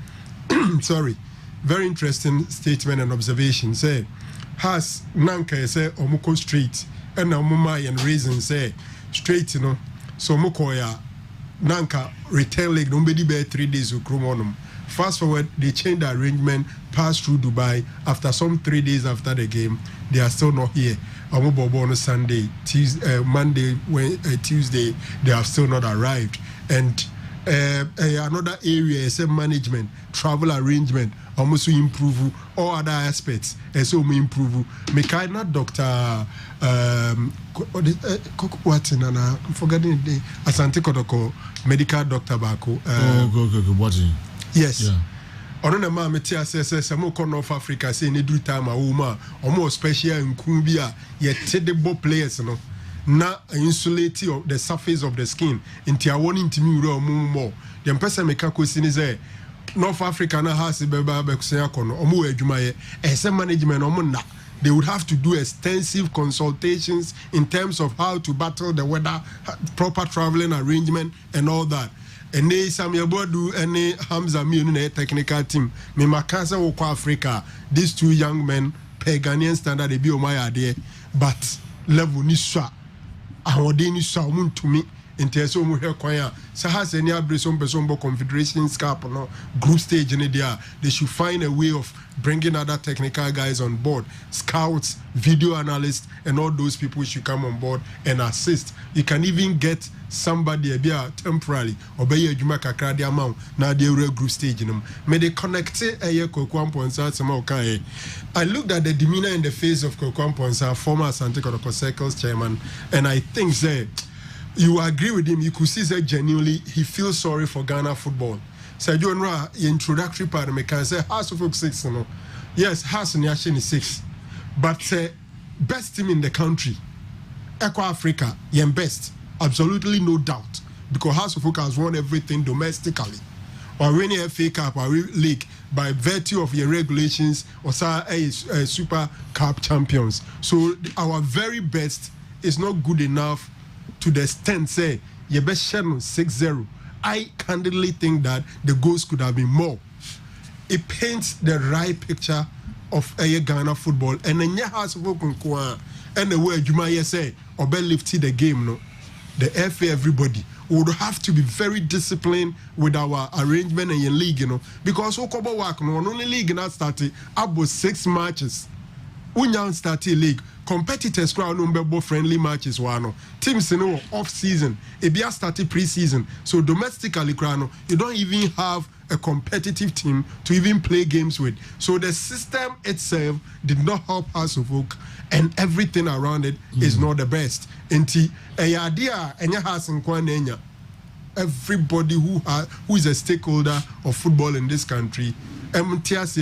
sorry, very interesting statement and observation. Say has Nanka say Omuko Street and Omuma and reason say straight, so Mukoya Nanka return leg nobody bear 3 days with Krumonum. Fast forward, they changed the arrangement, passed through Dubai. After some 3 days after the game, they are still not here. On Sunday, Tuesday, Monday, Tuesday, they have still not arrived. And another area is management, travel arrangement, almost to improve all other aspects. And so we improve. Mekaina Doctor, what's in I'm forgetting the name. Asante Kodoko, medical doctor Bako. Yes. Yeah. Ono na ma meti asese se mo ko North Africa say ne do time a wo ma omo special nkun bi a ye tedebo players no na insulate of the surface of the skin into a one intimi wura omo mo dem pese meka kosi ni say North Africa na has beba be kusen akono omo adwuma ye ese management omo na they would have to do extensive consultations in terms of how to battle the weather, proper traveling arrangement and all that. And they Samuel Bodu and Hamza Mune technical team. Me Makasa Woko Africa. These 2 young men pay Ghanaian standard they be on my idea, but level ni swa. Ahode ni swa mun to me. Inteso mu here kwaya. So has any abreson besombo Confederations Cup no group stage in there. They should find a way of bringing other technical guys on board, scouts, video analysts, and all those people should come on board and assist. You can even get somebody temporarily or be a Juma Kakra the amount now the group stage in them. May they connect a Kokwamponsa. I looked at the demeanor in the face of Kokwamponsa, former Asante Kotoko Circles chairman, and I think that you agree with him. You could see that genuinely he feels sorry for Ghana football. So you know, introductory part of me can say House of Folk 6, yes, House in Yashin is 6, but best team in the country, Eco Africa, yen best, absolutely no doubt, because House of Folk has won everything domestically, or winning FA Cup or league by virtue of your regulations or Super Cup champions. So our very best is not good enough to the extent say your best share 6-0. I candidly think that the goals could have been more. It paints the right picture of Ghana football. And then you have to and the way Jumaya say, Obe lifted the game, no. The FA, everybody would have to be very disciplined with our arrangement in your league, because Okobo work, no, only league not started, about 6 matches. Unyan started league. Competitors crowd number friendly matches one. Teams in off season. Ebia started pre-season. So domestically crowd, you don't even have a competitive team to even play games with. So the system itself did not help us of folk, and everything around it is not the best. Enti idea enya has in everybody who is a stakeholder of football in this country. MTS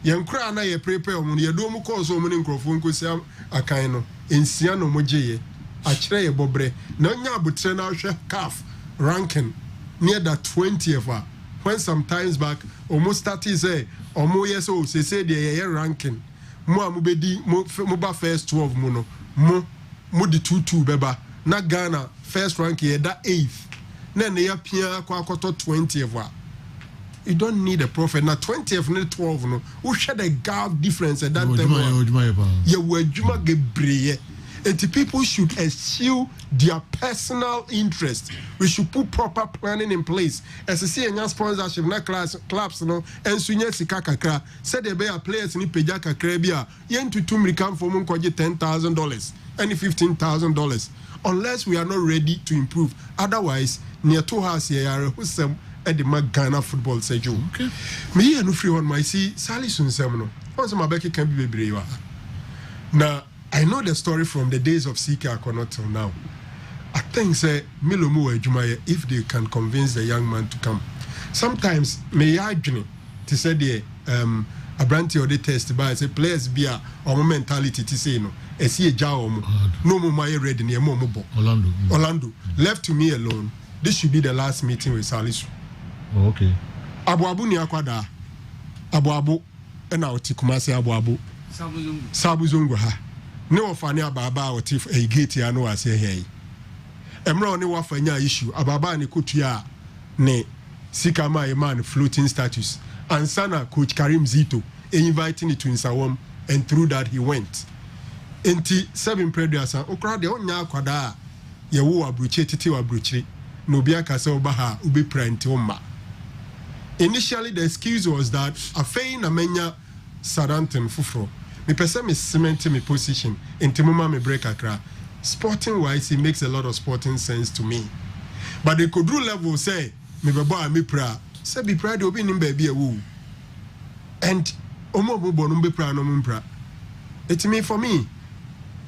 yankra na ye prepare omo ye do mu cause omo ne nkrofo nkosi akan no ensia no moje a kire ye bobre na nya abutre na hwe CAF ranking near that 20th when some times back almost started say omo yes o say the ranking mo amubedi mo ba first 12 mo no mo di 2-2 beba na Ghana first rank ye that 8th na ne ya pia kwa akoto 20th. You don't need a prophet. Now 20th and 12 no. Who share the gap difference at that time? You were Juma Gebreye. And the people should eschew their personal interest. We should put proper planning in place. As I see a sponsorship, na clubs no, and Sunya Sikakakra said there be players in Pejaka Krebia. Yen to come for $10,000 and $15,000. Unless we are not ready to improve. Otherwise, near 2 hours here at the Ghana football say you. Okay. Me no free on my see Sally Sunsem. Once my Becky can be brave. Now I know the story from the days of CK Akonot till now. I think say Milomu Ejumaya if they can convince the young man to come. Sometimes may I dream to say the a brandy or the test by say players be a mentality to say no. I see a jaw no more my ready near Momo Orlando. Left to me alone. This should be the last meeting with Salisu. Oh, okay. Abu ni akwada. Abu ena oti kumase Abu. Sabuzungu ha. Ne ofane ababa oti e gate ya no ase here. Emra oni wafanya issue ababa ni kutua ne sikama a man floating status. And sana coach Karim Zito inviting it to Insawam, and through that he went. Enti 7 predators okra de onya akwada ye wo abruche titi abruche no bia kase obaha ubi print umma. Initially, the excuse was that a fein amenya Saranton Fufro. Me person me cementing my position in Timuma me break akra. Sporting wise, it makes a lot of sporting sense to me. But the Kodru level say me beba me pra. Say be proud obi nim baby a woo. And omo bobo no be pra no mpra. It me for me.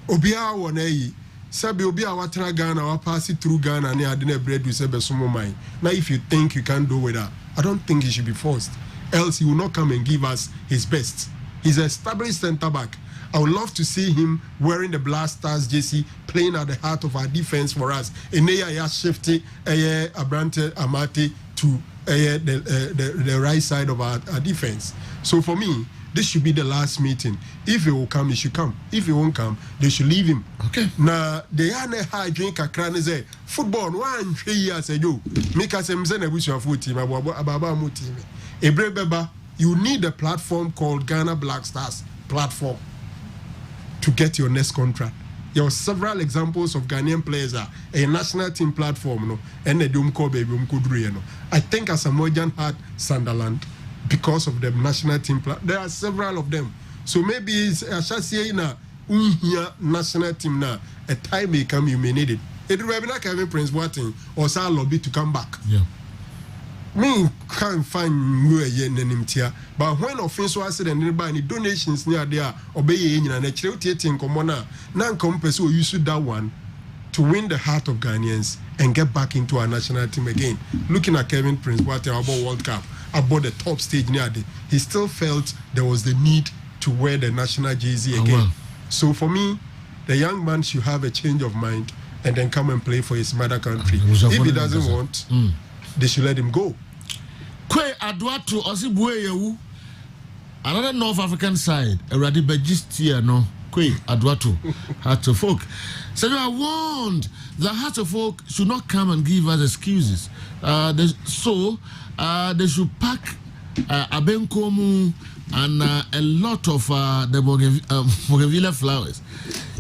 Obia wona yi. Sabi obi a watena Ghana wa pass it through Ghana ne ade na bread we say be somo mine. Now if you think you can do with that, I don't think he should be forced. Else he will not come and give us his best. He's an established centre back. I would love to see him wearing the Black Stars jersey, playing at the heart of our defense for us. Eneya ya shifty Abrante Amate to the right side of our defense. So for me, this should be the last meeting. If he will come, he should come. If he won't come, they should leave him. Okay. Now, they are not high drink a crane say football 1 3 years ago. Make us a foot team. Ebrebeba, you need a platform called Ghana Black Stars platform to get your next contract. There are several examples of Ghanaian players a national team platform, no, and they don't call baby no. I think as a Mojan had Sunderland. Because of the national team, there are several of them. So maybe it's a chassis in a national team now. A time may come, you may need it. It will be like having Prince Boateng or Sir Lobby to come back. Yeah. Me can't find where you are, but when offense was and anybody donations near there, obey in a natural theatre in Comona, non compass who used that one to win the heart of Ghanaians and get back into our national team again. Looking at Kevin Prince Boateng about World Cup. About the top stage near the, he still felt there was the need to wear the national jersey again. Well. So for me, the young man should have a change of mind and then come and play for his mother country. If he doesn't want, they should let him go. Kwe Adwatu Osibueyewu, another North African side, a Radibajistia no. Kwe Adwatu, Heart of Folk. So I warned the Heart of Folk should not come and give us excuses. They should pack Abenkomu and a lot of the Bougainvillea flowers.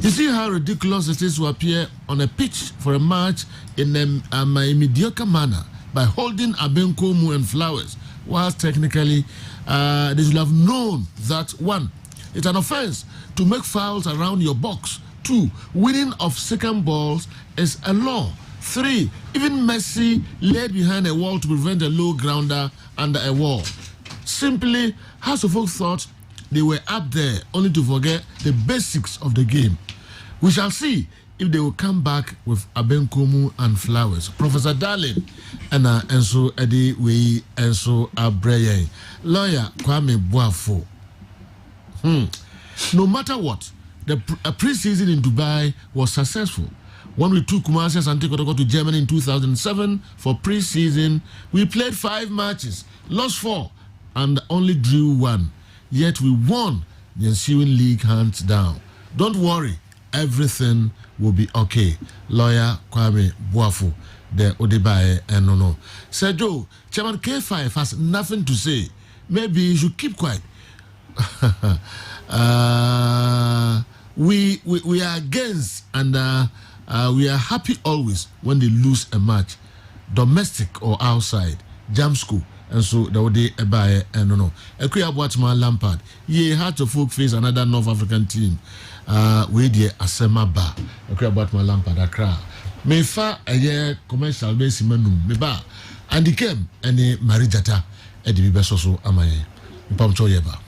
You see how ridiculous it is to appear on a pitch for a match in a mediocre manner by holding Abenkomu and flowers, whilst technically they should have known that one, it's an offense to make fouls around your box. 2, winning of second balls is a law. 3, even Messi laid behind a wall to prevent a low grounder under a wall. Simply, House of Folk thought they were up there only to forget the basics of the game. We shall see if they will come back with Abenkomu and Flowers. Professor Darling and Enso Eddie Wei Enso Abreye. Lawyer Kwame Boafo. No matter what, the pre-season in Dubai was successful. When we took Kumasi and Kotoko to Germany in 2007 for pre-season, we played 5 matches, lost 4, and only drew 1. Yet we won the ensuing league hands down. Don't worry, everything will be okay. Lawyer Kwame Boafo, the Odebae and no. Sergio, Chairman K5 has nothing to say. Maybe you should keep quiet. We are against and we are happy always when they lose a match, domestic or outside. Jam school. And so there would be a buy and no. Ekuya Boatman Lampard. Ye had to folk face another North African team. We the Asema Ba. Ekuya Boatman Lampard Accra. Me fa a year commercial base manu me ba. And he came any Marijata at the Bibesoso Amaye. Pamcho Yeba.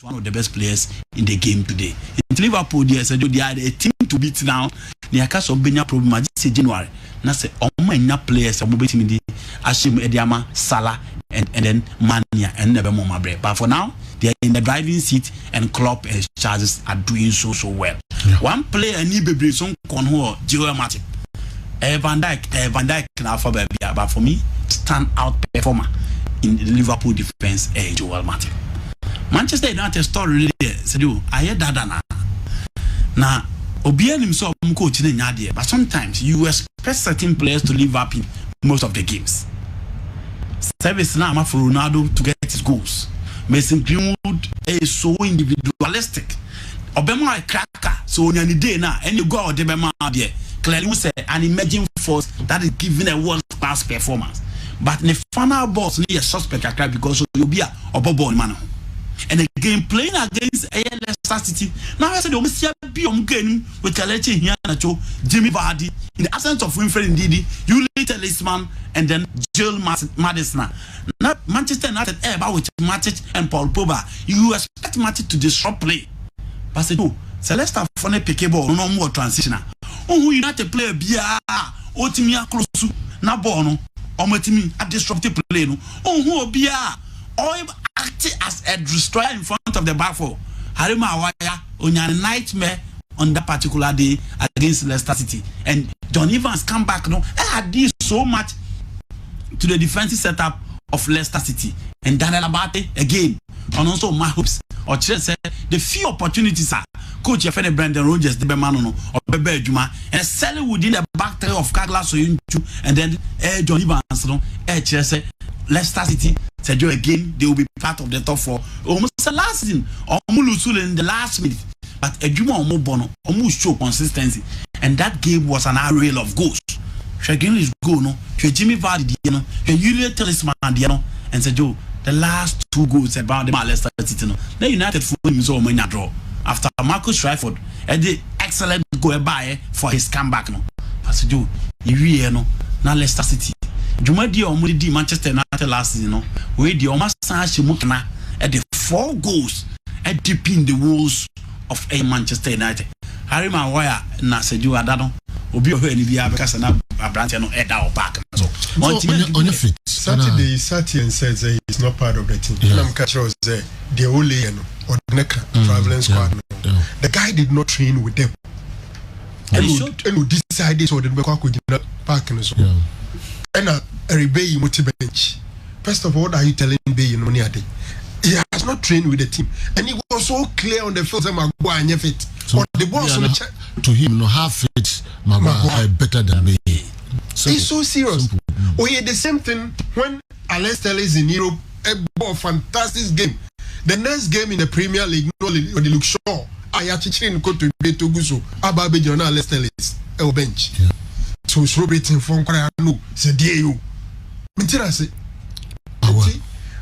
One of the best players in the game today. In Liverpool, they are a team to beat now. They are cast of Benya problem. This January. Now say many players are moving the Ashim Ediama, Salah, and then Mania and never more Mabre. But for now, they are in the driving seat, and Klopp and Charles are doing so well. Yeah. One player need be Brisson Conho, Joel Matip, Van Dijk now for baby. But for me, stand out performer in the Liverpool defense, Joel Matip. Manchester United story there said you I hear that na Obian himself coach in Nadia, but sometimes you expect certain players to live up in most of the games. Service now for Ronaldo to get his goals. Mason Greenwood is so individualistic. Obama a cracker, so on any day now, and you go out there, clearly say an emerging force that is giving a world-class performance. But the final boss need a suspect because you'll be a ball man. And again, playing against Leicester City. Now I said, you must be on game with Kalechi Hianacho, Jimmy Vardy, in the absence of Winfred Ndidi, you later Lisman, and then Jill Madison. Not Manchester United, about with Matic and Paul Pogba. You expect Matic to disrupt play. But say, oh, Celeste for a pick ball, no more transitioner. Oh, who United player, Bia, Otimia Close, Nabono, or Matimi, a disruptive play. Oh, who Bia, or acting as a destroyer in front of the back four. Harima Awaya on a nightmare on that particular day against Leicester City. And John Evans come back, did so much to the defensive setup of Leicester City. And Daniel Abate again, and also my hopes. Or said the few opportunities are coach Fene Brendan Rogers, the Bemano, or Bebe Juma, and selling within the back three of Kagla Soyunchu, and then John Evans, Leicester City, Sergio again, they will be part of the top 4. Almost the last season, or Mulusul in the last minute. But a Juma or Mobono, almost show consistency. And that game was an array of goals. Shagin is go, no, Jimmy Vardy, Julian Talisman, and Sergio. The last 2 goals about the Leicester City. The United fool him so many draw. After Marcus Rashford, the excellent go by for his comeback. No, Pastor you no, now Leicester City. Jumadi or Mudi Manchester United last season. No, we the Omar Sashi Mukana at the 4 goals at deep in the walls of a Manchester United. Harry Maguire na Sergio Adano. Obi oho eni bia because na Abrante no head out back. So on your feet. Saturday Sati and says he's not part of the team. I'm catching say the only or Neka traveling squad. The guy did not train with them. And who decided so the Beko could not park in so. And a rebay multi bench. First of all, what are you telling me in money? He has not trained with the team, and he was so clear on the field. Maguire and fit. So the boss on the to him, no half fit. Maguire better than me. It's so serious. Oh yeah, the same thing when Leicester is in Europe. A fantastic game. The next game in the Premier League, no, they look sure. aya chichirin ko to be to guso aba be jona Leicester e bench so celebrating for kwara no say dey you mentira say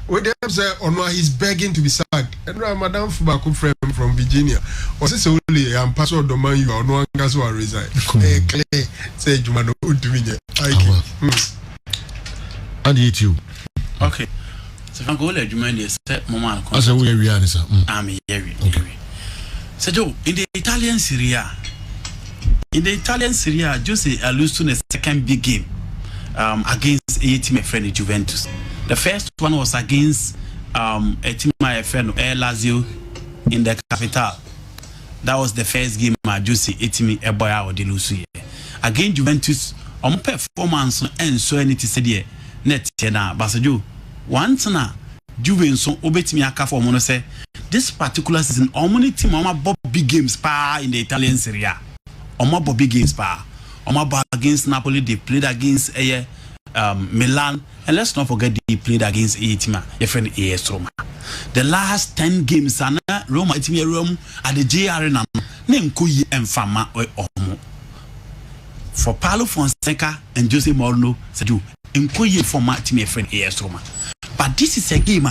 when them say he's begging to be sacked and madam Fubako friend from Virginia or say only am pastor of the man you are no anga so resign clear say juma no do me and eat you okay so if I go let juma dey say mama I say we are sir I'm here so Joe in the Italian Serie A Jose lose to the second big game against a team friend Juventus. The first one was against a team my friend Lazio in the capital. That was the first game Jose team a boy out the lose against Juventus. Performance and so anything said here net na Basajo once na Juventus obetimi aka for mono say this particular season omoni team bob big games pa in the Italian Serie A. Bob big games pa. Against Napoli they played against Milan, and let's not forget they played against your friend AS Roma. The last 10 games Roma Rome at the J Arena name Kuyi and Fama or Omo. For Paulo Fonseca and Jose Mourinho said you Nkoye for my friend AS Roma. But this is a game.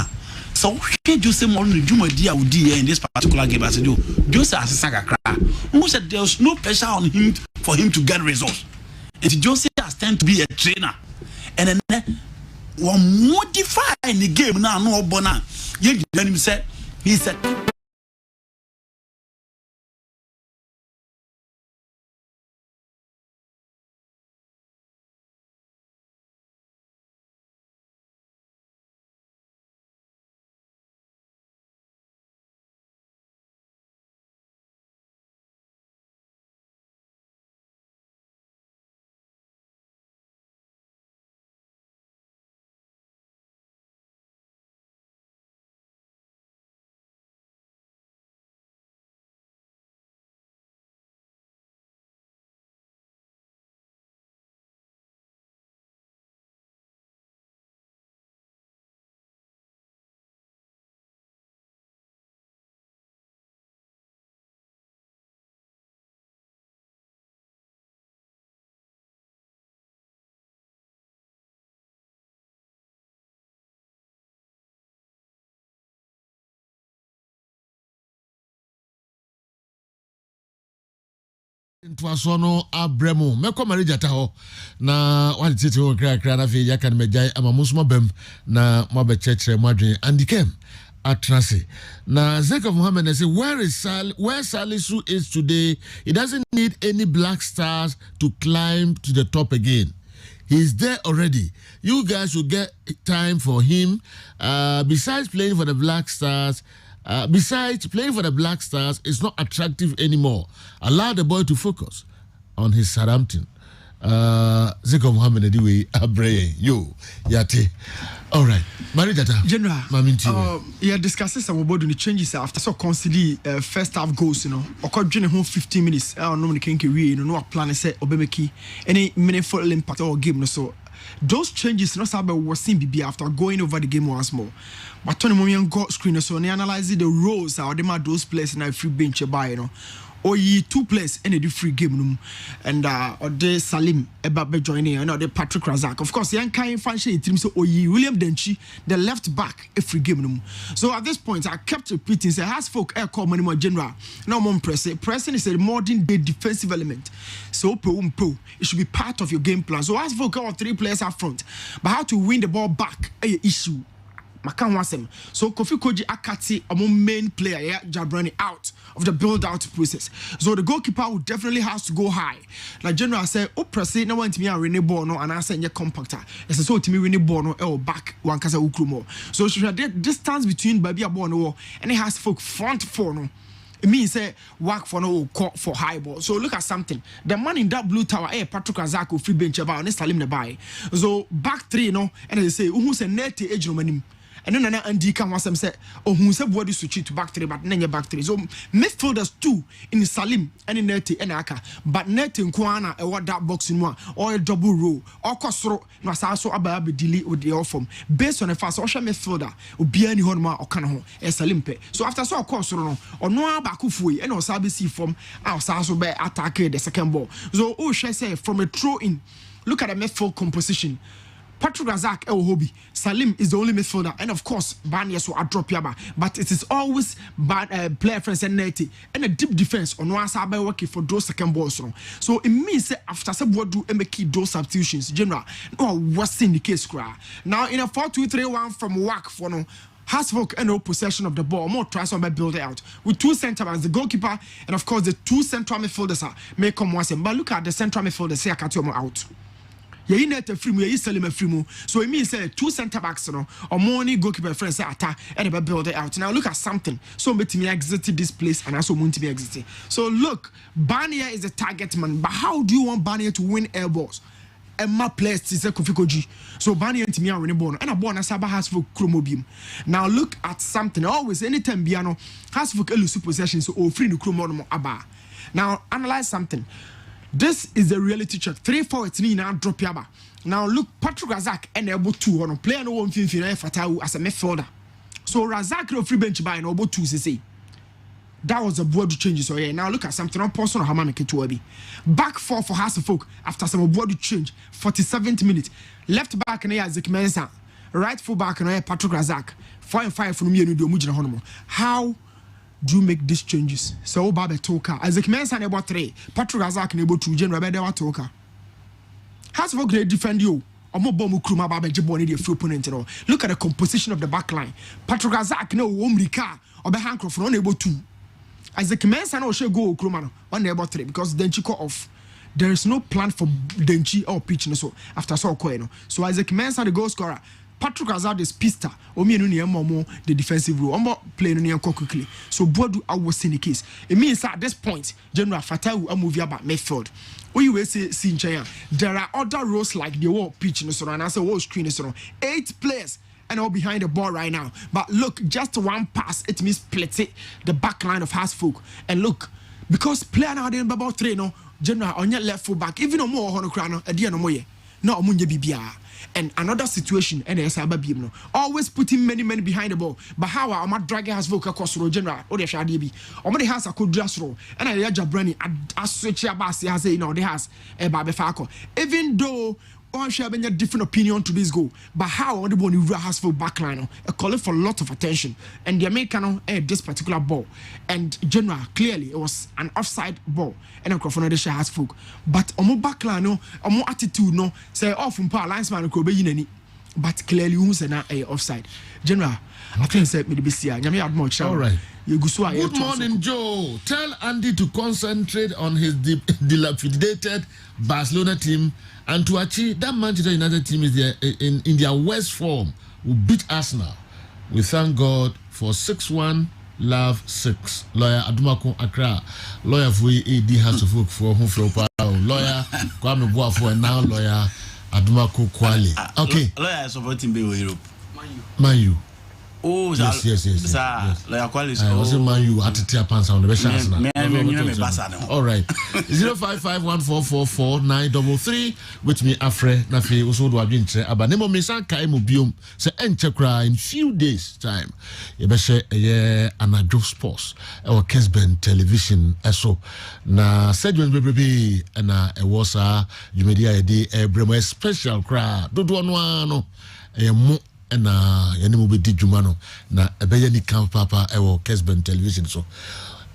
So Jose Mourinho Juma dia in this particular game as you Jose Asaka cry. Who said there was no pressure on him for him to get results. And Jose has tend to be a trainer. And then one modify in the game now no bona. You him said he said Ntwasono abremo meko marijata ho na wali tete ho kra na fe yaka mejai ama musuma bem na mabe chechre mwadwen andikem atrase na Zeka Muhammad say where Salisu is today, he doesn't need any black stars to climb to the top again. He's there already. You guys will get time for him. Besides playing for the Black Stars, it's not attractive anymore. Allow the boy to focus on his Southampton. Zeko Muhammad anyway, Abreye, yo, Yate. All right, Marijata. General, yeah, discussing some about the changes after so constantly first half goals, or could join home 15 minutes. I don't know when can no plan set Obemeki any meaningful impact or game. So those changes, no sabe was seen BB after going over the game once more. But Tony Momian got screen so they analyze the roles how they make those players in a free bench by or ye 2 players in a free game and or the Salim Ebabe joining and the Patrick Razak. Of course, young kind function team so or ye William Denchi, the left back a free game. So at this point I kept repeating say has folk air call money more general. Now more pressing is a modern day defensive element. So pro it should be part of your game plan. So as folk got 3 players up front, but how to win the ball back a issue. So Kofi Koji Akati, among main player, Jabrani out of the build-out process. So the goalkeeper would definitely has to go high. Like General said, press no one to me a Rene Bono and I say compactor. It's so to me Rene Bono back one casa ukrumo. So she had the distance between Babia Bono and it has folk front four no. It means say work for no court for high ball. So look at something. The man in that blue tower, Patrick Razako free bench about and Salim Nabai. So back 3 and they say who's a net age no And then Andy can was say, oh, who said what is switch to back three, but then back three. So midfielders two in Salim and in Neti and Aka, but Net in Kwana, a what that box in one, or a double row, or Cosro, no Sasso Ababi delete with the offer based on a fast ocean midfielder, Ubiani Honma or Canaho, a Salimpe. So after so Cosro, or no Bakufui, and Osabi see from our Sasso Bay attack the second ball. So, oh, shall I say, from a throw in, look at the midfield composition. Patrick Razak Hobby. Salim is the only midfielder, and of course, Banias will drop Yaba. But it is always bad player friends and Neti and a deep defense on one side by working for those second balls. So it means that after some what do make those substitutions, general, no, what's in the case, now in a 4-2-3-1 from WAC for no. Hasvok and no possession of the ball, more tries on by build out with two centre backs, the goalkeeper, and of course the two central midfielders may come once. But look at the central midfielders, say Akatioma out. Yeah, you need a free move, you sell him a free move. So it means two centre backs, or more goalkeeper friends attack and build it out. Now look at something. So let me exit this place and also want to be exited. So look, Barnier is a target man, but how do you want Barnier to win air balls? And my players is a Kofikoji. So Barnier to me are winning ball, and a born as Saba has for Chromobium. Now look at something. Always anytime Biano has for elusive possessions or free to Chromobium Abba. Now analyze something. This is the reality check. 3-4 now drop Yaba. Now look, Patrick Razak and able to on player no one fin Fatau as a midfielder. So Razak no free bench by no able to say. That was a board change. So yeah, now look at something on personal Hamamake to Abi. Back four for Hasselfolk after some board change. 47th minute. Left back and Isaac Mensah. Right full back and Patrick Razak. 4 and 5 from me and Mujina Honomo. How do you make these changes? So Babe Toka. Isaac Mensah nebo 3. Patrick Razak nebo 2. General Bedewa Toka. Hasselfolk they defend you. Look at the composition of the back line. Patrick Razak no Omrika or be Hancroft unable to. Isaac Mensah no should go Krumano unable 3 because Denchi cut off. There is no plan for Denchi or pitch so after so Koeno. So Isaac Mensah the goal scorer. Patrick Razak is pista. Omi no momo the defensive role. Ombo playing no quickly. So Bodu I was in the case. It means at this point, General Fatau a movie about midfield. What you will say, there are other roles like the wall pitch in the surround, and I say wall screen is around 8 players and all behind the ball right now. But look, just one pass, it means split it, the back line of Hasfolk. And look, because player now didn't about 3 no, General on your left full back, even no more Honokrano, a dear no more. No, Munja Bibia. And another situation, and no, always putting many behind the ball. But how am I dragging Hasfolk across road general or the Shadibi? Or the has a good dress roll, and I Jabrani as switch your bass, has say, no, they has a Babefako. Even though one shall have a different opinion to this goal, but how on the one you has for backline, a calling for a lot of attention, and the American this particular ball, and general clearly it was an offside ball, and a microphone the has folk, but on more backline no, on more attitude no, say off from power linesman could be in any, but clearly who's an offside, general. I think said me the BCI. All right. Good morning, Joe. Tell Andy to concentrate on his dilapidated Barcelona team and to achieve that Manchester United team is there in their worst form. Will beat Arsenal. We thank God for 6-1. Love 6. Lawyer Adumako Accra. Lawyer for AD has to work for home for lawyer Kwame Boafo and now lawyer Adumako Kwale. Okay. Lawyer supporting Europe. Man you. Oh, yes. Lawyer Kwale. I was in Man you at the tier pants on the best Arsenal. All right. 0551444933 with me Afre Nafi also do abinche abanemo mesan kai mo biom se enchekra in few days time. You be share anadwo sports or Kessben television eso na segment bebrebe na e was you media dey bremo special crowd dodo no mo na yene be di djuma no na ebeye ni camp papa e wo Kessben television so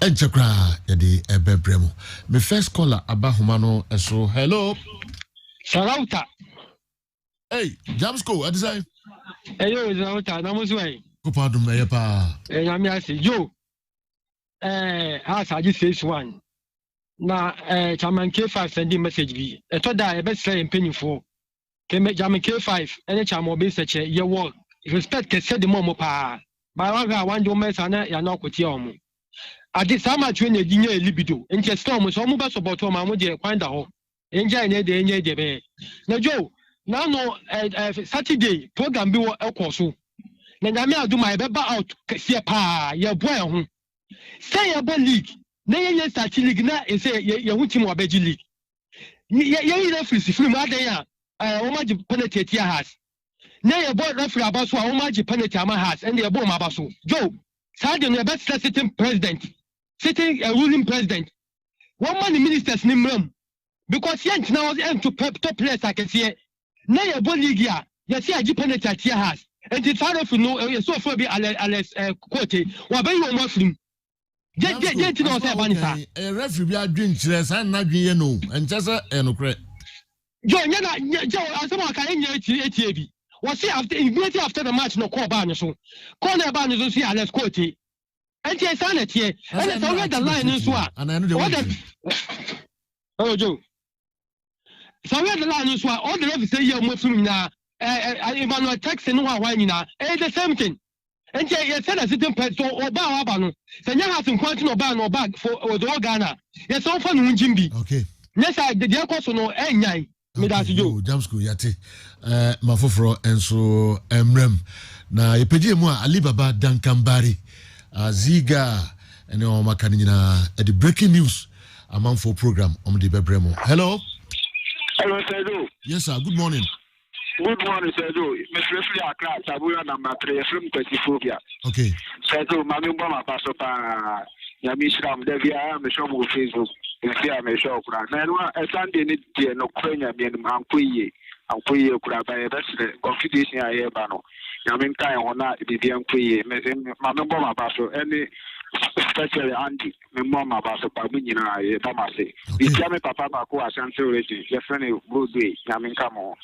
enchekra yede ebebremo me first caller abahoma so hello Sarauta. Hey Jamsko what is that? Hey yo Sarauta na mo swai ko pardon me pa na me ase yo asaji 61 na chairman K5 send message bi eto da e be say empanifo Jamin K5 any chamo be seche ye work respect ke said the momo pa ba one do mess na ya na kwoti omo ade sama twe na ginya libido nche storm so mo be support o ma mo je kwanda ho enja nya de be na jo na no Saturday program bi wo ekoso na nyame aduma ebeba out kese pa ye boy ho say ye league na ye start league na say ye hu team obeji league ye referee free mu adan ya o ma ji penalty tia has na ye boy referee abaso a o ma ji penalty ama has and ye boy ma abaso Joe Saudi no best sitting president sitting a ruling president one man ministers ni mram because yent now to top players I can see na ye boy league ya ye see aji penalty tia has and the father for no so for be Alex quote wa be you mo film je ti no say banisa e referee bi adwen kire san na dwen ye no enchese enokre jo nya na je asema ka nya etie bi we see immediately after the match no call ba ne so call na ba ne so see Alex quote and ye san etie and so the line so a oh jo so the line so all the referee say ye mo film na Emmanuel Jackson no wa nyina the same thing and you said as it pet so oba aba no say nya has kwant no ba no bag for the Ghana yes so for no njimbi okay yes I the course no enyan me that you jam school yate mafoforo enso emrem na yepeje mu Alibaba Dankambari Ziga ene o maka nyina the breaking news amanfo program the bebremo hello Sergio. Yes sir, good morning. Good morning, Sergio. Mr. Referee Accra, Tabula number 3, from Petiphobia. Okay. Sergio, Mammy Bama Pasopa, Yamishram, Devia, Mishomo Facebook, and Fia Misho Kura. Nanua, a Sunday need to no Quenya, and Quay, and Quay Kura by a best confidential Ayabano. Yaminka, or not, the young Quay, Mammy Bama Paso, any. Especially Andy, my mom about the Pamina, Tamasi. The German Papa Baku, Ashanti, your friend, good day, Yamin Camo.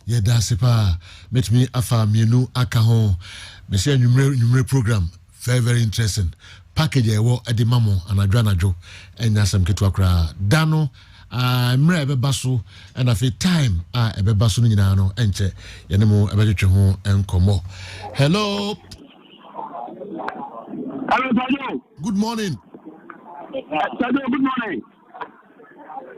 Yeah, that's it. Met me afa mienu akaho. Monsieur numero program. Very, very interesting. Package wo edi mamo anadwana jo. Enya sem ketu akra. Dano mre ebe baso and afi time ebe baso ni nyina no enche. Yene mo ebe twetwe ho enkomo. Hello. Hello, Sergio. Good morning. Sergio, good morning.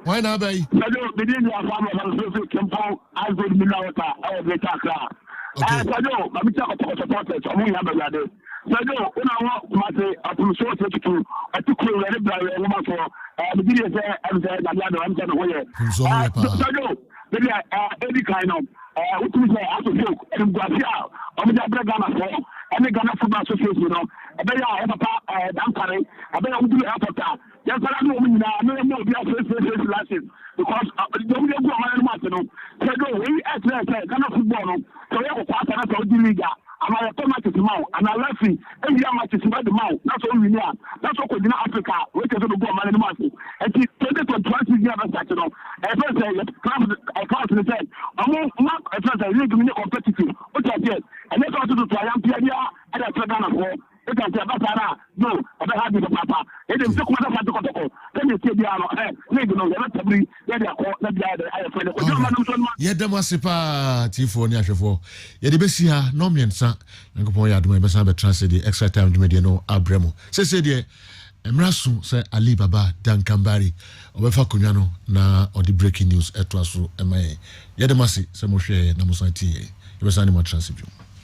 Why not, baby? Sergio, the day you are from the Temple, I go to Minawata, I will get Accra. Sergio, I'm talking about supporters. I'm going to have a lady. Sergio, when I want to show to I took you very well for the video there and said, I'm going to Sergio, maybe any kind of what we say as a joke and Brazil, I'm going to bring Ghana for any Ghana Football Association, you know. I bet I have a dampare. I bet I will do a papa. Yes, I don't know more be a face lessons because the don't go on Martin. So go, we at Ghana football. So we have a part of the Liga. And I automatic mouth and I left him every year matches by the mouth. That's all we know. That's what in Africa. We can go man in the market. And it's 20 years back, you know. At first, I can't say, I'm not at first, I need to be competitive. What I did. And that's what to do. I am Pierre and I said, it can say, no, I don't have the papa. It is so much of the then you say, maybe no, let me get a call. Yeah, the Masipa Tifo Nyashafo. Yeah, the Bessia, no miensa, and go ya do my best translate the extra time to mediano Abremo. Say, dear, Emrasu, say Alibaba Dankambari, Obefa Kunyano, na or the breaking news at Wasu, MA. Yeah, the Masi, some more share, Namusanti, it was animal transit.